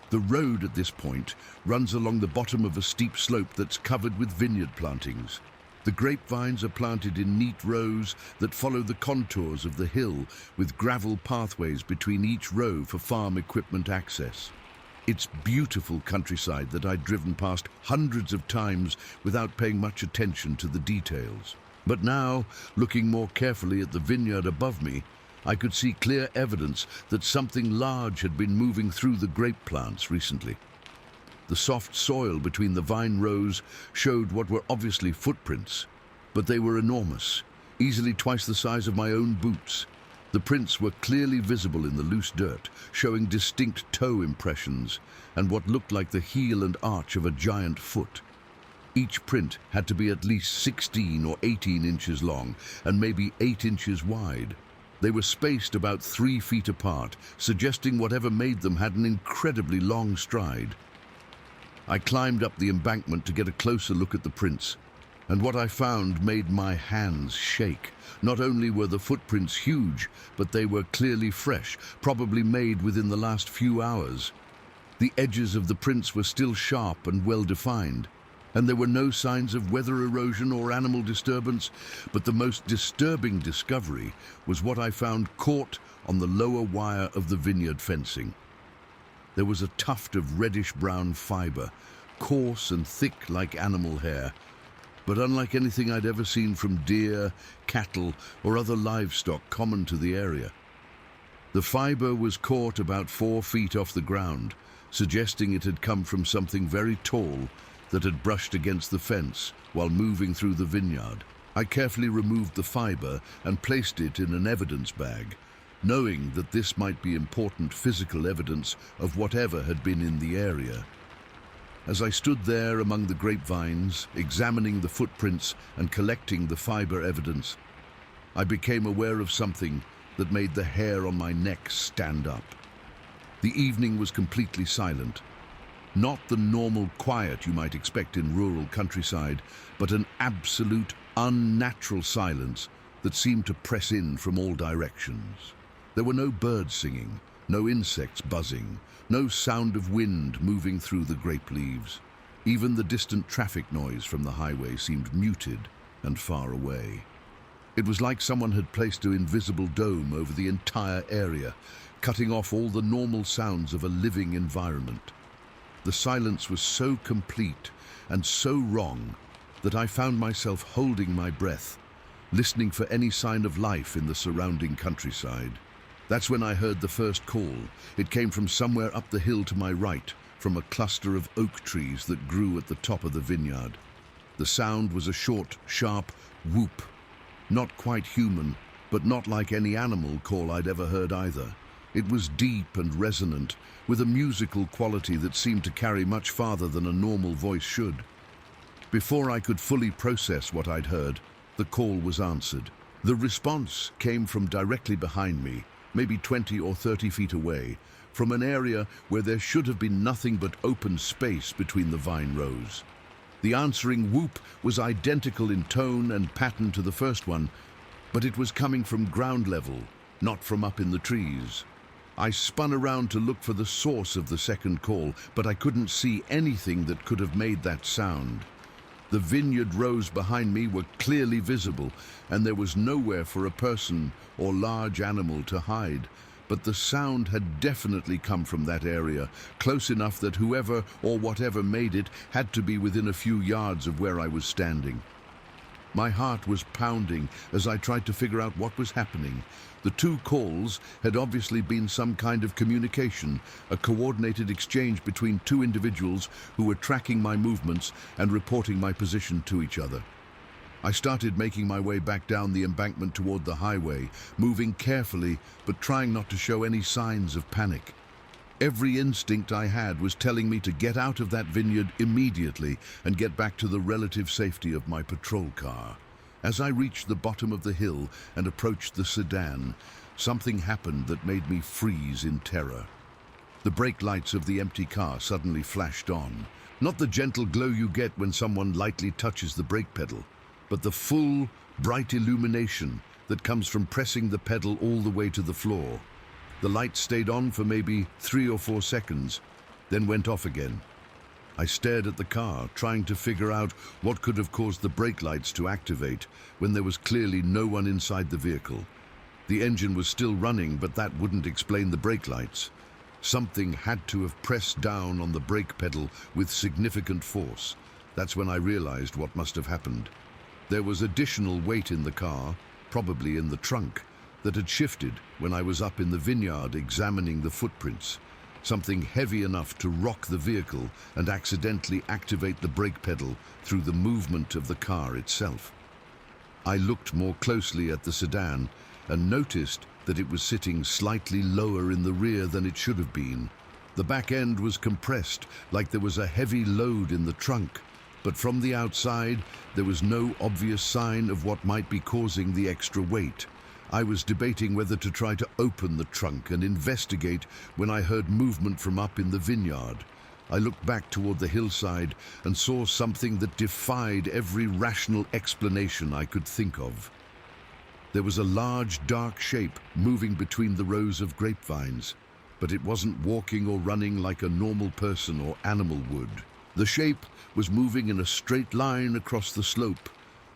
The road at this point runs along the bottom of a steep slope that's covered with vineyard plantings. The grapevines are planted in neat rows that follow the contours of the hill, with gravel pathways between each row for farm equipment access. It's beautiful countryside that I'd driven past hundreds of times without paying much attention to the details. But now, looking more carefully at the vineyard above me, I could see clear evidence that something large had been moving through the grape plants recently. The soft soil between the vine rows showed what were obviously footprints, but they were enormous, easily twice the size of my own boots. The prints were clearly visible in the loose dirt, showing distinct toe impressions and what looked like the heel and arch of a giant foot. Each print had to be at least 16 or 18 inches long and maybe 8 inches wide. They were spaced about 3 feet apart, suggesting whatever made them had an incredibly long stride. I climbed up the embankment to get a closer look at the prints, and what I found made my hands shake. Not only were the footprints huge, but they were clearly fresh, probably made within the last few hours. The edges of the prints were still sharp and well-defined, and there were no signs of weather erosion or animal disturbance, but the most disturbing discovery was what I found caught on the lower wire of the vineyard fencing. There was a tuft of reddish-brown fiber, coarse and thick like animal hair, but unlike anything I'd ever seen from deer, cattle, or other livestock common to the area. The fiber was caught about 4 feet off the ground, suggesting it had come from something very tall that had brushed against the fence while moving through the vineyard. I carefully removed the fiber and placed it in an evidence bag, knowing that this might be important physical evidence of whatever had been in the area. As I stood there among the grapevines, examining the footprints and collecting the fiber evidence, I became aware of something that made the hair on my neck stand up. The evening was completely silent. Not the normal quiet you might expect in rural countryside, but an absolute, unnatural silence that seemed to press in from all directions. There were no birds singing, no insects buzzing, no sound of wind moving through the grape leaves. Even the distant traffic noise from the highway seemed muted and far away. It was like someone had placed an invisible dome over the entire area, cutting off all the normal sounds of a living environment. The silence was so complete and so wrong that I found myself holding my breath, listening for any sign of life in the surrounding countryside. That's when I heard the first call. It came from somewhere up the hill to my right, from a cluster of oak trees that grew at the top of the vineyard. The sound was a short, sharp whoop. Not quite human, but not like any animal call I'd ever heard either. It was deep and resonant, with a musical quality that seemed to carry much farther than a normal voice should. Before I could fully process what I'd heard, the call was answered. The response came from directly behind me, maybe 20 or 30 feet away, from an area where there should have been nothing but open space between the vine rows. The answering whoop was identical in tone and pattern to the first one, but it was coming from ground level, not from up in the trees. I spun around to look for the source of the second call, but I couldn't see anything that could have made that sound. The vineyard rows behind me were clearly visible, and there was nowhere for a person or large animal to hide. But the sound had definitely come from that area, close enough that whoever or whatever made it had to be within a few yards of where I was standing. My heart was pounding as I tried to figure out what was happening. The two calls had obviously been some kind of communication, a coordinated exchange between two individuals who were tracking my movements and reporting my position to each other. I started making my way back down the embankment toward the highway, moving carefully but trying not to show any signs of panic. Every instinct I had was telling me to get out of that vineyard immediately and get back to the relative safety of my patrol car. As I reached the bottom of the hill and approached the sedan, something happened that made me freeze in terror. The brake lights of the empty car suddenly flashed on. Not the gentle glow you get when someone lightly touches the brake pedal, but the full, bright illumination that comes from pressing the pedal all the way to the floor. The light stayed on for maybe 3 or 4 seconds, then went off again. I stared at the car, trying to figure out what could have caused the brake lights to activate when there was clearly no one inside the vehicle. The engine was still running, but that wouldn't explain the brake lights. Something had to have pressed down on the brake pedal with significant force. That's when I realized what must have happened. There was additional weight in the car, probably in the trunk, that had shifted when I was up in the vineyard examining the footprints. Something heavy enough to rock the vehicle and accidentally activate the brake pedal through the movement of the car itself. I looked more closely at the sedan and noticed that it was sitting slightly lower in the rear than it should have been. The back end was compressed, like there was a heavy load in the trunk, but from the outside there was no obvious sign of what might be causing the extra weight. I was debating whether to try to open the trunk and investigate when I heard movement from up in the vineyard. I looked back toward the hillside and saw something that defied every rational explanation I could think of. There was a large, dark shape moving between the rows of grapevines, but it wasn't walking or running like a normal person or animal would. The shape was moving in a straight line across the slope,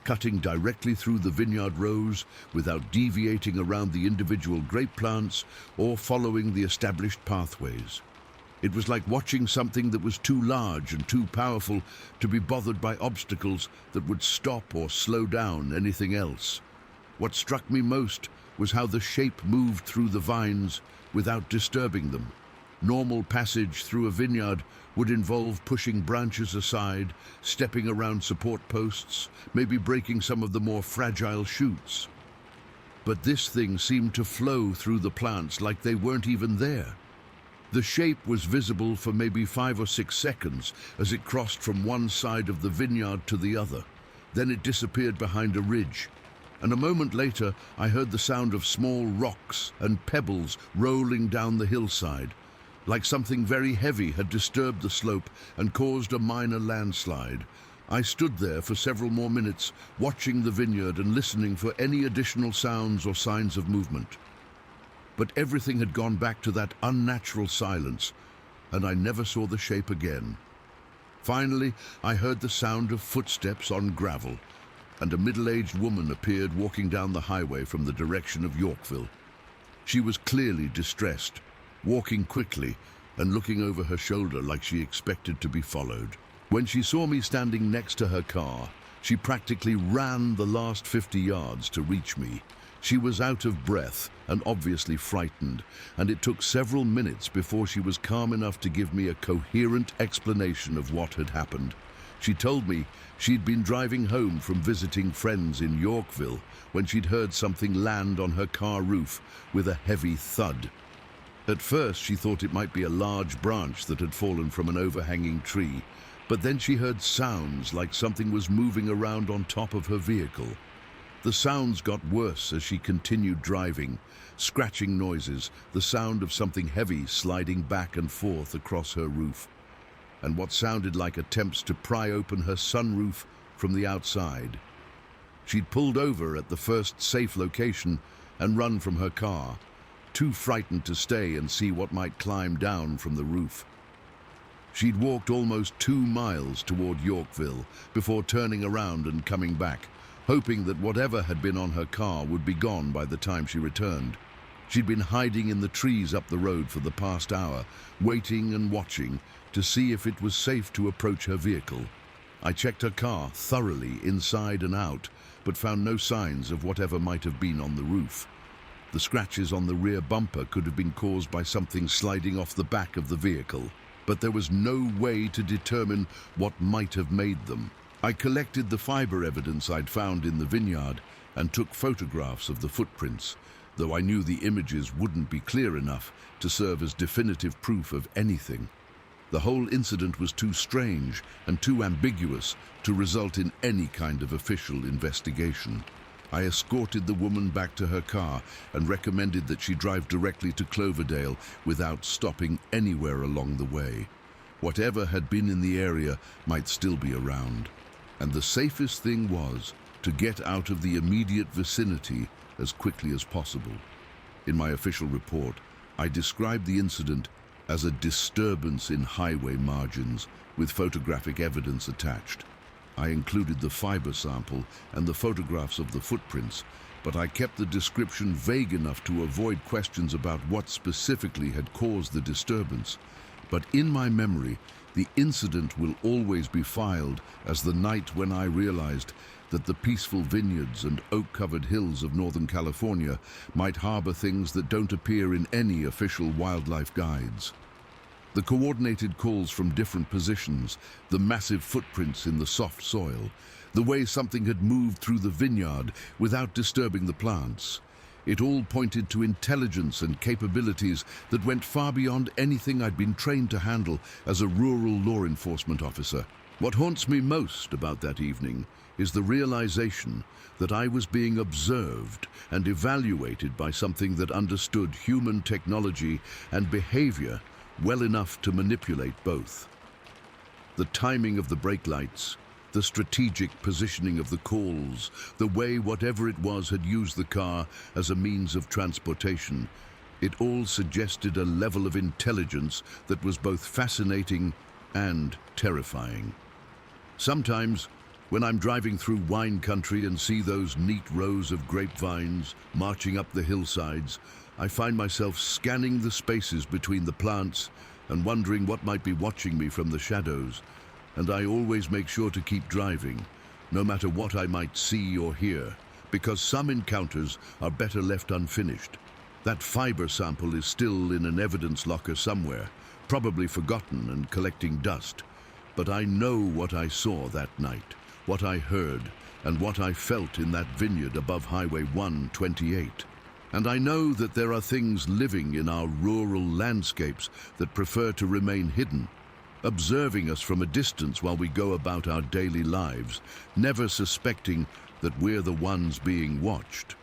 cutting directly through the vineyard rows without deviating around the individual grape plants or following the established pathways. It was like watching something that was too large and too powerful to be bothered by obstacles that would stop or slow down anything else. What struck me most was how the shape moved through the vines without disturbing them. Normal passage through a vineyard would involve pushing branches aside, stepping around support posts, maybe breaking some of the more fragile shoots. But this thing seemed to flow through the plants like they weren't even there. The shape was visible for maybe 5 or 6 seconds as it crossed from one side of the vineyard to the other. Then it disappeared behind a ridge. And a moment later, I heard the sound of small rocks and pebbles rolling down the hillside, like something very heavy had disturbed the slope and caused a minor landslide. I stood there for several more minutes, watching the vineyard and listening for any additional sounds or signs of movement. But everything had gone back to that unnatural silence, and I never saw the shape again. Finally, I heard the sound of footsteps on gravel, and a middle-aged woman appeared walking down the highway from the direction of Yorkville. She was clearly distressed, walking quickly and looking over her shoulder like she expected to be followed. When she saw me standing next to her car, she practically ran the last 50 yards to reach me. She was out of breath and obviously frightened, and it took several minutes before she was calm enough to give me a coherent explanation of what had happened. She told me she'd been driving home from visiting friends in Yorkville when she'd heard something land on her car roof with a heavy thud. At first, she thought it might be a large branch that had fallen from an overhanging tree, but then she heard sounds like something was moving around on top of her vehicle. The sounds got worse as she continued driving, scratching noises, the sound of something heavy sliding back and forth across her roof, and what sounded like attempts to pry open her sunroof from the outside. She'd pulled over at the first safe location and run from her car, too frightened to stay and see what might climb down from the roof. She'd walked almost 2 miles toward Yorkville before turning around and coming back, hoping that whatever had been on her car would be gone by the time she returned. She'd been hiding in the trees up the road for the past hour, waiting and watching to see if it was safe to approach her vehicle. I checked her car thoroughly inside and out, but found no signs of whatever might have been on the roof. The scratches on the rear bumper could have been caused by something sliding off the back of the vehicle, but there was no way to determine what might have made them. I collected the fiber evidence I'd found in the vineyard and took photographs of the footprints, though I knew the images wouldn't be clear enough to serve as definitive proof of anything. The whole incident was too strange and too ambiguous to result in any kind of official investigation. I escorted the woman back to her car and recommended that she drive directly to Cloverdale without stopping anywhere along the way. Whatever had been in the area might still be around, and the safest thing was to get out of the immediate vicinity as quickly as possible. In my official report, I described the incident as a disturbance in highway margins with photographic evidence attached. I included the fiber sample and the photographs of the footprints, but I kept the description vague enough to avoid questions about what specifically had caused the disturbance. But in my memory, the incident will always be filed as the night when I realized that the peaceful vineyards and oak-covered hills of Northern California might harbor things that don't appear in any official wildlife guides. The coordinated calls from different positions, the massive footprints in the soft soil, the way something had moved through the vineyard without disturbing the plants. It all pointed to intelligence and capabilities that went far beyond anything I'd been trained to handle as a rural law enforcement officer. What haunts me most about that evening is the realization that I was being observed and evaluated by something that understood human technology and behavior well enough to manipulate both. The timing of the brake lights, the strategic positioning of the calls, the way whatever it was had used the car as a means of transportation, it all suggested a level of intelligence that was both fascinating and terrifying. Sometimes, when I'm driving through wine country and see those neat rows of grapevines marching up the hillsides, I find myself scanning the spaces between the plants and wondering what might be watching me from the shadows, and I always make sure to keep driving, no matter what I might see or hear, because some encounters are better left unfinished. That fiber sample is still in an evidence locker somewhere, probably forgotten and collecting dust, but I know what I saw that night, what I heard, and what I felt in that vineyard above Highway 128. And I know that there are things living in our rural landscapes that prefer to remain hidden, observing us from a distance while we go about our daily lives, never suspecting that we're the ones being watched.